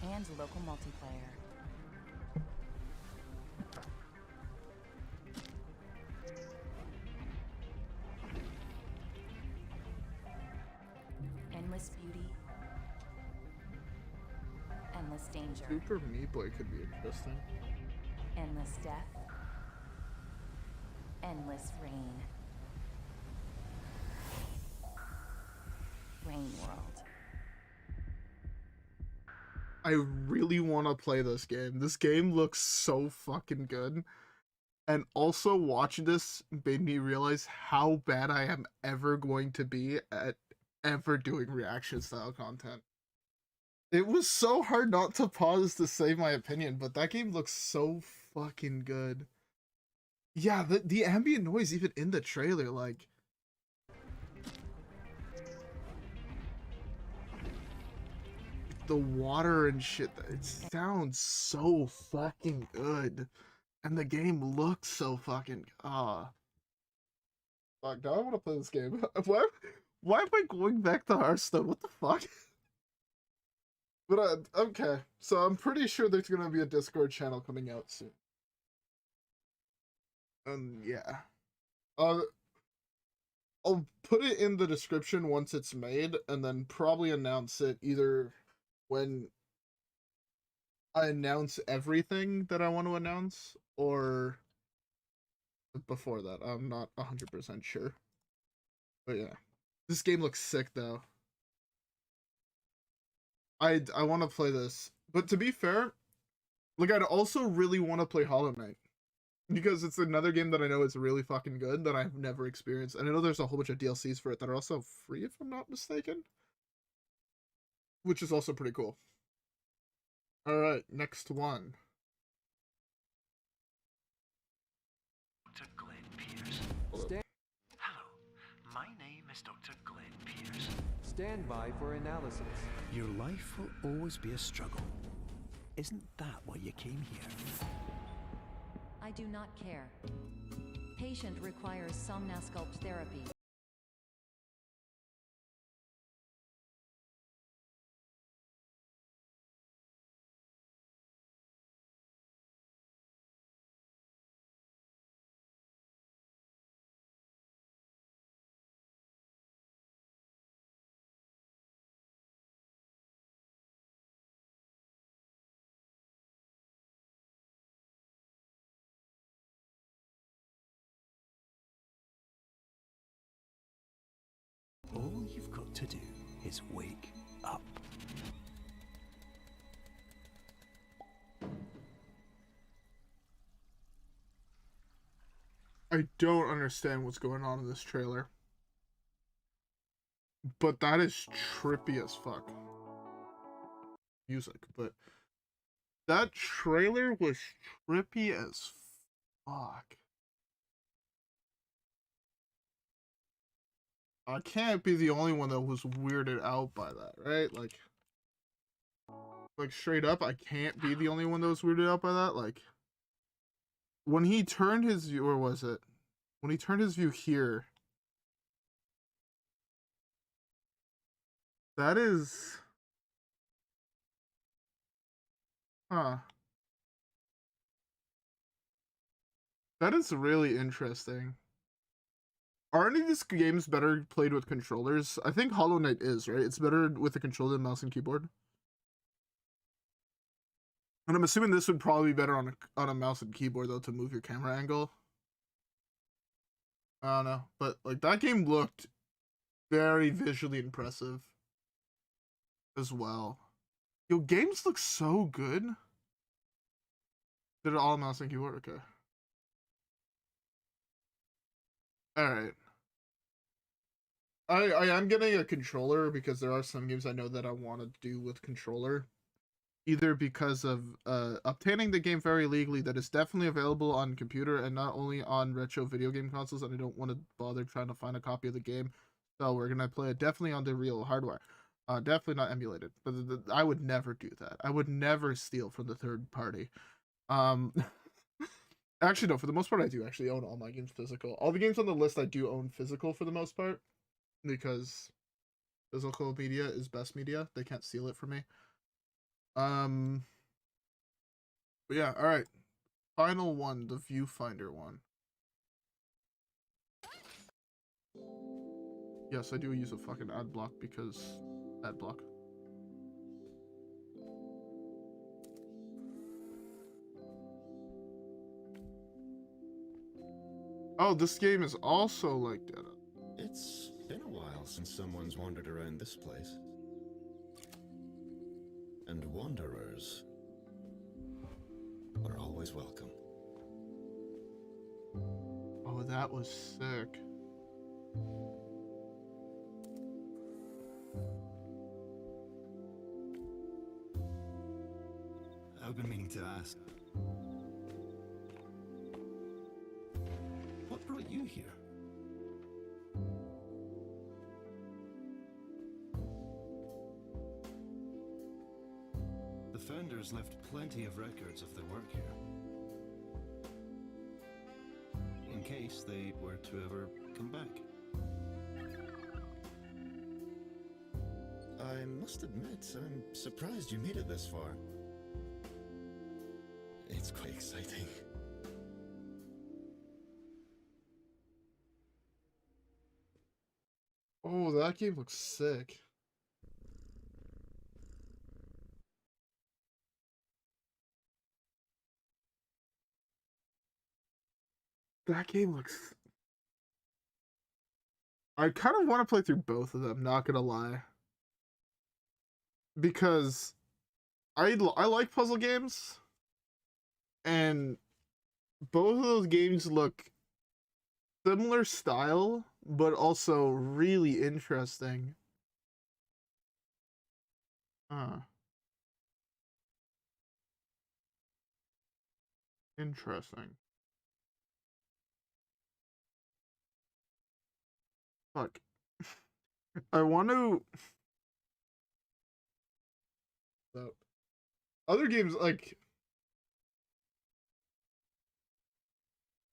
And local multiplayer. Endless beauty. Endless danger. Super Meat Boy could be interesting. Endless death. Endless rain. Rain World. I really want to play this game. This game looks so fucking good. And also watching this made me realize how bad I am ever going to be at ever doing reaction style content. It was so hard not to pause to say my opinion, but that game looks so fucking good. Yeah, the ambient noise even in the trailer, like the water and shit, it sounds so fucking good. And the game looks so fucking fuck, now I want to play this game. Why am I going back to Hearthstone? What the fuck? But okay, so I'm pretty sure there's gonna be a Discord channel coming out soon. Yeah. Uh, I'll put it in the description once it's made, and then probably announce it either when I announce everything that I want to announce, or before that. I'm not 100% sure. But yeah. This game looks sick, though. I want to play this. But to be fair, like, I'd also really want to play Hollow Knight. Because it's another game that I know is really fucking good that I've never experienced. And I know there's a whole bunch of DLCs for it that are also free, if I'm not mistaken. Which is also pretty cool. Alright, next one. Dr. Glenn Pierce. Hello, my name is Dr. Glenn Pierce. Stand by for analysis. Your life will always be a struggle. Isn't that why you came here? I do not care. Patient requires somnasculpt therapy. you've got to do is wake up. I don't understand what's going on in this trailer. But that is trippy as fuck. Music, but that trailer was trippy as fuck. I can't be the only one that was weirded out by that, right? Like straight up, I can't be the only one that was weirded out by that. Like, when he turned his view, or was it? When he turned his view here, that is... Huh. That is really interesting. Are any of these games better played with controllers? I think Hollow Knight is, right? It's better with a controller than mouse and keyboard. And I'm assuming this would probably be better on a mouse and keyboard, though, to move your camera angle. I don't know. But, like, that game looked very visually impressive as well. Yo, games look so good. Did it all mouse and keyboard? Okay. Alright. I am getting a controller because there are some games I know that I want to do with controller. Either because of obtaining the game very legally, that is definitely available on computer and not only on retro video game consoles, and I don't want to bother trying to find a copy of the game. So we're going to play it definitely on the real hardware. Definitely not emulated. But I would never do that. I would never steal from the third party. Actually, no, for the most part, I do actually own all my games physical. All the games on the list I do own physical for the most part, because physical media is best media. They can't steal it from me. But yeah, alright. Final one, the viewfinder one. Yes, I do use a fucking ad block because ad block. Oh, this game is also like that. It's been a while since someone's wandered around this place. And wanderers are always welcome. Oh, that was sick. I've been meaning to ask. What brought you here? The founders left plenty of records of their work here. In case they were to ever come back. I must admit, I'm surprised you made it this far. It's quite exciting. Oh, that game looks sick. That game looks... I kind of want to play through both of them, not gonna lie. Because I like puzzle games. And both of those games look similar style, but also really interesting. Interesting. Fuck. I want to... So, other games, like...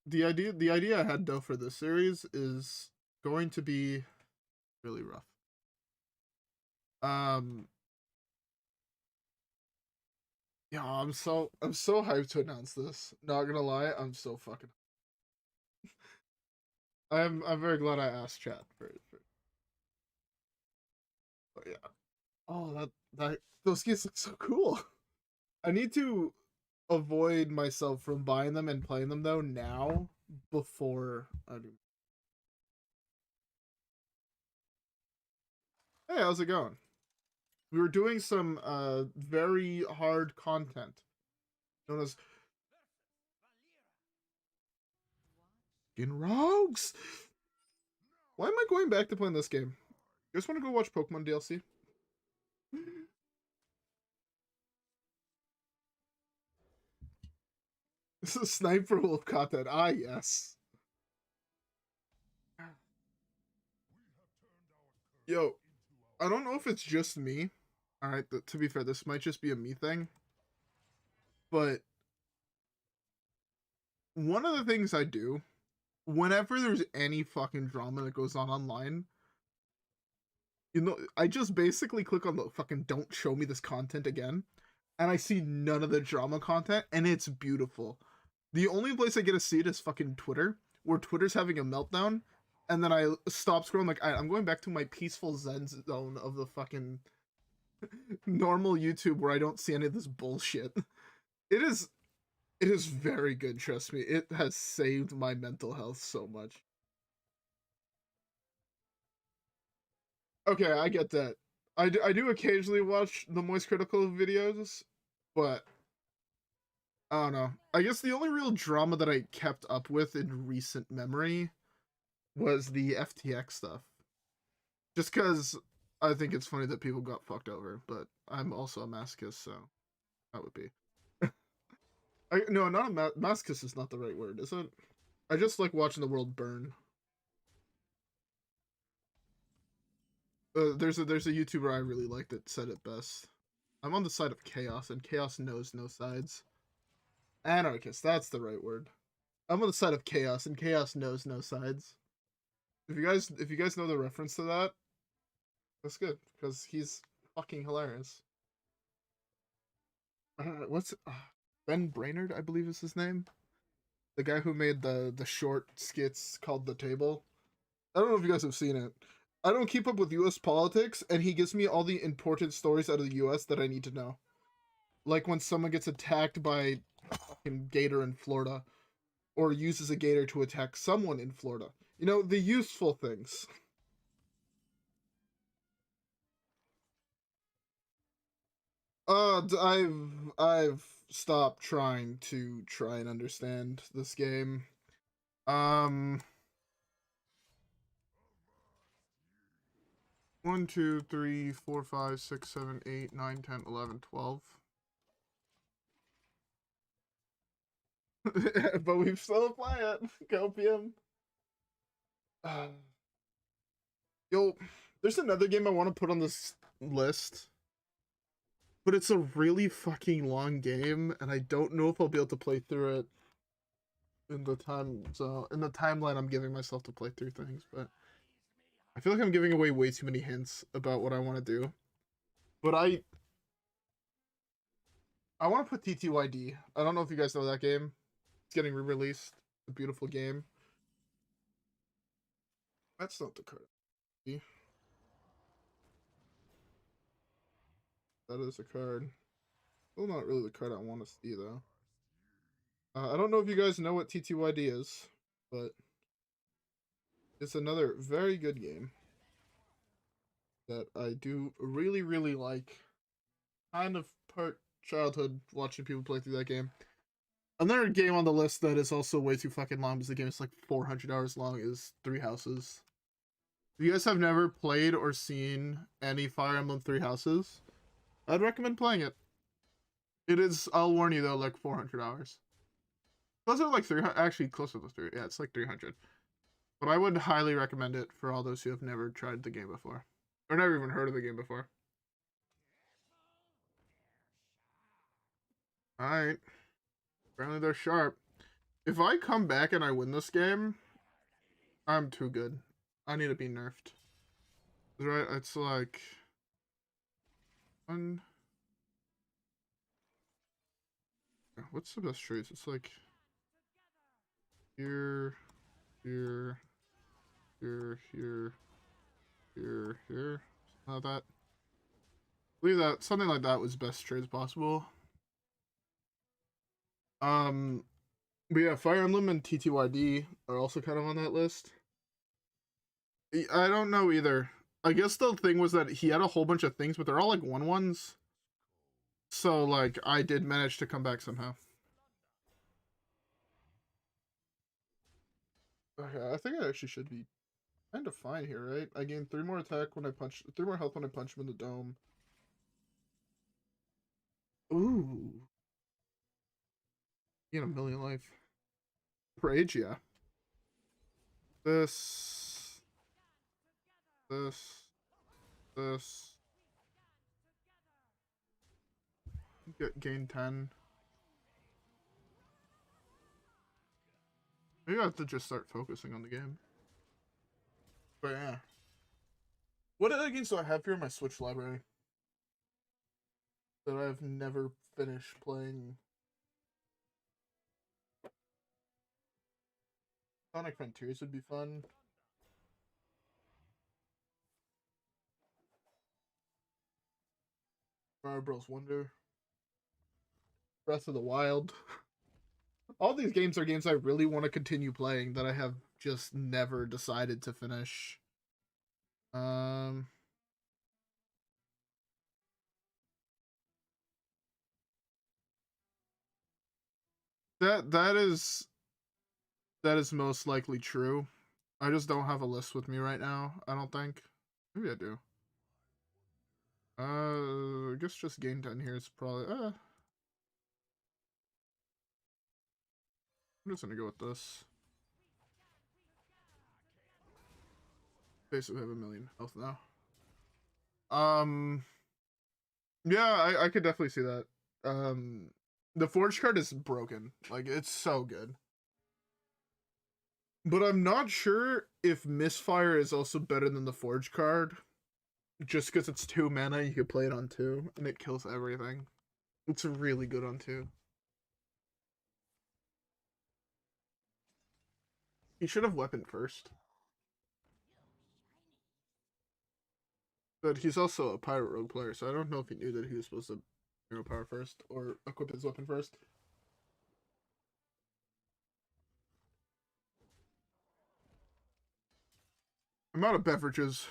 The idea I had, though, for this series is going to be really rough. Yeah, I'm so hyped to announce this. Not gonna lie, I'm so fucking... I'm very glad I asked chat for it. But yeah. Oh, those games look so cool. I need to avoid myself from buying them and playing them though now before I do. Hey, how's it going? We were doing some very hard content known as fucking rogues. Why am I going back to playing this game? You guys want to go watch Pokemon DLC? This is Sniper Wolf content. Ah, yes. Yo, I don't know if it's just me. Alright, to be fair, this might just be a me thing. But one of the things I do, whenever there's any fucking drama that goes on online, you know, I just basically click on the fucking don't show me this content again. And I see none of the drama content, and it's beautiful. The only place I get to see it is fucking Twitter, where Twitter's having a meltdown, and then I stop scrolling, like, I'm going back to my peaceful zen zone of the fucking normal YouTube where I don't see any of this bullshit. It is very good, trust me. It has saved my mental health so much. Okay, I get that. I do occasionally watch the Moist Critical videos, but I don't know. I guess the only real drama that I kept up with in recent memory was the FTX stuff. Just because I think it's funny that people got fucked over, but I'm also a masochist, so that would be. No, not a masochist is not the right word, is it? I just like watching the world burn. There's a YouTuber I really like that said it best. I'm on the side of chaos, and chaos knows no sides. Anarchist, that's the right word. I'm on the side of chaos, and chaos knows no sides. If you guys know the reference to that, that's good, because he's fucking hilarious. What's Ben Brainerd, I believe is his name? The guy who made the short skits called The Table. I don't know if you guys have seen it. I don't keep up with US politics, and he gives me all the important stories out of the US that I need to know. Like when someone gets attacked by a fucking gator in Florida, or uses a gator to attack someone in Florida. You know, the useful things. I've stopped trying and understand this game. 1, 2, 3, 4, 5, 6, 7, 8, 9, 10, 11, 12. But we've still play it. Copium. Yo, there's another game I want to put on this list. But it's a really fucking long game, and I don't know if I'll be able to play through it in the timeline I'm giving myself to play through things, but I feel like I'm giving away way too many hints about what I want to do. But I want to put TTYD. I don't know if you guys know that game. It's getting re-released. A beautiful game. That's not the card. That is a card. Well, not really the card I want to see, though. I don't know if you guys know what TTYD is, but it's another very good game that I do really, really like. Kind of part childhood watching people play through that game. Another game on the list that is also way too fucking long because the game is like 400 hours long is Three Houses. If you guys have never played or seen any Fire Emblem Three Houses, I'd recommend playing it. It is, I'll warn you though, like 400 hours. Closer to like 300, actually closer to 300, yeah, it's like 300. But I would highly recommend it for all those who have never tried the game before. Or never even heard of the game before. Alright. Apparently they're sharp. If I come back and I win this game, I'm too good. I need to be nerfed. Right, it's like... What's the best traits? It's like... Here... Here... Here... Here... Here... Here... Something like that. I believe that something like that was best trades possible. But yeah, Fire Emblem and TTYD are also kind of on that list. I don't know either. I guess the thing was that he had a whole bunch of things, but they're all like 1/1s. So like I did manage to come back somehow. Okay, I think I actually should be kind of fine here, right? I gain 3 more attack when I punch, 3 more health when I punch him in the dome. Ooh. Gain 1,000,000 life. Rage, yeah. This. Gain 10. Maybe I have to just start focusing on the game. But yeah. What other games do I have here in my Switch library that I've never finished playing? Sonic Frontiers would be fun. Mario Bros. Wonder. Breath of the Wild. All these games are games I really want to continue playing that I have just never decided to finish. That is most likely true. I just don't have a list with me right now, I don't think. Maybe I do. I guess just gain 10 here is probably I'm just gonna go with this. Basically have 1,000,000 health now. Yeah, I could definitely see that. The Forge card is broken. Like, it's so good. But I'm not sure if Misfire is also better than the Forge card. Just because it's 2 mana, you could play it on 2, and it kills everything. It's really good on 2. He should have weapon first. But he's also a pirate rogue player, so I don't know if he knew that he was supposed to hero power first or equip his weapon first. I'm out of beverages.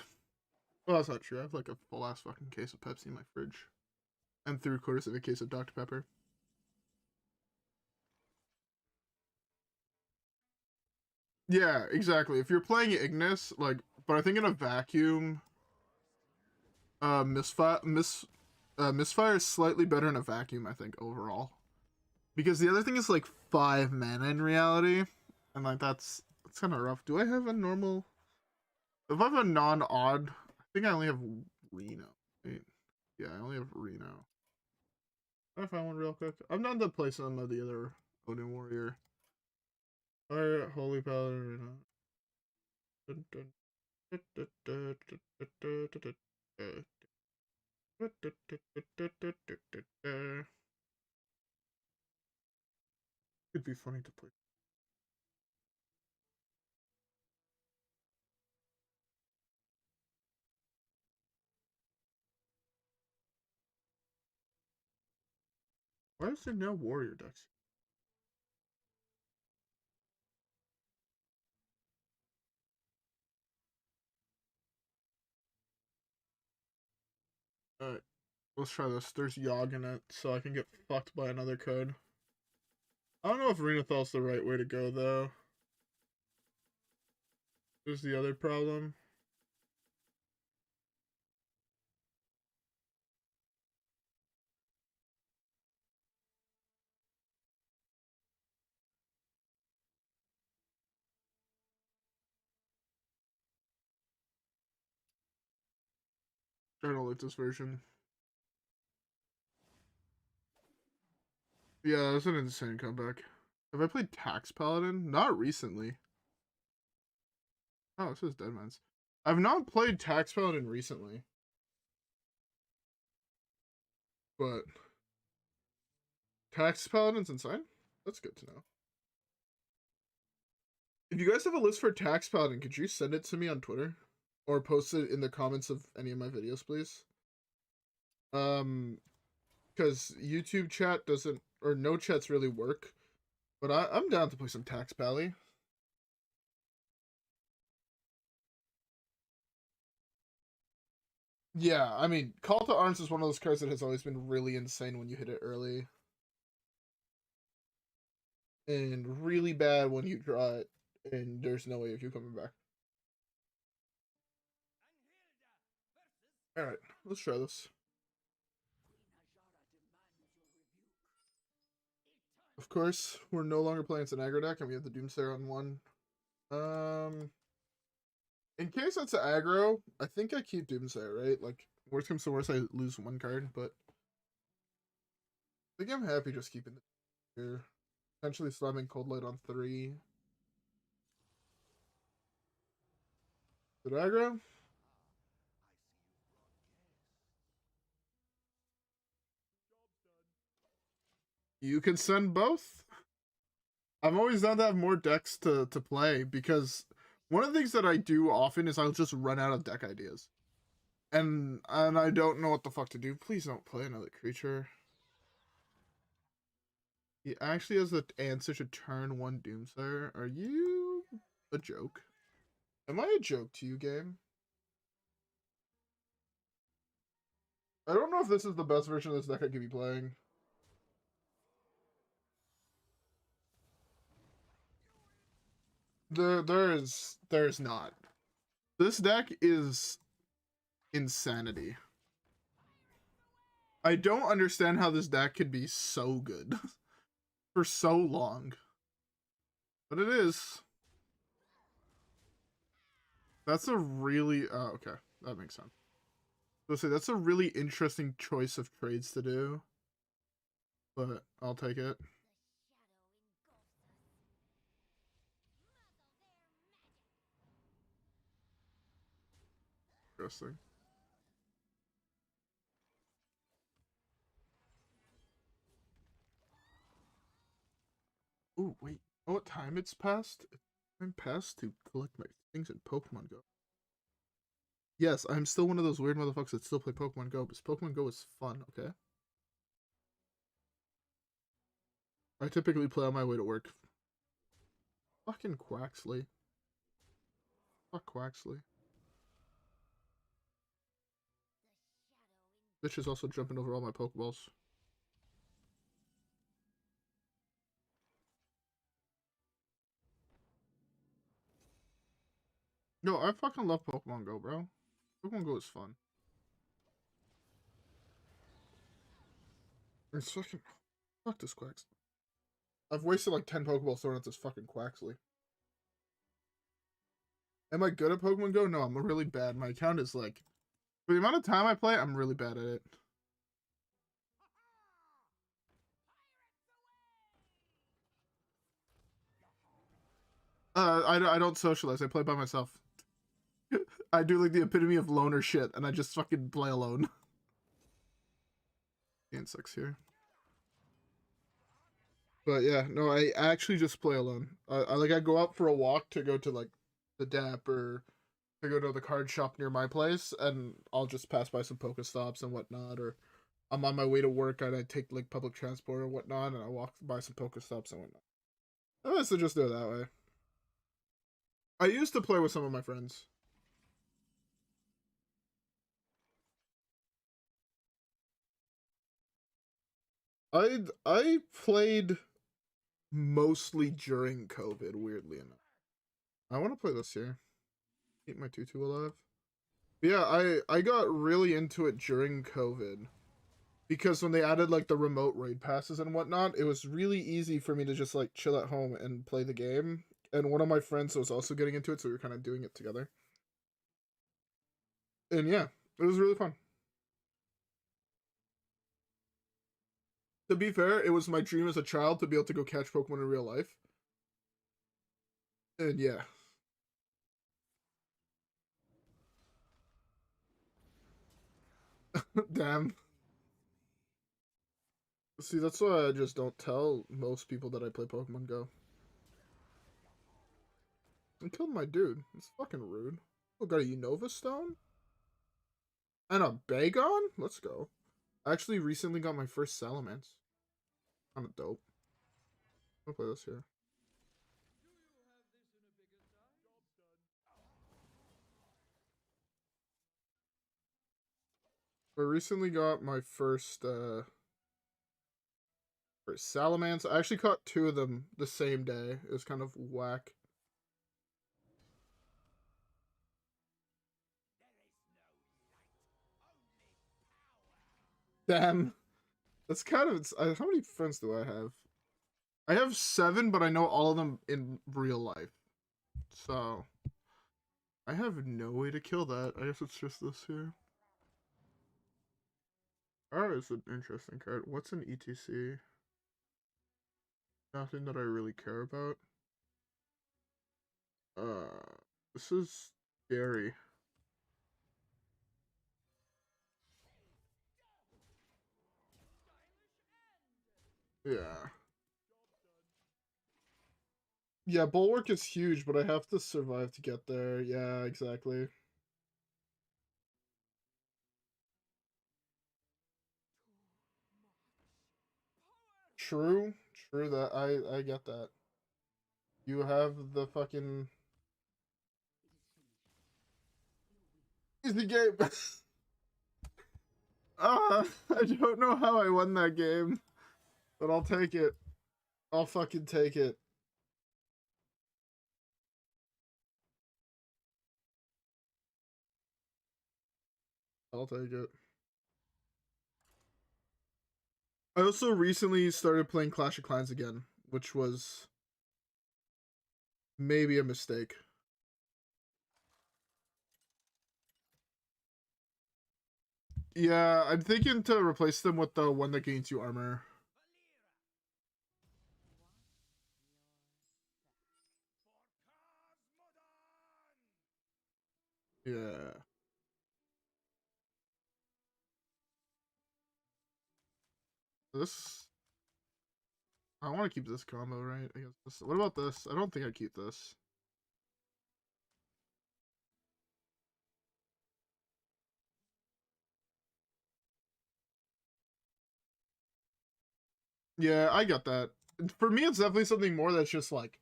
Well, that's not true. I have like a full ass fucking case of Pepsi in my fridge. And 3/4 of a case of Dr. Pepper. Yeah, exactly. If you're playing Ignis, like, but I think in a vacuum, Misfire is slightly better in a vacuum, I think, overall. Because the other thing is like 5 mana in reality. And like that's kind of rough. Do I have a normal? If I have a non-odd, I think I only have Reno. Wait. Yeah, I only have Reno. Can I find one real quick? I'm down to play some of the other Odin Warrior. Alright, Holy Paladin Reno. Could be funny to play. Why is there no warrior decks? Alright, let's try this. There's Yogg in it, so I can get fucked by another code. I don't know if Renathal's the right way to go, though. There's the other problem. I don't like this version. Yeah, that's an insane comeback. Have I played Tax Paladin? Not recently. Oh, this is Deadman's. I've not played Tax Paladin recently. But Tax Paladin's insane? That's good to know. If you guys have a list for Tax Paladin, could you send it to me on Twitter? Or post it in the comments of any of my videos, please? Because YouTube chat doesn't, or no chats really work. But I'm down to play some Tax Pally. Yeah, I mean, Call to Arms is one of those cards that has always been really insane when you hit it early. And really bad when you draw it, and there's no way of you coming back. Alright, let's try this. Of course, we're no longer playing as an aggro deck, and we have the Doomsayer on one. In case that's an aggro, I think I keep Doomsayer, right? Like, worst comes to worst, I lose one card, but I think I'm happy just keeping it here. Potentially slamming Cold Light on 3. Is it aggro? You can send both. I'm always down to have more decks to play, because one of the things that I do often is I'll just run out of deck ideas. And I don't know what the fuck to do. Please don't play another creature. He actually has the answer to turn 1 Doomsayer. Are you a joke? Am I a joke to you, game? I don't know if this is the best version of this deck I could be playing. There's not. This deck is insanity. I don't understand how this deck could be so good for so long. But it is. That's a really okay, that makes sense. So that's a really interesting choice of trades to do. But I'll take it. Interesting. Ooh, wait. Oh, what time it's past? Time passed to collect my things in Pokemon Go. Yes, I'm still one of those weird motherfuckers that still play Pokemon Go, because Pokemon Go is fun, okay? I typically play on my way to work. Fucking Quaxley. Fuck Quaxley. Bitch is also jumping over all my Pokeballs. Yo, I fucking love Pokemon Go, bro. Pokemon Go is fun. It's fucking... Fuck this Quaxley. I've wasted like 10 Pokeballs throwing at this fucking Quaxley. Am I good at Pokemon Go? No, I'm really bad. My account is like... For the amount of time I play, I'm really bad at it. I don't socialize. I play by myself. I do like the epitome of loner shit, and I just fucking play alone. Insects here. But yeah, no, I actually just play alone. I go out for a walk to go to like the DAP or to go to the card shop near my place, and I'll just pass by some Pokestops and whatnot, or I'm on my way to work and I take like public transport or whatnot, and I walk by some Pokestops and whatnot. I mostly just do it that way. I used to play with some of my friends. I played mostly during COVID, weirdly enough. I want to play this here. Keep my tutu alive. But yeah, I got really into it during COVID. Because when they added like the remote raid passes and whatnot, it was really easy for me to just like chill at home and play the game. And one of my friends was also getting into it, so we were kind of doing it together. And yeah, it was really fun. To be fair, it was my dream as a child to be able to go catch Pokemon in real life. And yeah. Damn. See, that's why I just don't tell most people that I play Pokemon Go. I killed my dude. It's fucking rude. Oh, got a Unova Stone? And a Bagon? Let's go. I actually recently got my first Salamence. Kinda dope. I'll play this here. I recently got my first salamanders. I actually caught 2 of them the same day. It was kind of whack. Damn. That's kind of... how many friends do I have? I have 7, but I know all of them in real life. So... I have no way to kill that. I guess it's just this here. Oh, it's an interesting card. What's an ETC? Nothing that I really care about. This is scary. Yeah. Yeah, Bulwark is huge, but I have to survive to get there. Yeah, exactly. True. True that. I get that. You have the fucking... Easy game. I don't know how I won that game, but I'll take it. I'll fucking take it. I'll take it. I also recently started playing Clash of Clans again, which was maybe a mistake. Yeah, I'm thinking to replace them with the one that gains you armor. Yeah. This... I want to keep this combo, right? I guess this... What about this? I don't think I'd keep this. Yeah, I got that. For me, it's definitely something more that's just like...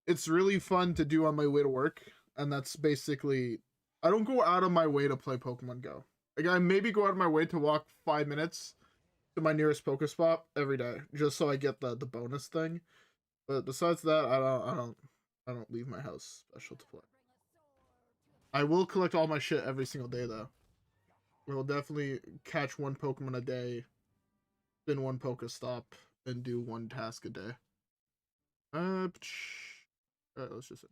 It's really fun to do on my way to work. And that's basically... I don't go out of my way to play Pokemon Go. Like, I maybe go out of my way to walk 5 minutes to my nearest Pokespot every day, just so I get the bonus thing. But besides that, I don't leave my house special to play. I will collect all my shit every single day though. We'll definitely catch 1 Pokemon a day, spin 1 Pokestop, and do 1 task a day. Alright, let's just...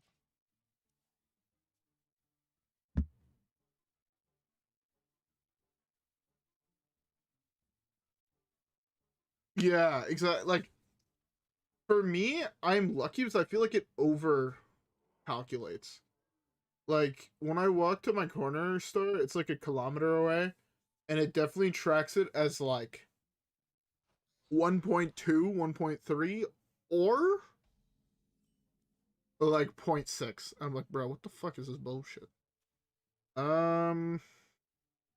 Yeah, exactly. Like, for me, I'm lucky because I feel like it over calculates. Like, when I walk to my corner store, it's like a kilometer away, and it definitely tracks it as like 1.2, 1.3, or like 0.6. I'm like, bro, what the fuck is this bullshit? Can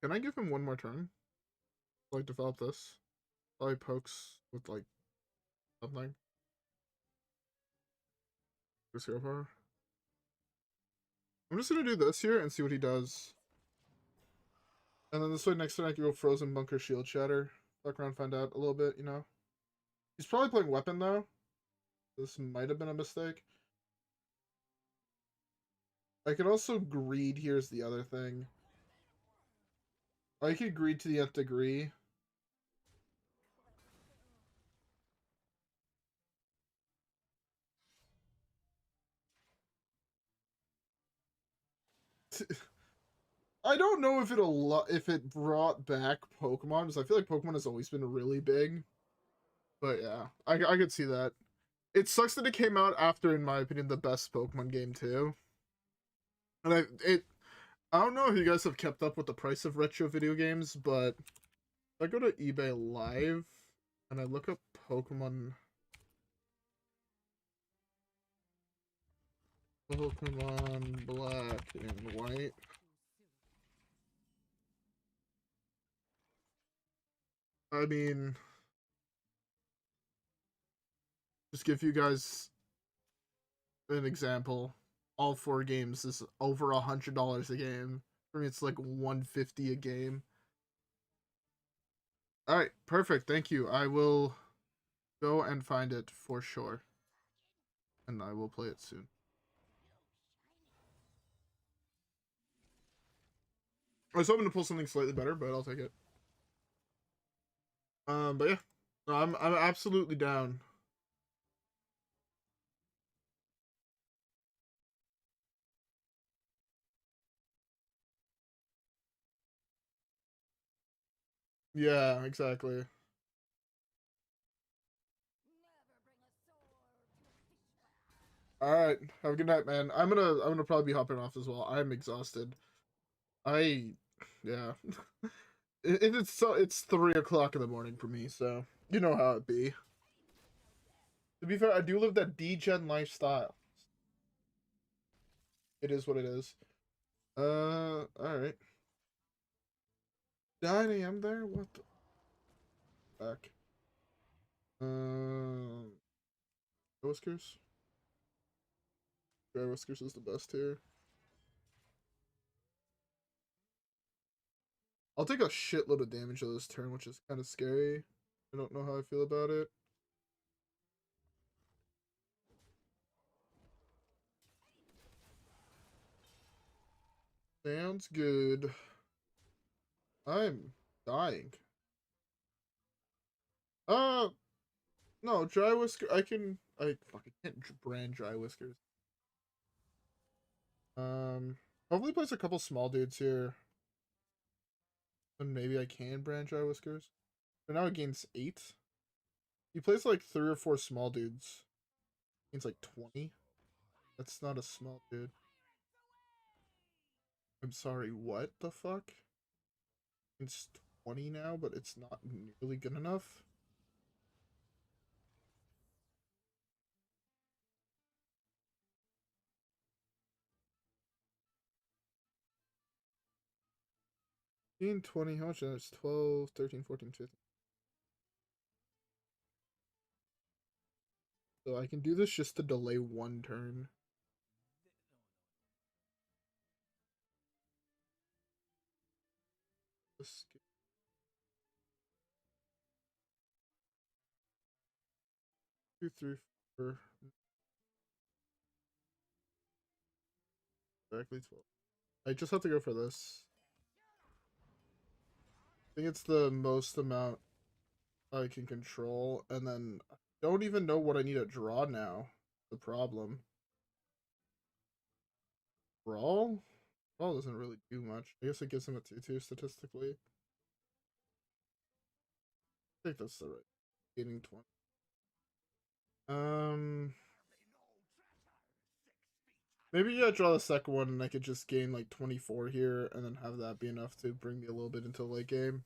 I give him 1 more turn? Like, develop this? Probably pokes with like something. Zero power. I'm just gonna do this here and see what he does. And then this way, next turn I can go Frozen Bunker Shield Shatter. Fuck around, find out a little bit, you know? He's probably playing Weapon, though. This might have been a mistake. I could also greed, here's the other thing. I could greed to the nth degree. I don't know if it brought back Pokemon, because I feel like Pokemon has always been really big. But yeah, I could see that. It sucks that it came out after, in my opinion, the best Pokemon game too. And I don't know if you guys have kept up with the price of retro video games, but if I go to eBay Live and I look up Pokemon Black and White. I mean, just give you guys an example. All 4 games is over $100 a game. For me, it's like $150 a game. All right, perfect. Thank you. I will go and find it for sure, and I will play it soon. I was hoping to pull something slightly better, but I'll take it. But yeah, no, I'm absolutely down. Yeah, exactly. All right, have a good night, man. I'm gonna probably be hopping off as well. I'm exhausted. I, yeah, it's 3 o'clock in the morning for me, so you know how it be. To be fair, I do live that D-gen lifestyle. It is what it is. All right. 9 a.m. there? What the fuck? Dry Whiskers? Dry Whiskers is the best here. I'll take a shitload of damage on this turn, which is kind of scary. I don't know how I feel about it. Sounds good. I'm dying. Uh, no, Dry Whisker. I fucking can't brand Dry Whiskers. Hopefully plays a couple small dudes here. And maybe I can brand Dry Whiskers. But now it gains 8. He plays like 3 or 4 small dudes. Gains like 20. That's not a small dude. I'm sorry, what the fuck? It's 20 now, but it's not nearly good enough. In 20, how much? That's 12, 13, 14, 15. So I can do this just to delay 1 turn. Just 2, 3, 4. Exactly 12. I just have to go for this. I think it's the most amount I can control, and then I don't even know what I need to draw now. The problem. Brawl? Brawl doesn't really do much. I guess it gives him a 2-2 statistically. I think that's the right. Gaining 20. Maybe yeah, draw the second one and I could just gain like 24 here and then have that be enough to bring me a little bit into late game.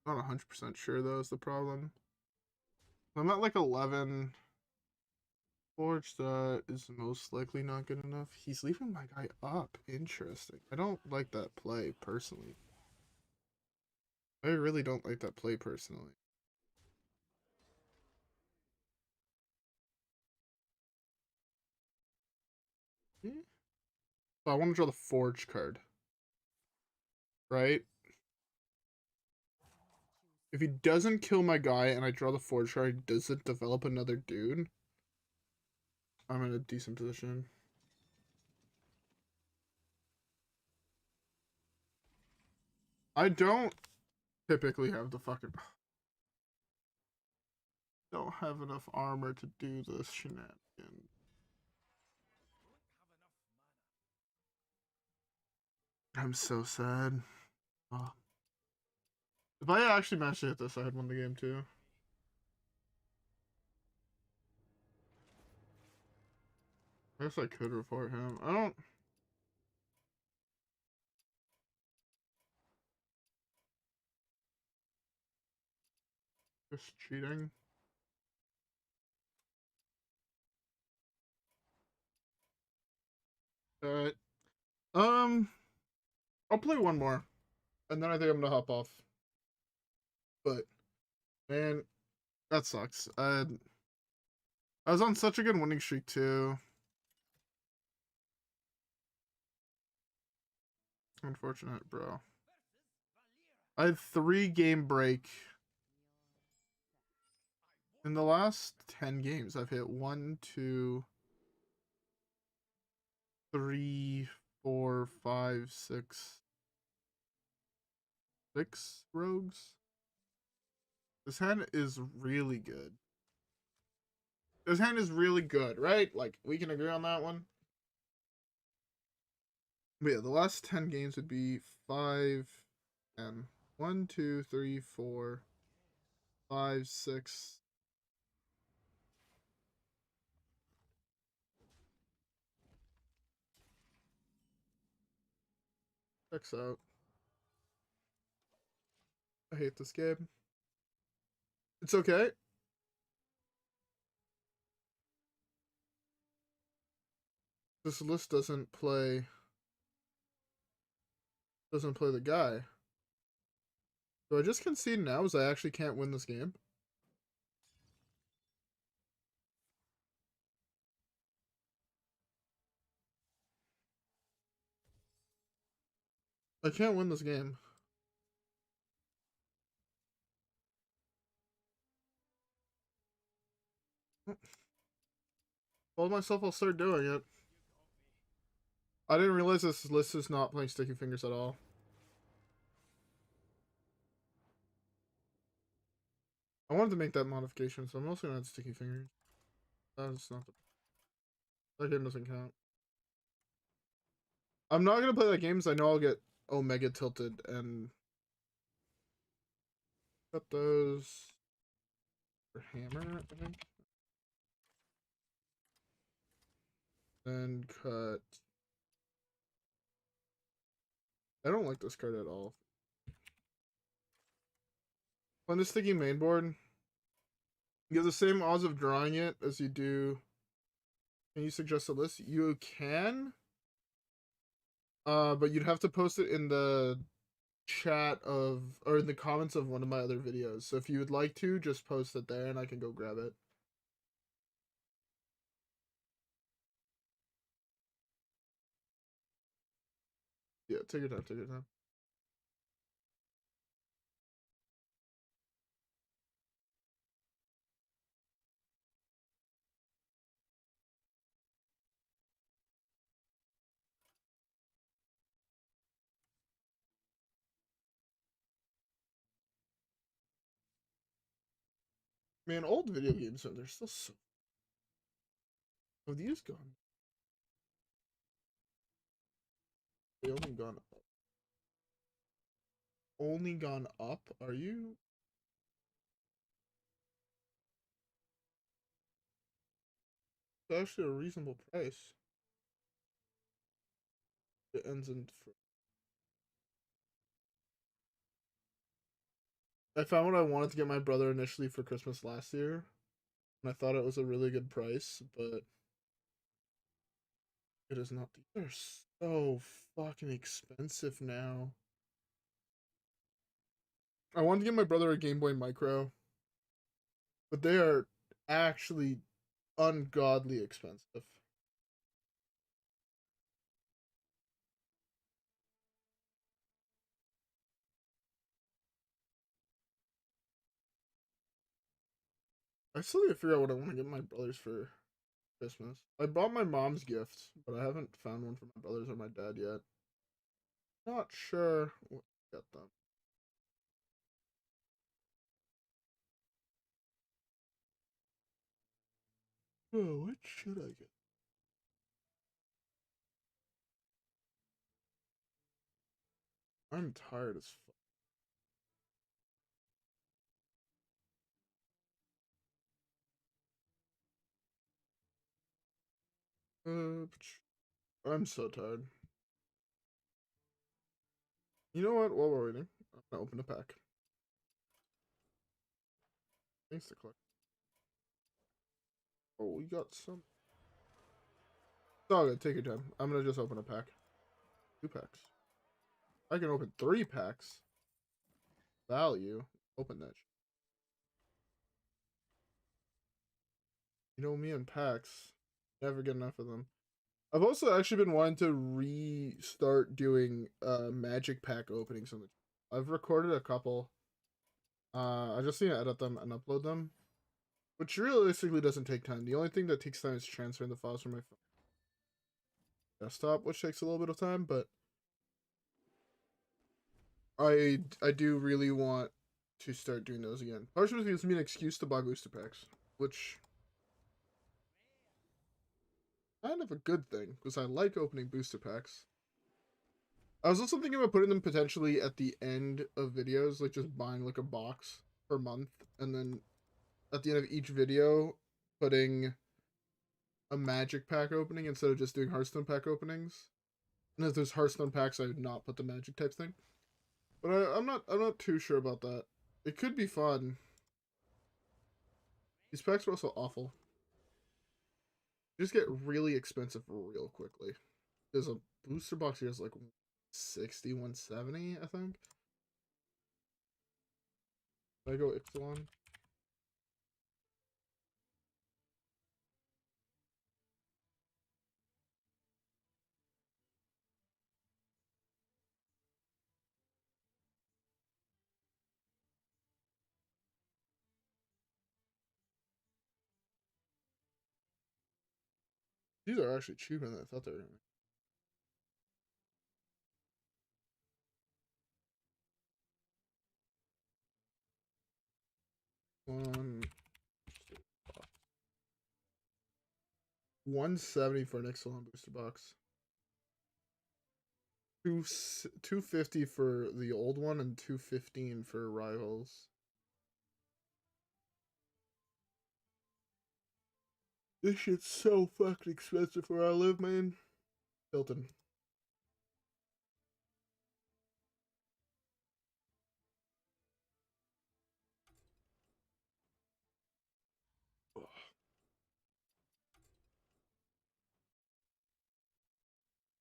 Not 100% sure though is the problem. I'm at like 11. Forge that is most likely not good enough. He's leaving my guy up. Interesting. I don't like that play personally. I really don't like that play personally. So I want to draw the Forge card. Right? If he doesn't kill my guy and I draw the Forge card, does it develop another dude? I'm in a decent position. I don't typically have the fucking... Don't have enough armor to do this shenanigan. I'm so sad. Oh. If I actually managed to hit this, I had won the game too. I guess I could report him. I don't... Just cheating. Alright. I'll play one more. And then I think I'm gonna hop off. But, man, that sucks. I was on such a good winning streak too. unfortunate, bro. I had 3-game break. In the last 10 games, I've hit 1, 2, 3, 4, 5, 6. 6 rogues. This hand is really good. This hand is really good, right? Like, we can agree on that one. But yeah, the last 10 games would be 5 and 1, 2, 3, 4, 5, 6. Checks out. I hate this game. It's okay. This list doesn't play the guy. Do I just concede now as I actually can't win this game? I can't win this game. Told myself I'll start doing it. I didn't realize this list is not playing Sticky Fingers at all. I wanted to make that modification, so I'm also gonna add Sticky Fingers. That's not the... That game doesn't count. I'm not gonna play that game because I know I'll get Omega tilted and cut those for hammer, I think. Then cut. I don't like this card at all. On the sticky main board, you have the same odds of drawing it as you do. Can you suggest a list? You can. But you'd have to post it in the chat of, or in the comments of one of my other videos. So if you would like to, just post it there and I can go grab it. Yeah, take your time, take your time. Man, old video games, they're still so... Have these gone? They only gone up. Only gone up? Are you? It's actually a reasonable price. It ends in... I found what I wanted to get my brother initially for Christmas last year. And I thought it was a really good price, but... It is not. These are so fucking expensive now. I wanted to get my brother a Game Boy Micro, but they are actually ungodly expensive. I still need to figure out what I want to get my brothers for Christmas. I bought my mom's gifts, but I haven't found one for my brothers or my dad yet. Not sure what to get them. Oh, what should I get? I'm tired as fuck. I'm so tired. You know what? While we're waiting, I'm gonna open a pack. Thanks to collect. Oh, we got some. It's all good. Take your time. I'm gonna just open a pack. 2 packs. I can open 3 packs. Value. Open that. You know me and packs. Never get enough of them. I've also actually been wanting to restart doing magic pack openings on the. I've recorded a couple. I just need to edit them and upload them, which realistically doesn't take time. The only thing that takes time is transferring the files from my desktop, which takes a little bit of time. But I do really want to start doing those again. Partially gives me an excuse to buy booster packs, which kind of a good thing because I like opening booster packs. I was also thinking about putting them potentially at the end of videos, like just buying like a box per month, and then at the end of each video, putting a magic pack opening instead of just doing Hearthstone pack openings. And if there's Hearthstone packs, I would not put the magic type thing. But I'm not too sure about that. It could be fun. These packs are also awful. They just get really expensive real quickly. There's a booster box here is like 160, 170, I think. I go Ixalan. These are actually cheaper than I thought they were. One 170 for an Ixalan booster box. 250 for the old one and 215 for Rivals. This shit's so fucking expensive where I live, man. Hilton.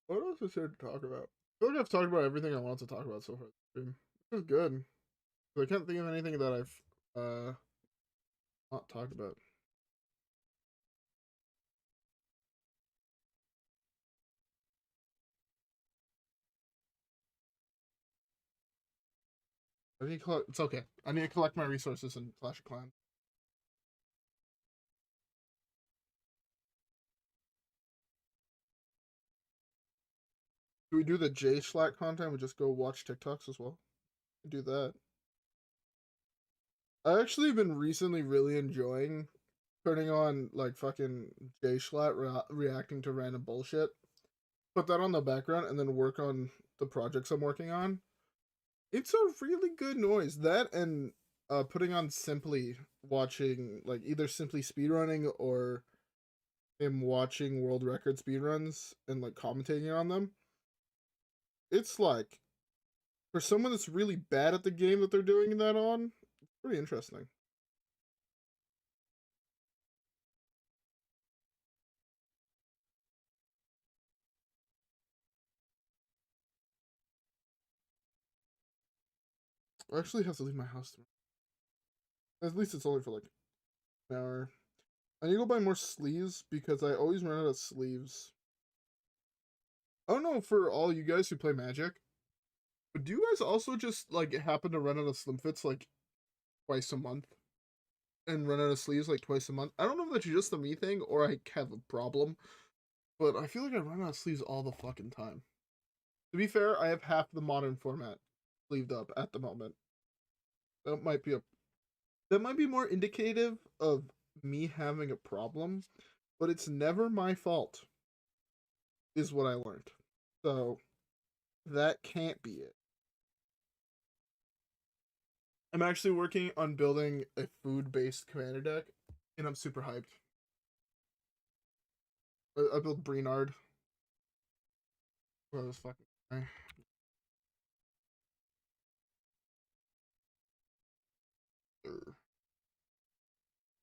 What else is there to talk about? I feel like I've talked about everything I want to talk about so far. This is good. I can't think of anything that I've not talked about. I need to collect, it's okay. I need to collect my resources in Clash of Clans. Do we do the J Schlatt content? We just go watch TikToks as well. Do that. I actually been recently really enjoying turning on like fucking J Schlatt reacting to random bullshit. Put that on the background and then work on the projects I'm working on. It's a really good noise. That and putting on Simply, watching like either Simply speedrunning or him watching world record speedruns and like commentating on them. It's like for someone that's really bad at the game that they're doing that on, it's pretty interesting. I actually have to leave my house tomorrow. At least it's only for like an hour. I need to go buy more sleeves because I always run out of sleeves. I don't know for all you guys who play Magic, but do you guys also just like happen to run out of slim fits like twice a month? And run out of sleeves like twice a month? I don't know if that's just a me thing or I have a problem, but I feel like I run out of sleeves all the fucking time. To be fair, I have half the modern format sleeved up at the moment. That might be more indicative of me having a problem, but it's never my fault, is what I learned. So that can't be it. I'm actually working on building a food-based commander deck, and I'm super hyped. I built Breenard. What was fucking guy?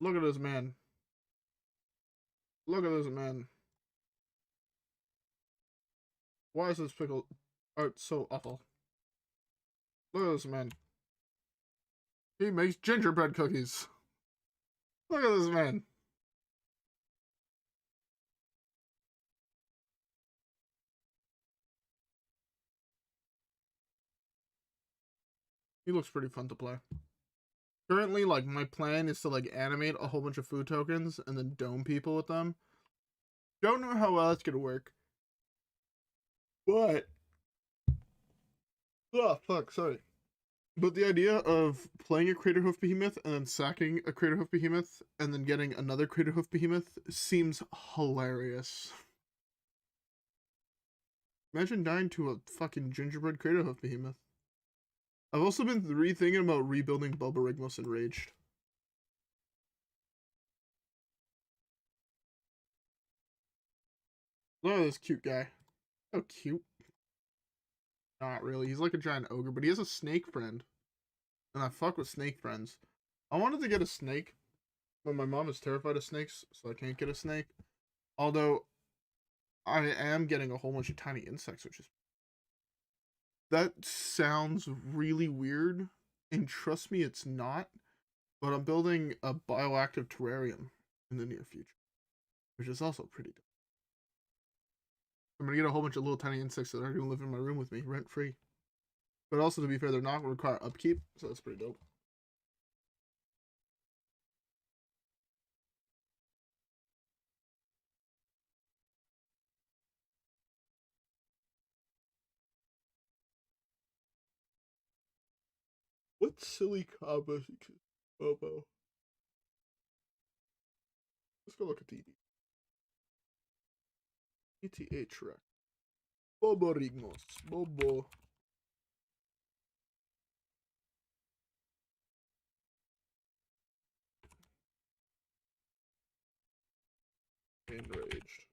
Look at this man. Look at this man. Why is this pickle art so awful? Look at this man. He makes gingerbread cookies. Look at this man. He looks pretty fun to play. Currently, like, my plan is to, like, animate a whole bunch of food tokens and then dome people with them. Don't know how well that's gonna work. But... oh, fuck, sorry. But the idea of playing a Craterhoof Behemoth and then sacking a Craterhoof Behemoth and then getting another Craterhoof Behemoth seems hilarious. Imagine dying to a fucking gingerbread Craterhoof Behemoth. I've also been rethinking about rebuilding Bulbarigmos Enraged. Look at this cute guy. How cute. Not really. He's like a giant ogre, but he has a snake friend. And I fuck with snake friends. I wanted to get a snake, but my mom is terrified of snakes, so I can't get a snake. Although, I am getting a whole bunch of tiny insects, which is... that sounds really weird, and trust me, it's not. But I'm building a bioactive terrarium in the near future, which is also pretty dope. I'm gonna get a whole bunch of little tiny insects that are gonna live in my room with me, rent free. But also, to be fair, they're not gonna require upkeep, so that's pretty dope. What silly combo? Bobo. Let's go look at the ETH track. Bobo Rignos. Bobo. Enraged.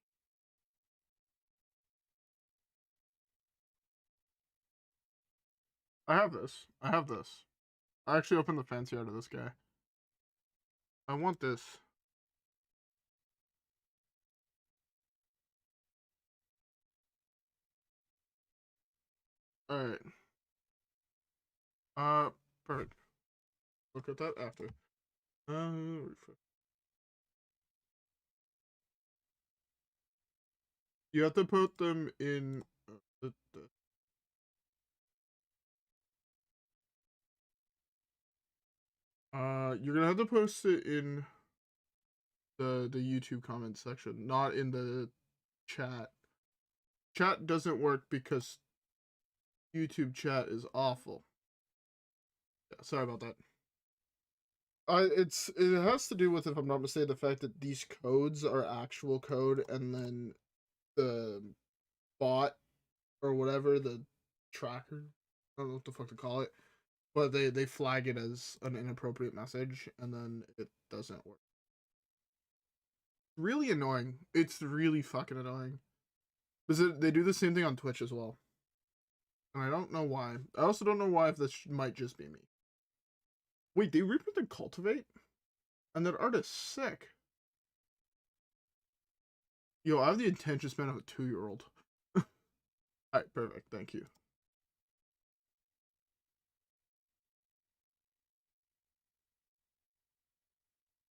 I have this. I have this. I actually opened the fancy art of this guy. I want this. Alright. Perfect. Look at that after. You have to put them in you're gonna have to post it in the YouTube comment section, not in the chat. Chat doesn't work because YouTube chat is awful. Yeah, sorry about that. It has to do with, if I'm not mistaken, the fact that these codes are actual code, and then the bot or whatever, the tracker, I don't know what the fuck to call it, but they flag it as an inappropriate message, and then it doesn't work. Really annoying. It's really fucking annoying. Because they do the same thing on Twitch as well. And I don't know why. I also don't know why, if this might just be me. Wait, they reprinted Cultivate? And that art is sick. Yo, I have the attention span of a 2-year-old. Alright, perfect. Thank you.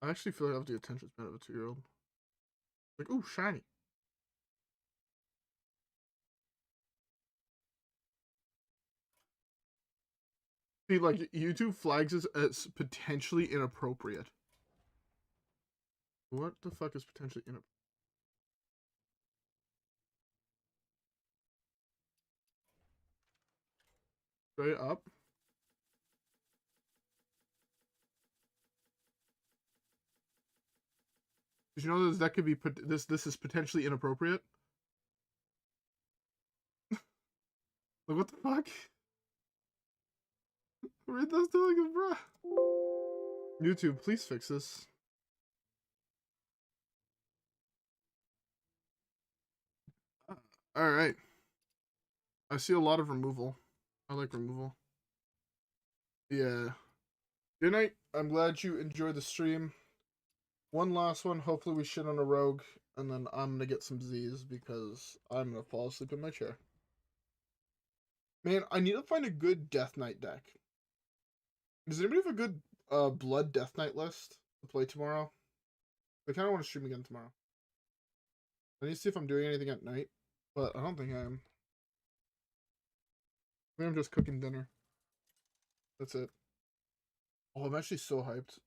I actually feel like I have the attention span of a 2-year-old. Like, ooh, shiny. See, like, YouTube flags us as potentially inappropriate. What the fuck is potentially inappropriate? Straight up. Did you know that could be this is potentially inappropriate? Like, what the fuck? Read this doing it, bruh. YouTube, please fix this. Alright. I see a lot of removal. I like removal. Yeah. Good night. I'm glad you enjoyed the stream. One last one. Hopefully we shit on a rogue, and then I'm gonna get some Z's because I'm gonna fall asleep in my chair. Man, I need to find a good Death Knight deck. Does anybody have a good Blood Death Knight list to play tomorrow? I kind of want to stream again tomorrow. I need to see if I'm doing anything at night, but I don't think I am. Maybe I'm just cooking dinner. That's it. Oh, I'm actually so hyped.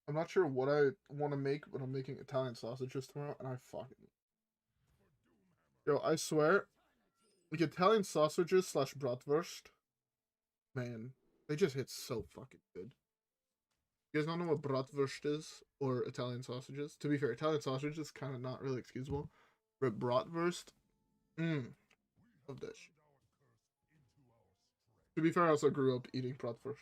I'm not sure what I want to make, but I'm making Italian sausages tomorrow, and I fucking... Yo, I swear, like Italian sausages slash bratwurst, man, they just hit so fucking good. You guys don't know what bratwurst is or Italian sausages? To be fair, Italian sausage is kind of not really excusable, but bratwurst, love that shit. To be fair, I also grew up eating bratwurst.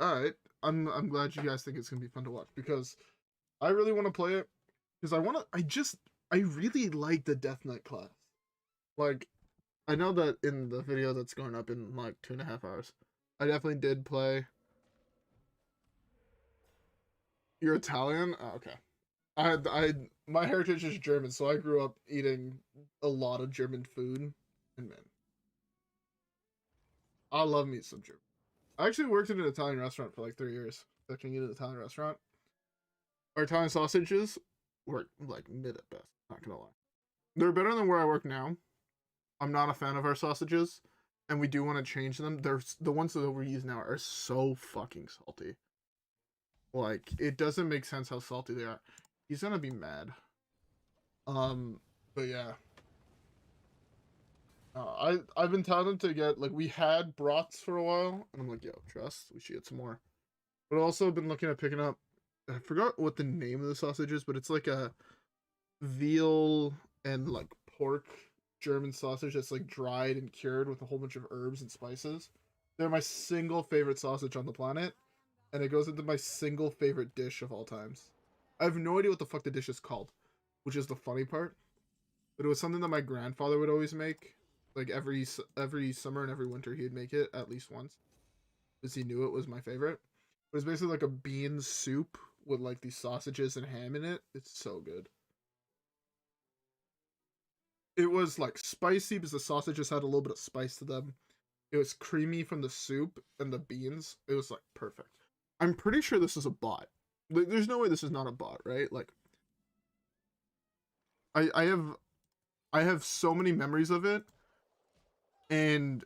Alright, I'm glad you guys think it's gonna be fun to watch, because I really want to play it, because I really like the Death Knight class. Like, I know that in the video that's going up in like 2.5 hours, I definitely did play. You're Italian? Oh, okay. My heritage is German, so I grew up eating a lot of German food, and man, I love me some German. I actually worked in an Italian restaurant for like 3 years, working in an Italian restaurant. Our Italian sausages were like mid at best, not gonna lie. They're better than where I work now. I'm not a fan of our sausages, and we do want to change them. The ones that we use now are so fucking salty. Like, it doesn't make sense how salty they are. He's gonna be mad. But yeah. I've been telling him to get, like, we had brats for a while, and I'm like, yo, trust, we should get some more. But I've also been looking at picking up, I forgot what the name of the sausage is, but it's like a veal and like pork German sausage that's like dried and cured with a whole bunch of herbs and spices. They're my single favorite sausage on the planet, and it goes into my single favorite dish of all times. I have no idea what the fuck the dish is called, which is the funny part. But it was something that my grandfather would always make. Like every summer and every winter he'd make it at least once, because he knew it was my favorite. But it's basically like a bean soup with like these sausages and ham in it. It's so good. It was like spicy because the sausages had a little bit of spice to them. It was creamy from the soup and the beans. It was like perfect. I'm pretty sure this is a bot. There's no way this is not a bot, right? Like, I have so many memories of it, and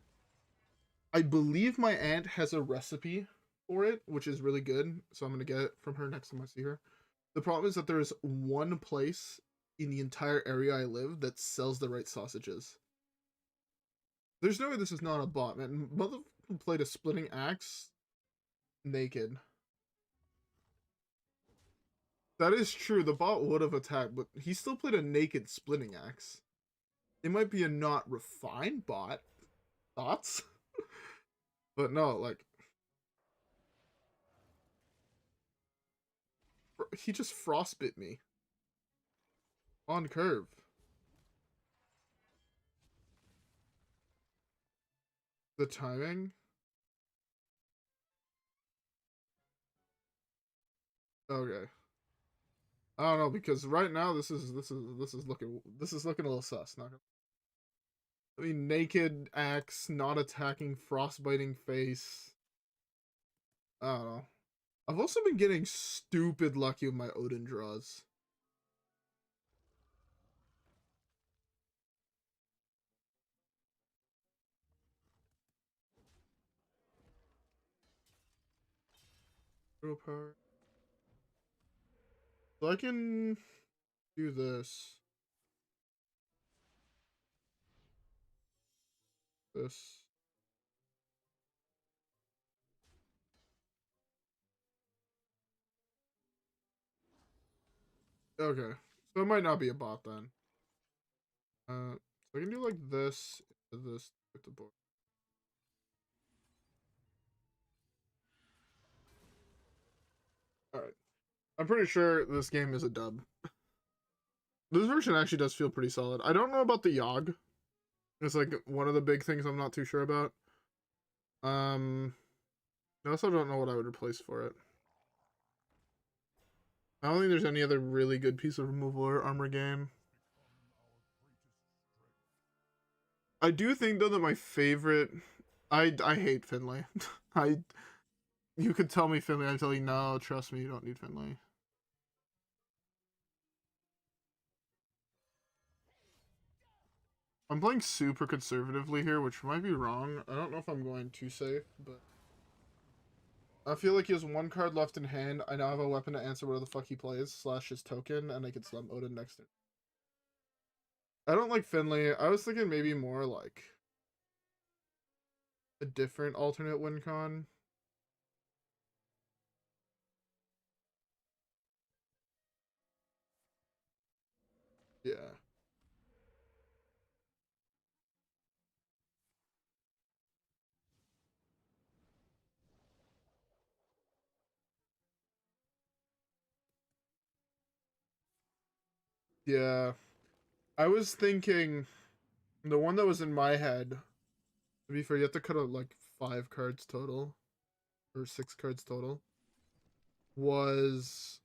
I believe my aunt has a recipe for it, which is really good. So I'm gonna get it from her next time I see her. The problem is that there is one place in the entire area I live that sells the right sausages. There's no way this is not a bot, man. Motherfucker played a splitting axe naked. That is true. The bot would have attacked, but he still played a naked splitting axe. It might be a not refined bot. Thoughts? But no, like, he just frostbit me. On curve. The timing? Okay. I don't know, because right now this is looking a little sus. Not gonna... I mean, naked axe, not attacking, frostbiting face. I don't know. I've also been getting stupid lucky with my Odin draws. Power. So I can do this. This. Okay. So it might not be a bot then. So I can do like this to this with the board. Alright. I'm pretty sure this game is a dub. This version actually does feel pretty solid. I don't know about the Yogg. It's like one of the big things I'm not too sure about. I also don't know what I would replace for it. I don't think there's any other really good piece of removal or armor game. I do think though that my favorite, I hate Finlay. You could tell me Finlay, I'd tell you no, trust me, you don't need Finlay. I'm playing super conservatively here, which might be wrong. I don't know if I'm going too safe, but I feel like he has one card left in hand. I now have a weapon to answer whatever the fuck he plays, / his token, and I can slam Odin next to it. I don't like Finley. I was thinking maybe more like a different alternate win con. Yeah. Yeah. I was thinking the one that was in my head, to be fair, you have to cut out like 5 cards total, or 6 cards total, was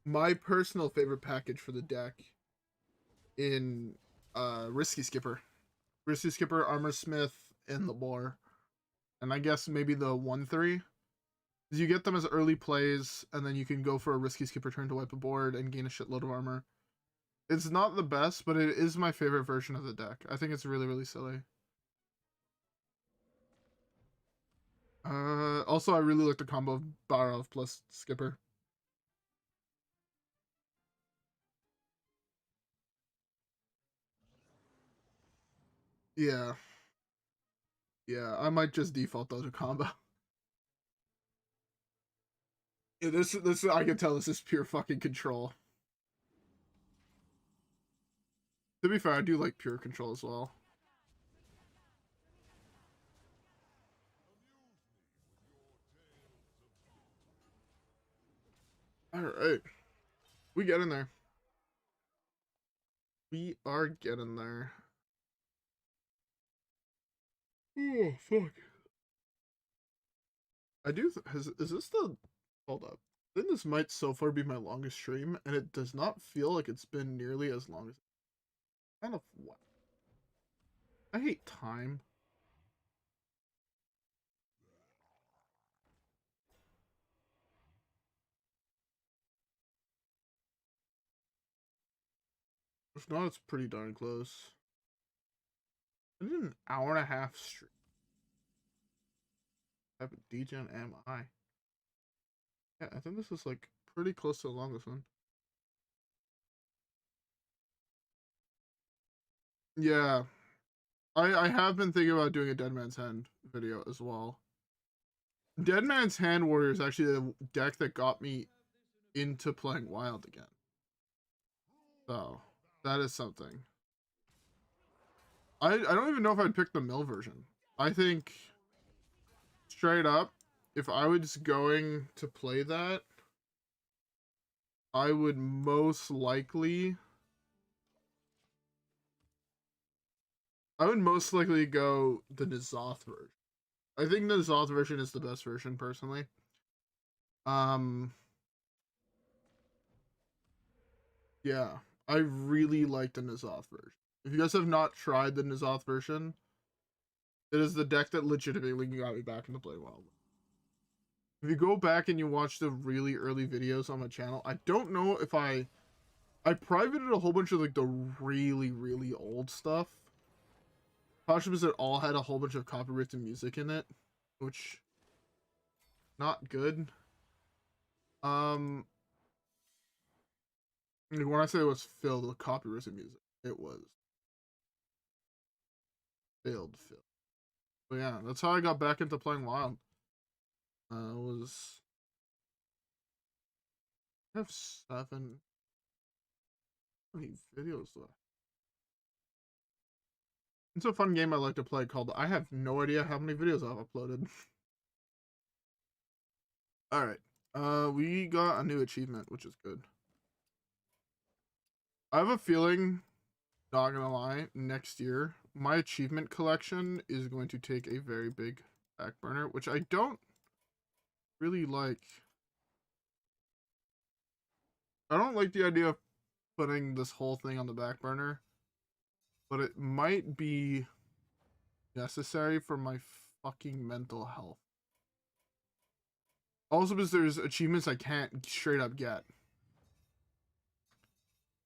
my personal favorite package for the deck in Risky Skipper. Risky Skipper, Armor Smith, and the Boar. And I guess maybe the 1/3. You get them as early plays, and then you can go for a Risky Skipper turn to wipe a board and gain a shitload of armor. It's not the best, but it is my favorite version of the deck. I think it's really, really silly. Also, I really like the combo of Barov plus Skipper. Yeah. Yeah, I might just default those to combo. Yeah, this I can tell this is pure fucking control. To be fair, I do like pure control as well. Alright. We get in there. We are getting there. Oh, fuck. I do... is this the... Hold up. I think this might so far be my longest stream, and it does not feel like it's been nearly as long as... Kind of what? I hate time. If not, it's pretty darn close. I did an hour and a half stream. Type of degen am I? Yeah, I think this is like pretty close to the longest one. Yeah. I have been thinking about doing a Dead Man's Hand video as well. Dead Man's Hand Warrior is actually the deck that got me into playing Wild again. So, that is something. I don't even know if I'd pick the mill version. I think, straight up, if I was going to play that, I would most likely... go the N'Zoth version. I think the N'Zoth version is the best version, personally. Yeah, I really like the N'Zoth version. If you guys have not tried the N'Zoth version, it is the deck that legitimately got me back into playing Wild. If you go back and you watch the really early videos on my channel, I don't know if I privated a whole bunch of like the really, really old stuff. Possibly it all had a whole bunch of copyrighted music in it, which not good. When I say it was filled with copyrighted music, it was filled. But yeah, that's how I got back into playing Wild. I have 7. How many videos left? It's a fun game I like to play called I have no idea how many videos I've uploaded. Alright. We got a new achievement, which is good. I have a feeling, not gonna lie, next year, my achievement collection is going to take a very big back burner, which I don't really like. I don't like the idea of putting this whole thing on the back burner, but it might be necessary for my fucking mental health. Also, because there's achievements I can't straight up get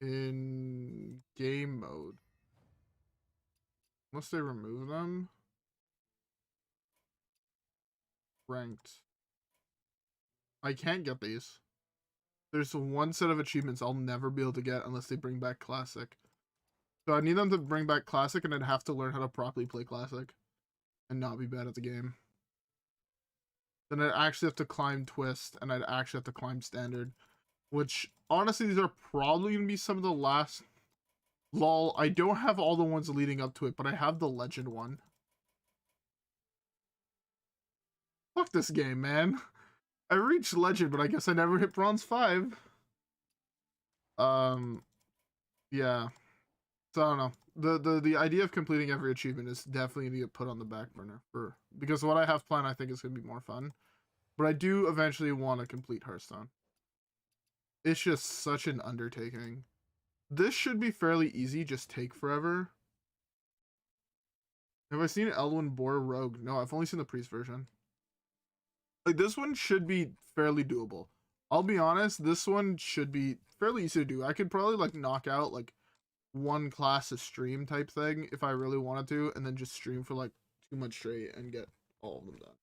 in game mode. Unless they remove them. Ranked. I can't get these. There's one set of achievements I'll never be able to get unless they bring back Classic. So I need them to bring back Classic, and I'd have to learn how to properly play Classic. And not be bad at the game. Then I'd actually have to climb Twist, and I'd actually have to climb Standard. Which, honestly, these are probably going to be some of the last... Lol, I don't have all the ones leading up to it, but I have the Legend one. Fuck this game, man. I reached Legend, but I guess I never hit Bronze 5. Yeah. So, I don't know. The idea of completing every achievement is definitely going to get put on the back burner. Because what I have planned, I think, is going to be more fun. But I do eventually want to complete Hearthstone. It's just such an undertaking. This should be fairly easy, just take forever. Have I seen Elwyn Boar Rogue? No, I've only seen the Priest version. Like, this one should be fairly doable. I'll be honest, this one should be fairly easy to do. I could probably, like, knock out, like, one class a stream type thing if I really wanted to, and then just stream for, like, 2 months straight and get all of them done.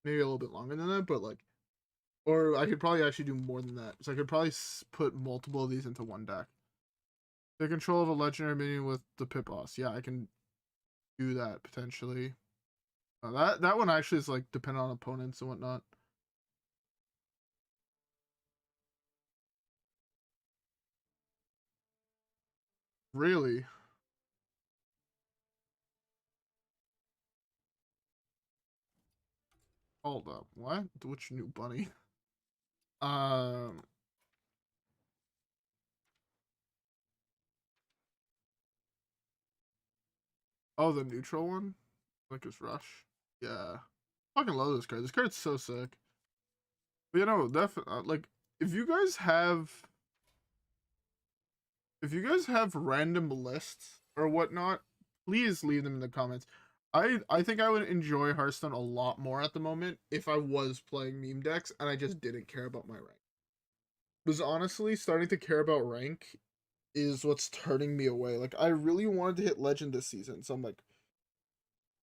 Maybe a little bit longer than that, but, like, or I could probably actually do more than that. So I could probably put multiple of these into one deck. The control of a legendary minion with the Pit Boss. Yeah, I can do that potentially. That one actually is like dependent on opponents and whatnot. Really? Hold up. What? Which new bunny? Oh, the neutral one? Like his Rush? Yeah. Fucking love this card. This card's so sick. But you know, definitely, like, if you guys have random lists or whatnot, please leave them in the comments. I think I would enjoy Hearthstone a lot more at the moment if I was playing meme decks and I just didn't care about my rank. Because honestly, starting to care about rank is what's turning me away. Like, I really wanted to hit Legend this season, so I'm like,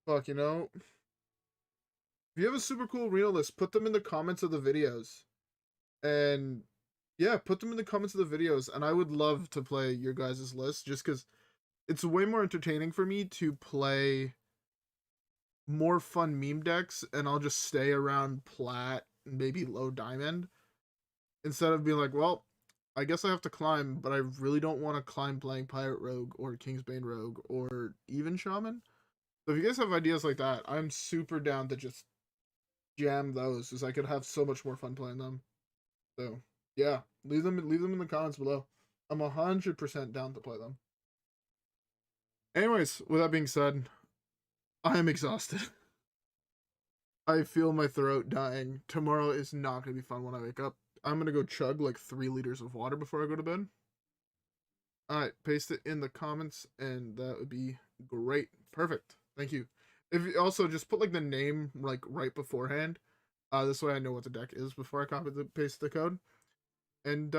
fuck, you know? If you have a super cool arena list, put them in the comments of the videos. And yeah, put them in the comments of the videos, and I would love to play your guys' list just because it's way more entertaining for me to play more fun meme decks, and I'll just stay around plat and maybe low diamond instead of being like, well, I guess I have to climb, but I really don't want to climb playing Pirate Rogue or Kingsbane Rogue or even Shaman. So if you guys have ideas like that, I'm super down to just jam those, because I could have so much more fun playing them. So yeah, leave them in the comments below. I'm 100% down to play them. Anyways, with that being said, I am exhausted. I feel my throat dying. Tomorrow is not going to be fun when I wake up. I'm going to go chug like 3 liters of water before I go to bed. Alright, paste it in the comments, and that would be great. Perfect. Thank you. If you also just put like the name like right beforehand. This way I know what the deck is before I copy the paste the code. And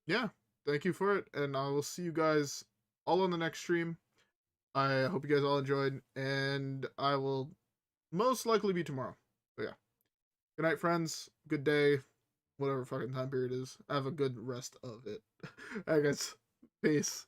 yeah, thank you for it, and I will see you guys all on the next stream. I hope you guys all enjoyed, and I will most likely be tomorrow. But yeah. Good night, friends. Good day. Whatever fucking time period is. Have a good rest of it. Alright, guys. Peace.